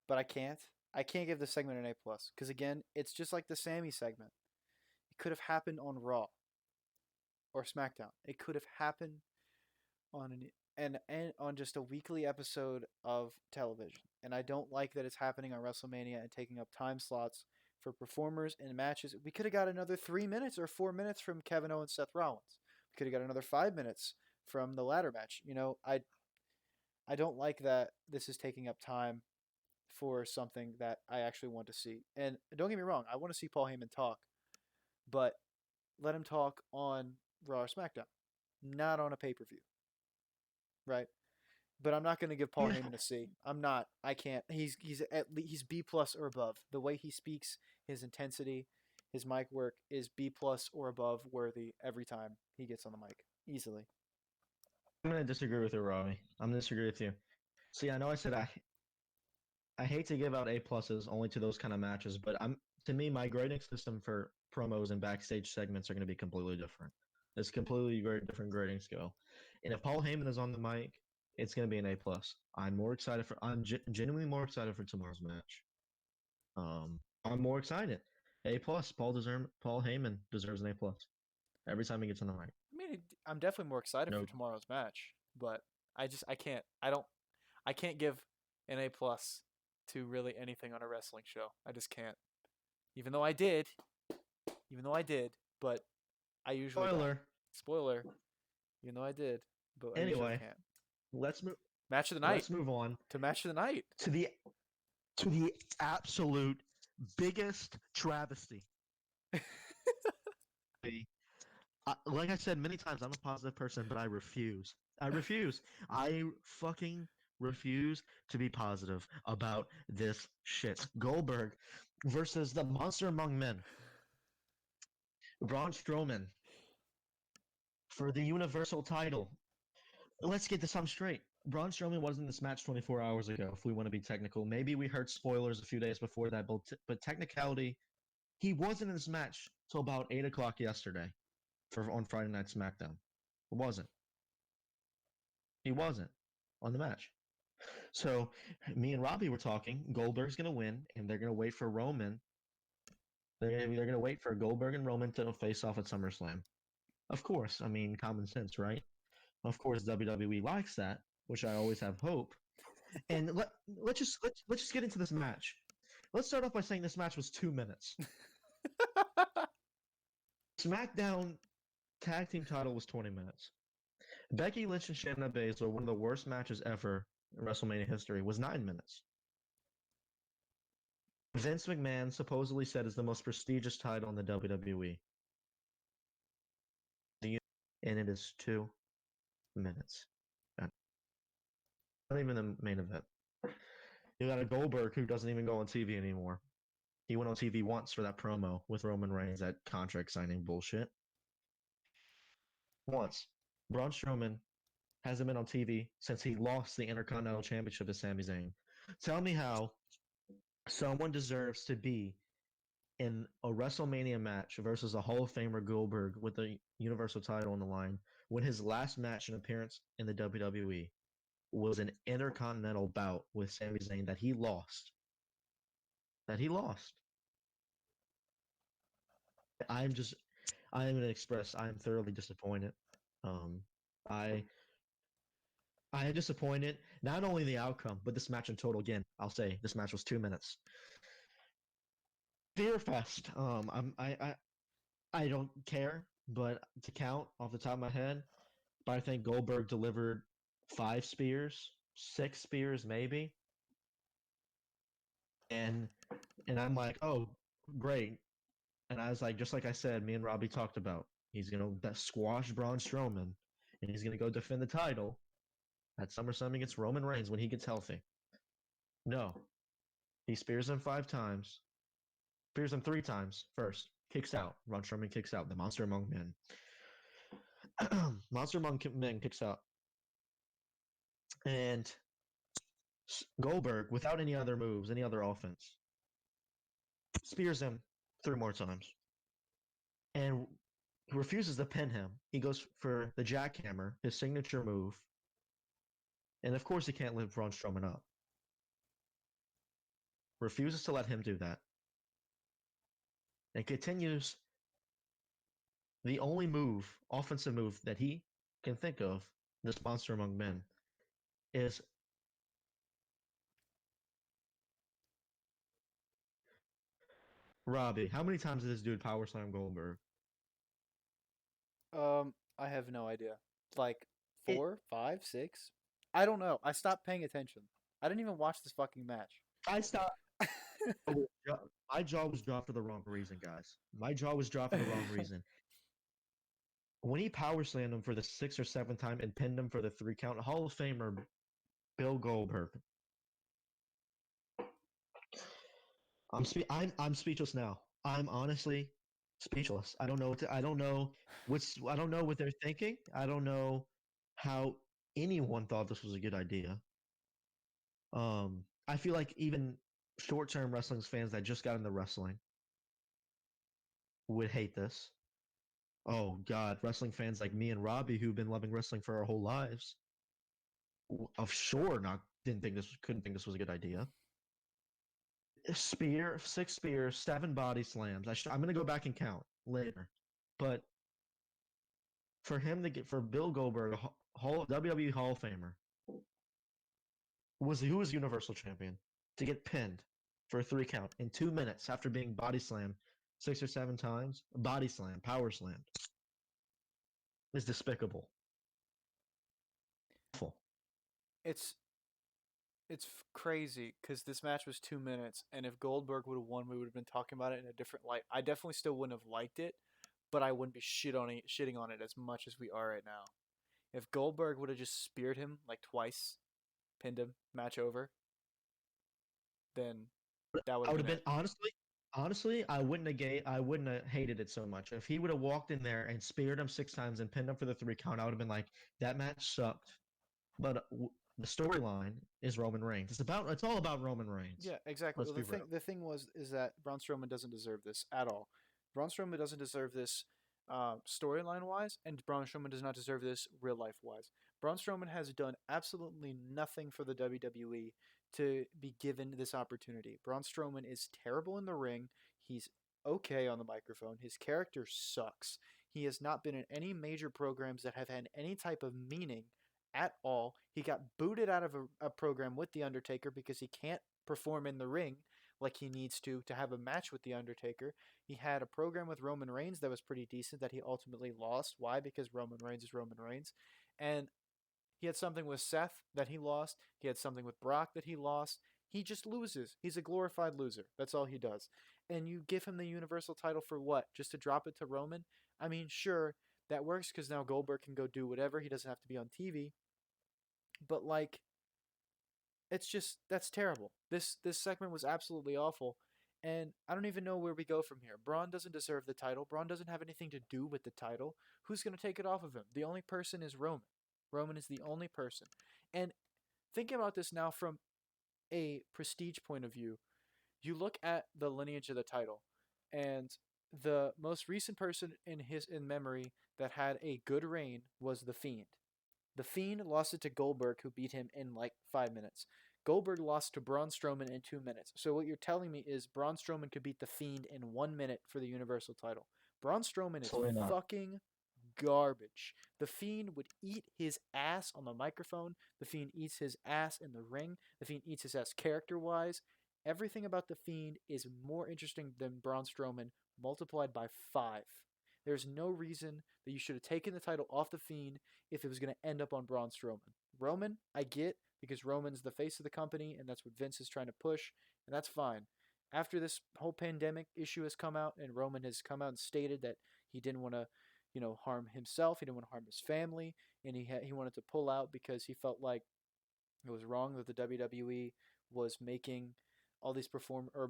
but I can't. I can't give this segment an A plus because again, it's just like the Sammy segment. It could have happened on Raw or SmackDown. It could have happened on and on just a weekly episode of television. And I don't like that it's happening on WrestleMania and taking up time slots for performers and matches. We could have got another 3 minutes or 4 minutes from Kevin Owens, Seth Rollins. We could have got another 5 minutes from the ladder match. I don't like that this is taking up time for something that I actually want to see. And don't get me wrong, I want to see Paul Heyman talk, but let him talk on Raw or SmackDown, not on a pay per view, right? But I'm not going to give Paul Yeah, Heyman a C. I'm not. I can't. He's B plus or above. The way he speaks, his intensity, his mic work is B plus or above worthy every time he gets on the mic, easily. I'm gonna disagree with you, Robbie. I'm gonna disagree with you. See, I know I said I hate to give out A pluses only to those kind of matches, but I'm to me my grading system for promos and backstage segments are going to be completely different. It's completely very different grading scale. And if Paul Heyman is on the mic, it's going to be an A plus. I'm genuinely more excited for tomorrow's match. I'm more excited. A plus. Paul Heyman deserves an A plus every time he gets on the mic. I mean, I'm definitely more excited for No, tomorrow's match, but I can't. I can't give an A plus to really anything on a wrestling show. I just can't. Even though I did, even though I did, but I usually don't. spoiler. Spoiler. Even though I did, but I usually Anyway, can't. let's move. Match of the night Let's move on to match of the night. to the absolute biggest travesty. Like I said many times, I'm a positive person, but I refuse. I refuse. I fucking refuse to be positive about this shit. Goldberg versus the monster among men, Braun Strowman, for the Universal title. Let's get this on straight. Braun Strowman wasn't in this match 24 hours ago, if we want to be technical. Maybe we heard spoilers a few days before that, but technicality, he wasn't in this match till about 8 o'clock yesterday on Friday Night SmackDown. It wasn't. He wasn't on the match. So me and Robbie were talking. Goldberg's gonna win, and they're gonna wait for Roman. They're gonna wait for Goldberg and Roman to face off at SummerSlam. Of course, I mean common sense, right? Of course, WWE likes that, which I always have hope. And let's just get into this match. Let's start off by saying this match was 2 minutes. SmackDown tag team title was 20 minutes. Becky Lynch and Shayna Baszler, one of the worst matches ever in WrestleMania history, was 9 minutes. Vince McMahon supposedly said is the most prestigious title in the WWE. And it is 2 minutes. Not even the main event. You got a Goldberg who doesn't even go on TV anymore. He went on TV once for that promo with Roman Reigns, that contract signing bullshit. Once. Braun Strowman hasn't been on TV since he lost the Intercontinental Championship to Sami Zayn. Tell me how someone deserves to be in a WrestleMania match versus a Hall of Famer Goldberg with the Universal title on the line when his last match and appearance in the WWE was an Intercontinental bout with Sami Zayn that he lost. That he lost. I'm just, I am going to express, I am thoroughly disappointed. Um, I, I am disappointed not only in the outcome, but this match in total. Again, I'll say this match was 2 minutes. Fear Fest. I don't care, but to count off the top of my head, but I think Goldberg delivered 5 spears, 6 spears maybe, and I'm like, oh, great. And I was like, just like I said, me and Robbie talked about, he's gonna squash Braun Strowman, and he's gonna go defend the title at SummerSlam against Roman Reigns when he gets healthy. No, he spears him 5 times, spears him 3 times first, kicks out. Braun Strowman kicks out. The Monster Among Men. Monster Among Men kicks out, and Goldberg, without any other moves, any other offense, spears him 3 more times, and refuses to pin him. He goes for the jackhammer, his signature move, and of course he can't lift Braun Strowman up. Refuses to let him do that, and continues the only move, offensive move that he can think of, this Monster Among Men, is Robbie. How many times did this dude power slam Goldberg? I have no idea. Like It. 4, 5, 6? I don't know. I stopped paying attention. I didn't even watch this fucking match. I stopped. My jaw was dropped for the wrong reason, guys. My jaw was dropped for the wrong reason. When he power slammed him for the 6th or 7th time and pinned him for the 3 count, Hall of Famer Bill Goldberg. I'm speechless now. I'm honestly speechless. I don't know I don't know I don't know what they're thinking. I don't know how anyone thought this was a good idea. I feel like even short-term wrestling fans that just got into wrestling would hate this. Oh God, wrestling fans like me and Robbie who've been loving wrestling for our whole lives, of sure not didn't think this couldn't think this was a good idea. Spear, 6 spears, 7 body slams. I'm gonna go back and count later, but for him to get for Bill Goldberg, WWE Hall of Famer, who was Universal Champion, to get pinned for a 3 count in 2 minutes after being body slammed 6 or 7 times, body slam, power slam, is despicable. Awful. it's crazy because this match was 2 minutes, and if Goldberg would have won, we would have been talking about it in a different light. I definitely still wouldn't have liked it, but I wouldn't be shitting on it as much as we are right now. If Goldberg would have just speared him like twice, pinned him, match over, then that would I have would been have been it. honestly, I wouldn't have hated it so much. If he would have walked in there and speared him 6 times and pinned him for the 3 count, I would have been like, that match sucked. But the storyline is Roman Reigns. It's all about Roman Reigns. Yeah, exactly. Let's Well, be real. the thing was is that Braun Strowman doesn't deserve this at all. Braun Strowman doesn't deserve this storyline wise, and Braun Strowman does not deserve this real life wise. Braun Strowman has done absolutely nothing for the WWE to be given this opportunity. Braun Strowman is terrible in the ring. He's okay on the microphone. His character sucks. He has not been in any major programs that have had any type of meaning at all. He got booted out of a program with The Undertaker because he can't perform in the ring like he needs to have a match with The Undertaker. He had a program with Roman Reigns that was pretty decent that he ultimately lost. Why? Because Roman Reigns is Roman Reigns. And he had something with Seth that he lost. He had something with Brock that he lost. He just loses. He's a glorified loser. That's all he does. And you give him the Universal title for what? Just to drop it to Roman? I mean, sure, that works because now Goldberg can go do whatever. He doesn't have to be on TV. But like, it's just that's terrible. This segment was absolutely awful, and I don't even know where we go from here. Braun doesn't deserve the title. Braun doesn't have anything to do with the title. Who's going to take it off of him? The only person is Roman. Roman is the only person. And thinking about this now from a prestige point of view, you look at the lineage of the title, and the most recent person in memory that had a good reign was the Fiend. The Fiend lost it to Goldberg, who beat him in like 5 minutes. Goldberg lost to Braun Strowman in 2 minutes. So what you're telling me is Braun Strowman could beat the Fiend in 1 minute for the Universal title. Braun Strowman is Absolutely not. fucking garbage. The Fiend would eat his ass on the microphone. The Fiend eats his ass in the ring. The Fiend eats his ass character wise. Everything about The Fiend is more interesting than Braun Strowman multiplied by 5. There's no reason that you should have taken the title off The Fiend if it was going to end up on Braun Strowman. Roman, I get, because Roman's the face of the company, and that's what Vince is trying to push, and that's fine. After this whole pandemic issue has come out, and Roman has come out and stated that he didn't want to, harm himself, he didn't want to harm his family, and he wanted to pull out because he felt like it was wrong that the WWE was making all these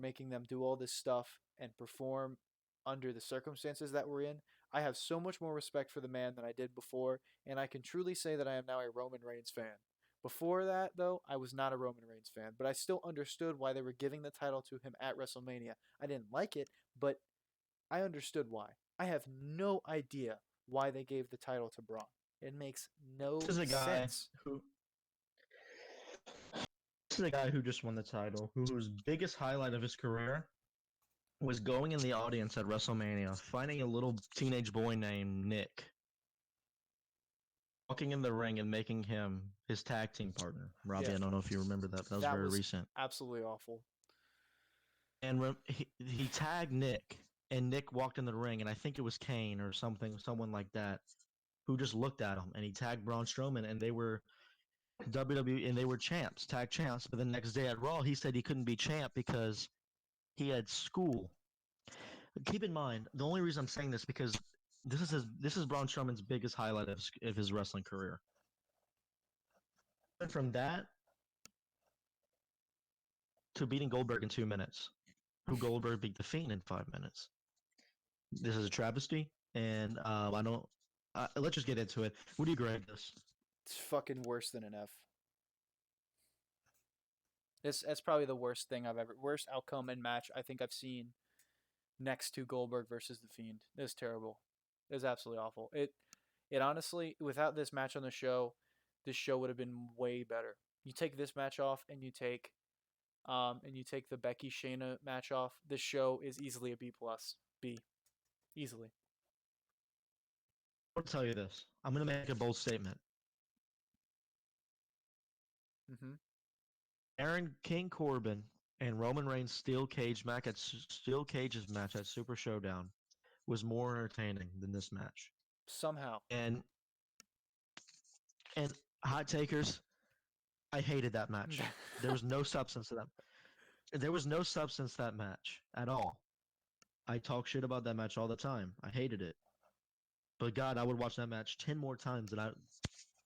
making them do all this stuff and perform under the circumstances that we're in. I have so much more respect for the man than I did before, and I can truly say that I am now a Roman Reigns fan. Before that, though, I was not a Roman Reigns fan, but I still understood why they were giving the title to him at WrestleMania. I didn't like it, but I understood why. I have no idea why they gave the title to Braun. It makes no This is a guy sense. who this is a guy who just won the title, whose biggest highlight of his career was going in the audience at WrestleMania, finding a little teenage boy named Nick, walking in the ring and making him his tag team partner. Robbie, Yeah, I don't know if you remember that. That was that very was recent. absolutely awful. And he tagged Nick, and Nick walked in the ring, and I think it was Kane or someone like that, who just looked at him, and he tagged Braun Strowman, and they were WWE, and they were champs, tag champs. But the next day at Raw, he said he couldn't be champ because he had school. Keep in mind, the only reason I'm saying this because this is Braun Strowman's biggest highlight of his wrestling career. And from that to beating Goldberg in 2 minutes, who Goldberg beat the Fiend in 5 minutes. This is a travesty, and I don't. Let's just get into it. What do you grade this? It's fucking worse than an F. That's probably the worst outcome and match I think I've seen next to Goldberg versus the Fiend. It was terrible. It was absolutely awful. It honestly, without this match on the show, this show would have been way better. You take this match off and you take the Becky Shayna match off, this show is easily a B plus. B. Easily. I'll tell you this. I'm going to make a bold statement. Mm-hmm. Aaron King Corbin and Roman Reigns Steel Cage's match at Super Showdown was more entertaining than this match. Somehow. And hot takers, I hated that match. There was no substance to that. There was no substance to that match at all. I talk shit about that match all the time. I hated it. But God, I would watch that match 10 more times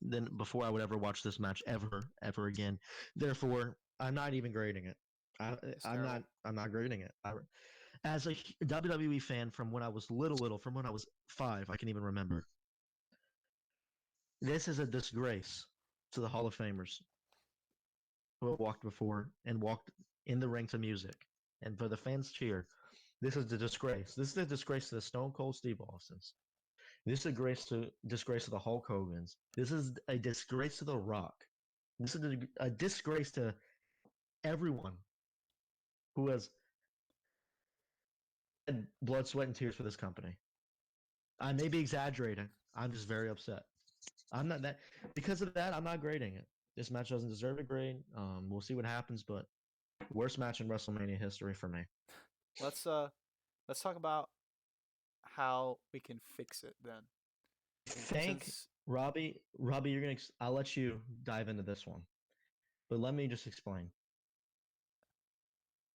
than before I would ever watch this match ever again. Therefore, I'm not even grading it. I'm not grading it. As a WWE fan from when I was from when I was 5, I can even remember. This is a disgrace to the Hall of Famers who have walked before and walked in the ring to music, and for the fans cheer. This is a disgrace. This is a disgrace to the Stone Cold Steve Austins. This is a disgrace to the Hulk Hogan's. This is a disgrace to The Rock. This is a disgrace to everyone who has had blood, sweat, and tears for this company. I may be exaggerating. I'm just very upset. I'm not that because of that. I'm not grading it. This match doesn't deserve a grade. We'll see what happens, but worst match in WrestleMania history for me. Let's talk about how we can fix it then. Thank Robbie, I'll let you dive into this one, but let me just explain.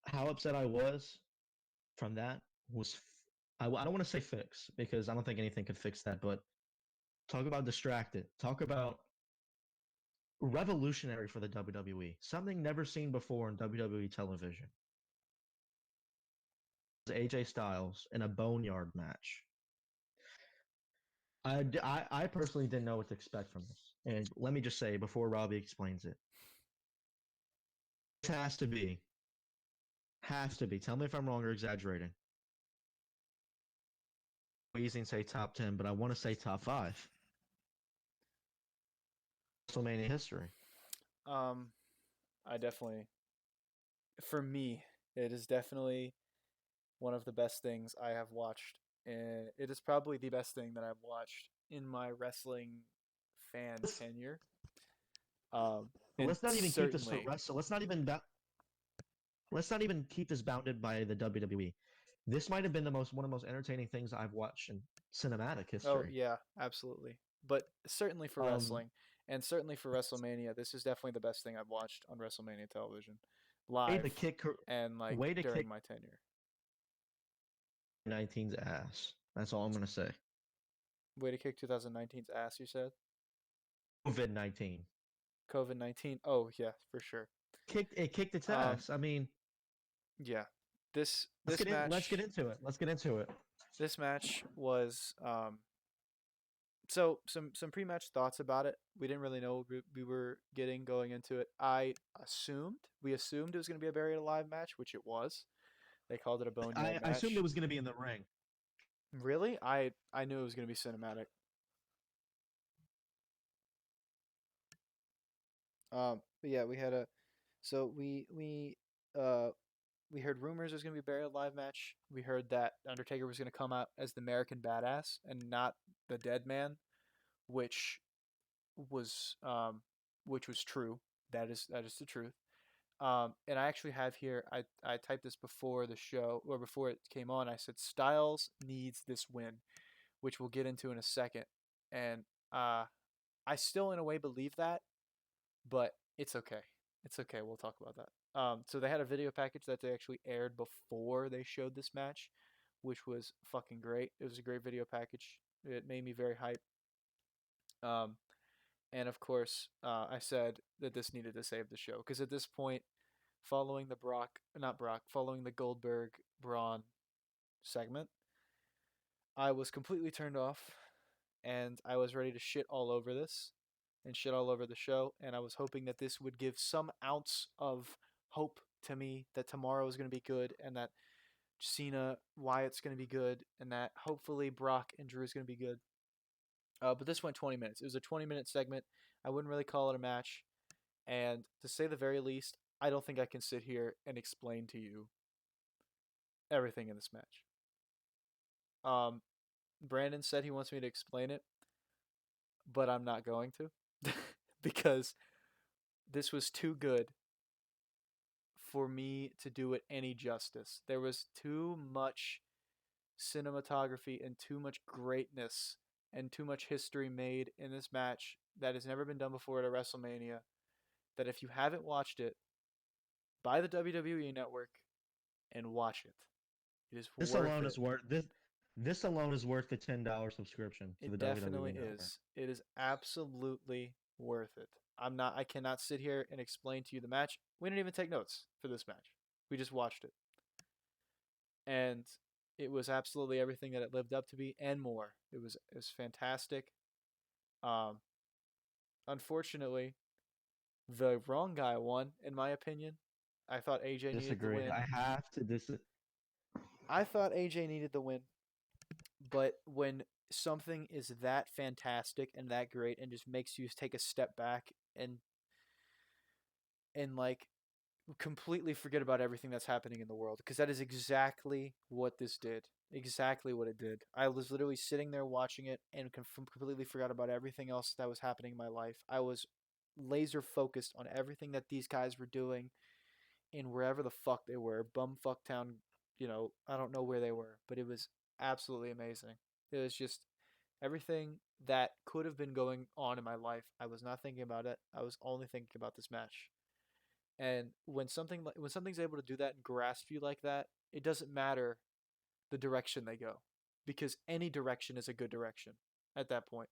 How upset I was from that was, I don't want to say fix because I don't think anything could fix that, but talk about distracted. Talk about revolutionary for the WWE. Something never seen before in WWE television. AJ Styles in a Boneyard match. I personally didn't know what to expect from this. And let me just say before Robbie explains it, this has to be. Tell me if I'm wrong or exaggerating. Easy and say top 10, but I want to say top 5. WrestleMania history. I definitely, for me, it is definitely one of the best things I have watched. And it is probably the best thing that I've watched in my wrestling fan tenure. And Let's not even keep this to certainly, wrestle. Let's not even let's not even keep this bounded by the WWE. This might have been the most one of the most entertaining things I've watched in cinematic Oh history. yeah, absolutely. But certainly for Um, wrestling, and certainly for WrestleMania, this is definitely the best thing I've watched on WrestleMania television, live, way to kick and like way to during kick my tenure. 19's ass. That's all I'm gonna say. Way to kick 2019's ass, you said. COVID-19 COVID-19. Oh yeah, for sure. kicked its Um, ass. I mean, yeah. This let's this get in. Let's get match into it. Let's get into it. this match was so some pre-match thoughts about it. We didn't really know what we were getting going into it. We assumed it was going to be a buried alive match, which it was. They called it a boneyard I assumed it match. was gonna be in the ring. Really? I knew it was going to be cinematic. But yeah, we had a so uh we heard rumors it was going to be a buried alive match. We heard that Undertaker was going to come out as the American Badass and not the Dead Man, which was true. That is the truth. And I actually have here. I typed this before the show or before it came on. I said Styles needs this win, which we'll get into in a second. And I still in a way believe that, but it's okay. It's okay. We'll talk about that. So they had a video package that they actually aired before they showed this match, which was fucking great. It was a great video package. It made me very hype. Um, and of course, I said that this needed to save the show because at this point, following the following the Goldberg Braun segment, I was completely turned off, and I was ready to shit all over this and shit all over the show. And I was hoping that this would give some ounce of hope to me that tomorrow is going to be good, and that Cena Wyatt's going to be good, and that hopefully Brock and Drew is going to be good. But this went 20 minutes. It was a 20-minute segment. I wouldn't really call it a match. And to say the very least, I don't think I can sit here and explain to you everything in this match. Um, Brandon said he wants me to explain it, but I'm not going to because this was too good for me to do it any justice. There was too much cinematography and too much greatness and too much history made in this match that has never been done before at a WrestleMania. That if you haven't watched it, buy the WWE Network and watch it. It is This worth alone it. is worth this. This alone is worth the $10 subscription to It the definitely WWE Network. is. It is absolutely worth it. I cannot sit here and explain to you the match. We didn't even take notes for this match. We just watched it. And it was absolutely everything that it lived up to be and more. It was fantastic. Um Unfortunately, the wrong guy won in my opinion. I thought AJ needed the Disagree. win. I have to dis. I thought AJ needed the win. But when something is that fantastic and that great and just makes you take a step back and like completely forget about everything that's happening in the world, because that is exactly what this did. Exactly what it did. I was literally sitting there watching it and completely forgot about everything else that was happening in my life. I was laser focused on everything that these guys were doing in wherever the fuck they were, bumfuck town, I don't know where they were, but it was absolutely amazing. It was just everything that could have been going on in my life. I was not thinking about it. I was only thinking about this match. And when something's able to do that and grasp you like that, it doesn't matter the direction they go, because any direction is a good direction at that point.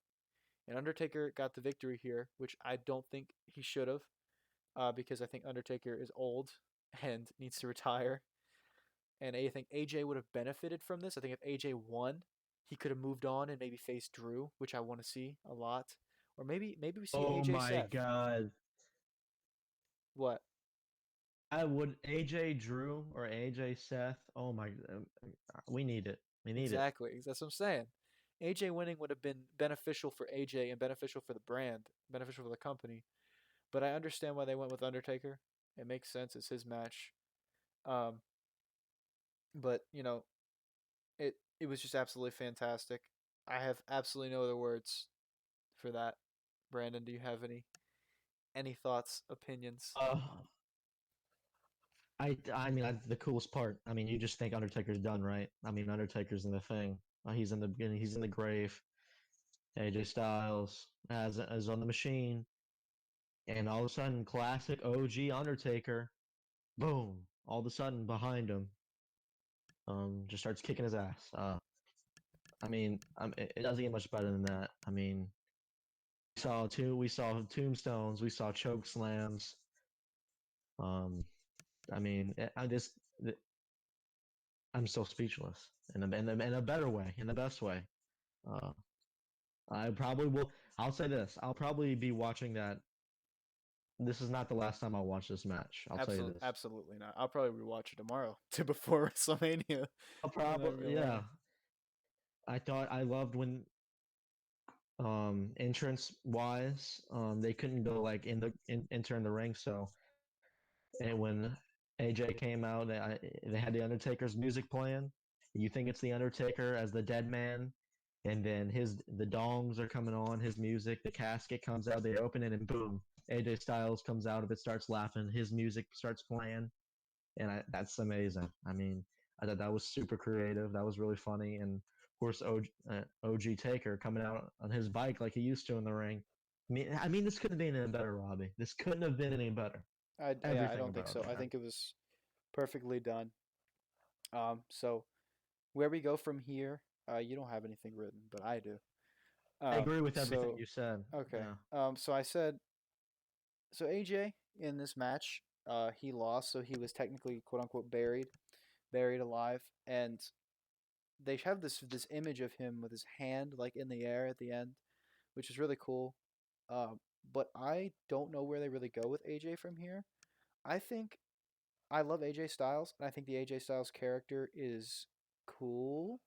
And Undertaker got the victory here, which I don't think he should have, because I think Undertaker is old and needs to retire. And I think AJ would have benefited from this. I think if AJ won, he could have moved on and maybe faced Drew, which I want to see a lot. Or maybe we see Oh AJ my Seth. god. What? I would AJ Drew or AJ Seth. Oh my. We need it. We need it. Exactly. That's what I'm saying. AJ winning would have been beneficial for AJ and beneficial for the brand, beneficial for the company. But I understand why they went with Undertaker. It makes sense. It's his match. Um, but it was just absolutely fantastic. I have absolutely no other words for that. Brandon, do you have any thoughts, opinions? Uh, The coolest part. I mean, you just think Undertaker's done, right? I mean, Undertaker's in the thing. He's in the beginning. He's in the grave. AJ Styles has is on the machine, and all of a sudden, classic OG Undertaker, boom! All of a sudden, behind him, just starts kicking his ass. It doesn't get much better than that. I mean, we saw tombstones, we saw choke slams. Um, I just, I'm still speechless in a better way, in the best way. Uh, I probably will. I'll say this: I'll probably be watching that. This is not the last time I'll watch this match. I'll tell you Absolutely, this. absolutely not. I'll probably rewatch it tomorrow to before WrestleMania. I'll I'm not even probably gonna lie. yeah. I loved when entrance wise they couldn't go like enter in the ring, so and when AJ came out, they had the Undertaker's music playing. You think it's the Undertaker as the dead man, and then the dongs are coming on, his music, the casket comes out, they open it, and boom, AJ Styles comes out of it, starts laughing, his music starts playing, and that's amazing. I mean, I thought that was super creative. That was really funny, and of course, OG Taker coming out on his bike like he used to in the ring. I mean, this couldn't have been any better, Robbie. This couldn't have been any better. Yeah, I Everything don't think about so. it. I think it was perfectly done. So where we go from here, you don't have anything written, but I do. I agree with everything So you said. okay. Yeah, So I said so AJ in this match, he lost, so he was technically quote unquote buried alive, and they have this image of him with his hand like in the air at the end, which is really cool. Um, but I don't know where they really go with AJ from here. I think I love AJ Styles, and I think the AJ Styles character is cool,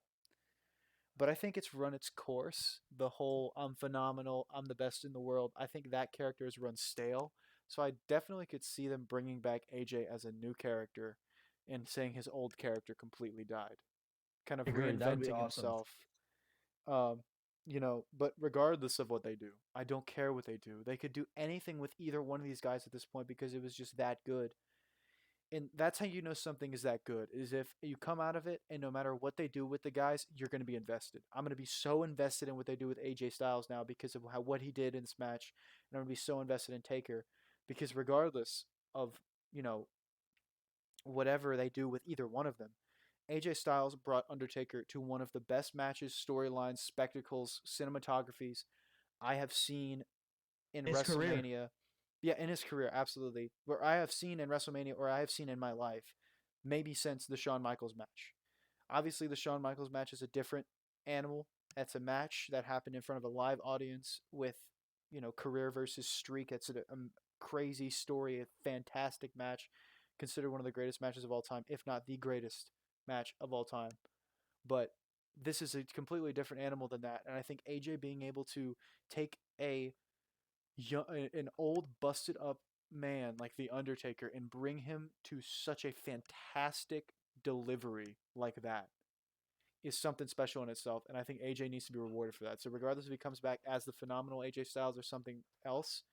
but I think it's run its course. The whole I'm phenomenal, I'm the best in the world. I think that character has run stale. So I definitely could see them bringing back AJ as a new character and saying his old character completely died, kind of I agree. That would be reinventing awesome. himself. Um, but regardless of what they do, I don't care what they do. They could do anything with either one of these guys at this point because it was just that good. And that's how you know something is that good, is if you come out of it and no matter what they do with the guys, you're going to be invested. I'm going to be so invested in what they do with AJ Styles now because of what he did in this match, and I'm going to be so invested in Taker because regardless of you know whatever they do with either one of them, AJ Styles brought Undertaker to one of the best matches, storylines, spectacles, cinematographies I have seen in His career. WrestleMania. Yeah, in his career, absolutely. Where I have seen in WrestleMania or I have seen in my life, maybe since the Shawn Michaels match. Obviously, the Shawn Michaels match is a different animal. That's a match that happened in front of a live audience with, career versus streak. It's a crazy story, a fantastic match, considered one of the greatest matches of all time, if not the greatest match of all time. But this is a completely different animal than that, and I think AJ being able to take an old busted up man like the Undertaker and bring him to such a fantastic delivery like that is something special in itself, and I think AJ needs to be rewarded for that. So regardless if he comes back as the phenomenal AJ Styles or something else,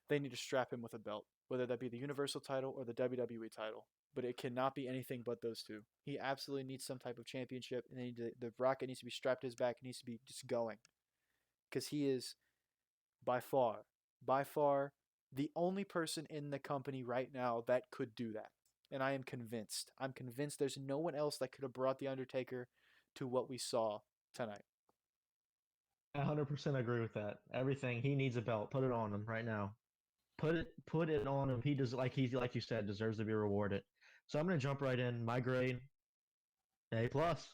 they need to strap him with a belt, whether that be the Universal title or the WWE title. But it cannot be anything but those two. He absolutely needs some type of championship, and the rocket needs to be strapped to his back. It needs to be just going because he is by far, by far, the only person in the company right now that could do that. And I am convinced. I'm convinced there's no one else that could have brought The Undertaker to what we saw tonight. I 100% agree with that. Everything he needs a belt. Put it on him right now. Put it on him. He does like you said deserves to be rewarded. So I'm gonna jump right in. My grade A plus.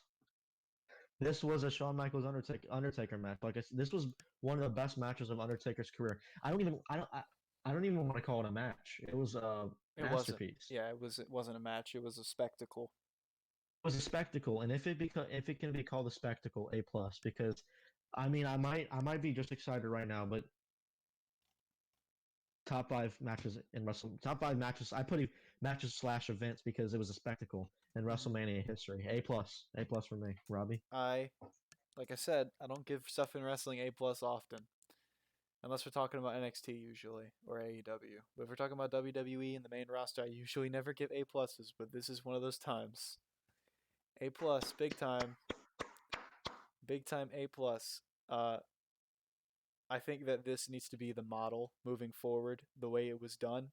This was a Shawn Michaels Undertaker match. Like I said, this was one of the best matches of Undertaker's career. I don't even want to call it a match. It was a It wasn't. masterpiece. Yeah, it wasn't a match. It was a spectacle. It was a spectacle, and if it can be called a spectacle, A plus, because I might be just excited right now, but top five matches in Wrestle top five matches. I put matches slash events because it was a spectacle in Hmm. WrestleMania history. A plus for me, Robbie. I, like I said, I don't give stuff in wrestling A plus often. Unless we're talking about NXT usually or AEW. But if we're talking about WWE and the main roster, I usually never give A pluses, but this is one of those times. A plus, big time A plus. I think that this needs to be the model moving forward, the way it was done.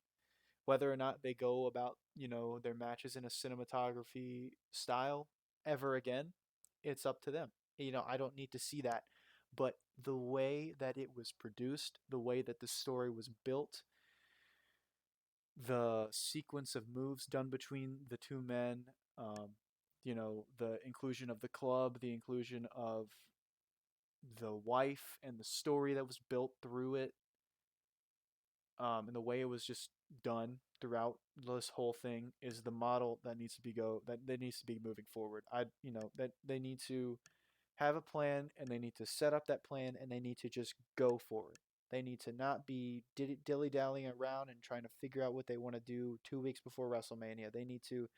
Whether or not they go about, their matches in a cinematography style ever again, it's up to them. I don't need to see that. But the way that it was produced, the way that the story was built, the sequence of moves done between the two men, the inclusion of the club, the inclusion of the wife, and the story that was built through it, and the way it was just done throughout this whole thing is the model that needs to be moving forward. That they need to have a plan, and they need to set up that plan, and they need to just go for it. They need to not be dilly dallying around and trying to figure out what they want to do 2 weeks before WrestleMania. They need to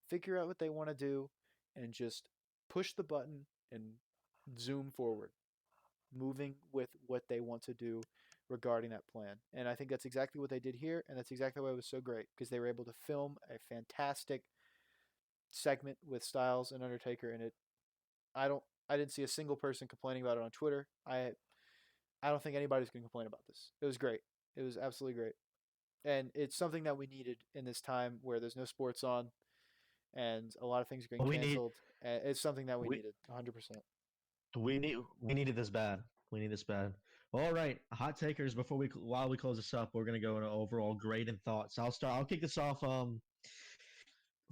figure out what they want to do and just push the button and zoom forward, moving with what they want to do regarding that plan. And I think that's exactly what they did here, and that's exactly why it was so great because they were able to film a fantastic segment with Styles and Undertaker in it. I didn't see a single person complaining about it on Twitter. I don't think anybody's going to complain about this. It was great. It was absolutely great. And it's something that we needed in this time where there's no sports on and a lot of things are getting We need canceled. It's something that we we needed 100%. we needed this bad. We need this bad. All right, hot takers. Before we while we close this up, we're gonna go into overall grade and thoughts. I'll start. I'll kick this off.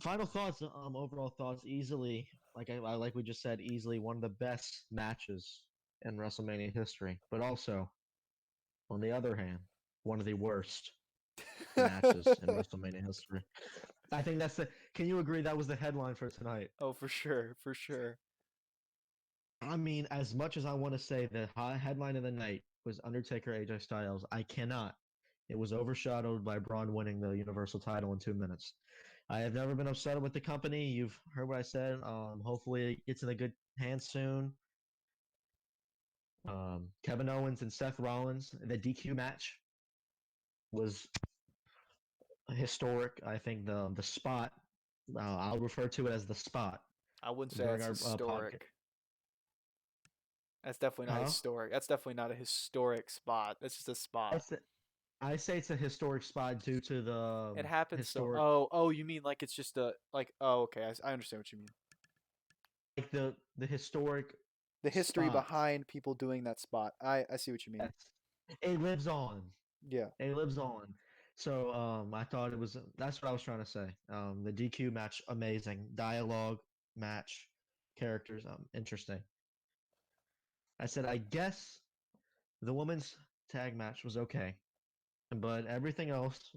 Final thoughts. Overall thoughts. Easily, like we just said, easily one of the best matches in WrestleMania history. But also, on the other hand, one of the worst matches in WrestleMania history. I think that's the. Can you agree that was the headline for tonight? Oh, for sure, for sure. I mean, as much as I want to say the headline of the night was Undertaker AJ Styles, I cannot. It was overshadowed by Braun winning the Universal title in 2 minutes. I have never been upset with the company. You've heard what I said. Hopefully, it's in a good hands soon. Kevin Owens and Seth Rollins, the DQ match was historic. I think the spot, I'll refer to it as the spot I wouldn't say during that's our podcast. historic. That's definitely not Huh? historic. That's definitely not a historic spot. That's just a I spot. say, I say it's a historic spot due to the It happens so. historic, Oh, you mean like it's just a like? Oh, okay. I understand what you mean. like the historic The history spot behind people doing that spot. I see what you mean. that's it lives on. Yeah. It lives on. So I thought it was that's what I was trying to say. The DQ match amazing, dialogue match, characters interesting. I said I guess the women's tag match was okay, but everything else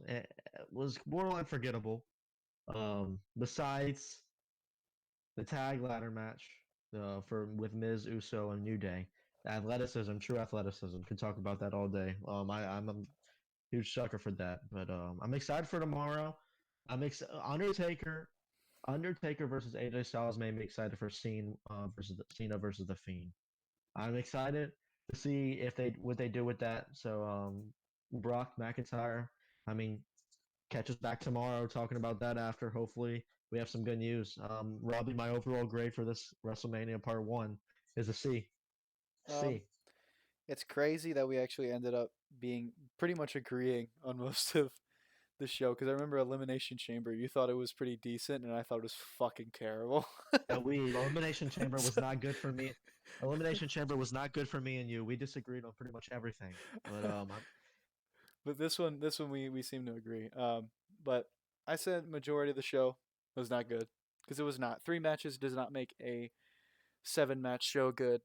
was borderline forgettable. Besides the tag ladder match for with Miz Uso and New Day, athleticism, true athleticism. Could talk about that all day. I'm a huge sucker for that, but I'm excited for tomorrow. Undertaker versus AJ Styles made me excited for Cena versus the Fiend. I'm excited to see if they what they do with that. So Brock McIntyre, I mean, catch us back tomorrow talking about that after. Hopefully, we have some good news. Robbie, my overall grade for this WrestleMania Part One is a C. Um, C. it's crazy that we actually ended up being pretty much agreeing on most of the show because I remember Elimination Chamber. You thought it was pretty decent, and I thought it was fucking terrible. We Elimination Chamber was So- not good for me. Elimination Chamber was not good for me and you. We disagreed on pretty much everything. But but this one we seem to agree. But I said majority of the show was not good because it was not. 3 matches does not make a 7 match show good.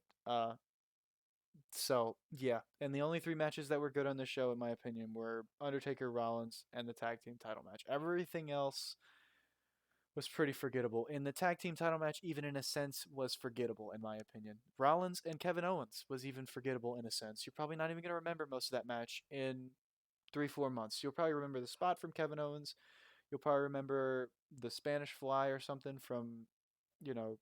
So yeah, and the only 3 matches that were good on the show, in my opinion, were Undertaker, Rollins, and the tag team title match. Everything else was pretty forgettable. In the tag team title match, even in a sense, was forgettable in my opinion. Rollins and Kevin Owens was even forgettable in a sense. You're probably not even gonna remember most of that match in 3-4 months. You'll probably remember the spot from Kevin Owens. You'll probably remember the Spanish Fly or something from, you know,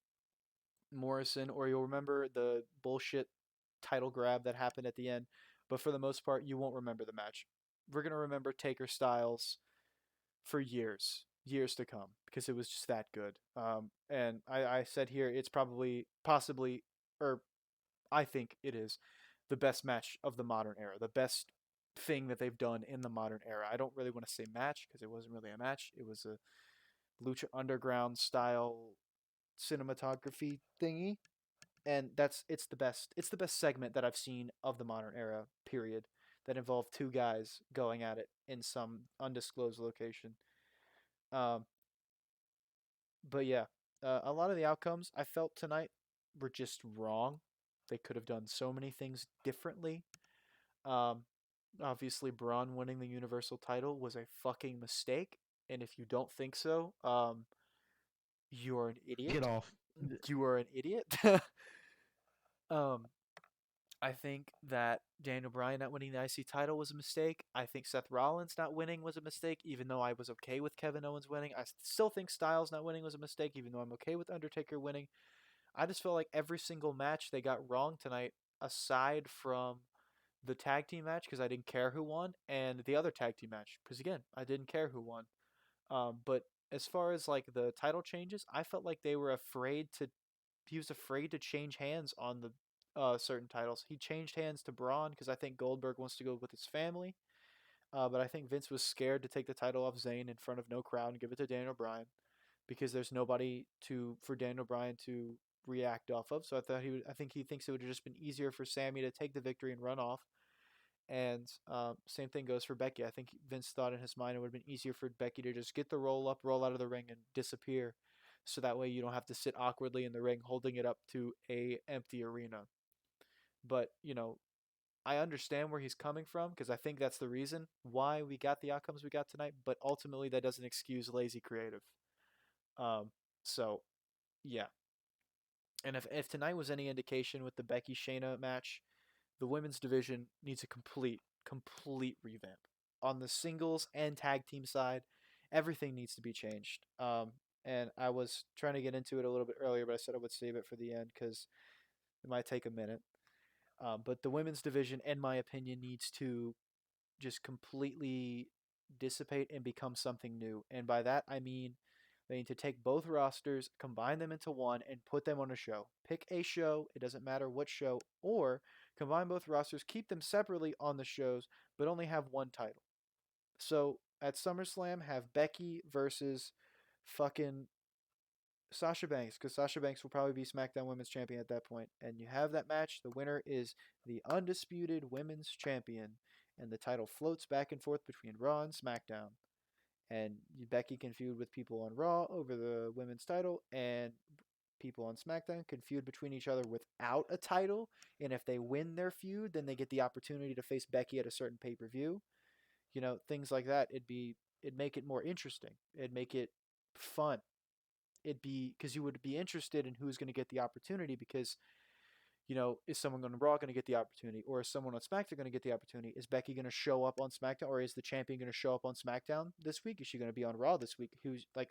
Morrison, or you'll remember the bullshit title grab that happened at the end. but for the most part, you won't remember the match. We're gonna remember Taker Styles for years to come, because it was just that good. And I said here it's probably, possibly, or I think it is the best match of the modern era, the best thing that they've done in the modern era. I don't really want to say match because it wasn't really a match. It was a Lucha Underground style cinematography thingy, and it's the best. It's the best segment that I've seen of the modern era. Period. That involved two guys going at it in some undisclosed location. Um, but yeah, a lot of the outcomes I felt tonight were just wrong. They could have done so many things differently. Um, Obviously, Braun winning the Universal title was a fucking mistake, and if you don't think so, you're an Get idiot. off. You are an idiot. um, I think that Daniel Bryan not winning the IC title was a mistake. I think Seth Rollins not winning was a mistake, even though I was okay with Kevin Owens winning. I still think Styles not winning was a mistake, even though I'm okay with Undertaker winning. I just felt like every single match they got wrong tonight, aside from the tag team match, because I didn't care who won, and the other tag team match, because again, I didn't care who won. But as far as like the title changes, I felt like they were afraid to. He was afraid to change hands on the certain titles. He changed hands to Braun because I think Goldberg wants to go with his family. But I think Vince was scared to take the title off Zayn in front of no crowd and give it to Daniel Bryan because there's nobody to for Daniel Bryan to react off of. So I think he thinks it would have just been easier for Sammy to take the victory and run off. And same thing goes for Becky. I think Vince thought in his mind it would have been easier for Becky to just get the roll up, roll out of the ring, and disappear. So that way you don't have to sit awkwardly in the ring holding it up to a empty arena. But I understand where he's coming from because I think that's the reason why we got the outcomes we got tonight. But ultimately, that doesn't excuse lazy creative. Um, so yeah, and if tonight was any indication with the Becky Shayna match, the women's division needs a complete revamp on the singles and tag team side. Everything needs to be changed. And I was trying to get into it a little bit earlier, but I said I would save it for the end because it might take a minute. But the women's division, in my opinion, needs to just completely dissipate and become something new. And by that, I mean they need to take both rosters, combine them into one, and put them on a show. Pick a show, it doesn't matter what show, or combine both rosters, keep them separately on the shows, but only have one title. So at SummerSlam, have Becky versus fucking Sasha Banks, because Sasha Banks will probably be SmackDown Women's Champion at that point. And you have that match. The winner is the undisputed Women's Champion, and the title floats back and forth between Raw and SmackDown. And Becky can feud with people on Raw over the women's title, and people on SmackDown can feud between each other without a title. And if they win their feud, then they get the opportunity to face Becky at a certain pay per view. Things like that. It'd make it more interesting. It'd make it fun. It'd be because you would be interested in who's going to get the opportunity because is someone on Raw going to get the opportunity, or is someone on SmackDown going to get the opportunity? Is Becky going to show up on SmackDown, or is the champion going to show up on SmackDown this week? Is she going to be on Raw this week? Who's like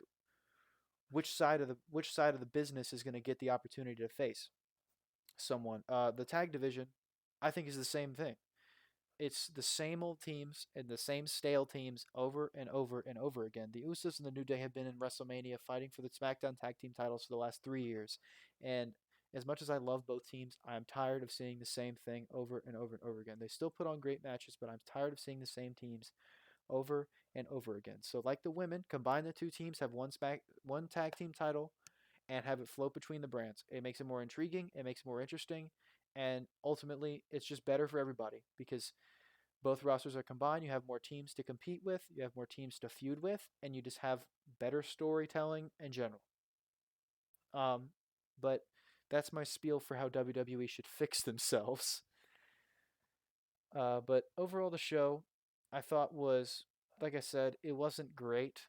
which side of the business is going to get the opportunity to face someone? The tag division, I think, is the same thing. It's the same old teams and the same stale teams over and over and over again. The Usos and the New Day have been in WrestleMania fighting for the SmackDown tag team titles for the last 3 years, and as much as I love both teams, I'm tired of seeing the same thing over and over and over again. They still put on great matches, but I'm tired of seeing the same teams over and over again. So, like the women, combine the two teams, have one tag team title, and have it float between the brands. It makes it more intriguing, it makes it more interesting, and ultimately, it's just better for everybody because both rosters are combined. You have more teams to compete with, you have more teams to feud with, and you just have better storytelling in general. Um, but that's my spiel for how WWE should fix themselves. But overall, the show I thought was, like I said, it wasn't great,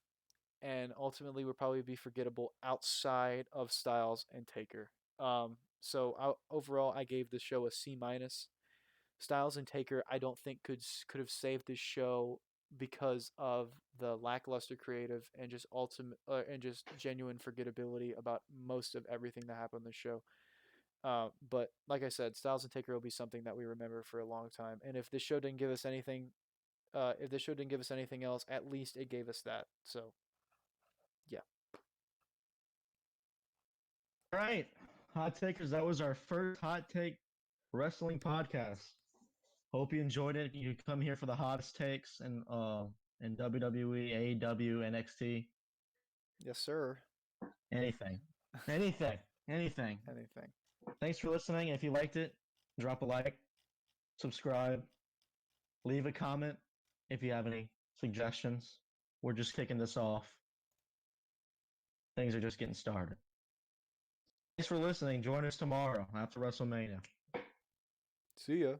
and ultimately would probably be forgettable outside of Styles and Taker. Overall, I gave the show a C minus. Styles and Taker, I don't think could have saved this show because of the lackluster creative and just ultimate and just genuine forgettability about most of everything that happened on the show. But like I said, Styles and Taker will be something that we remember for a long time. And if this show didn't give us anything, if this show didn't give us anything else, at least it gave us that. So yeah, All right, hot takers. That was our first hot take wrestling podcast. Hope you enjoyed it. You come here for the hottest takes in WWE, AEW, NXT, yes sir. anything, anything, anything. Anything. Thanks for listening. If you liked it, drop a like, subscribe, leave a comment if you have any suggestions. We're just kicking this off. Things are just getting started. Thanks for listening. Join us tomorrow after WrestleMania. See ya.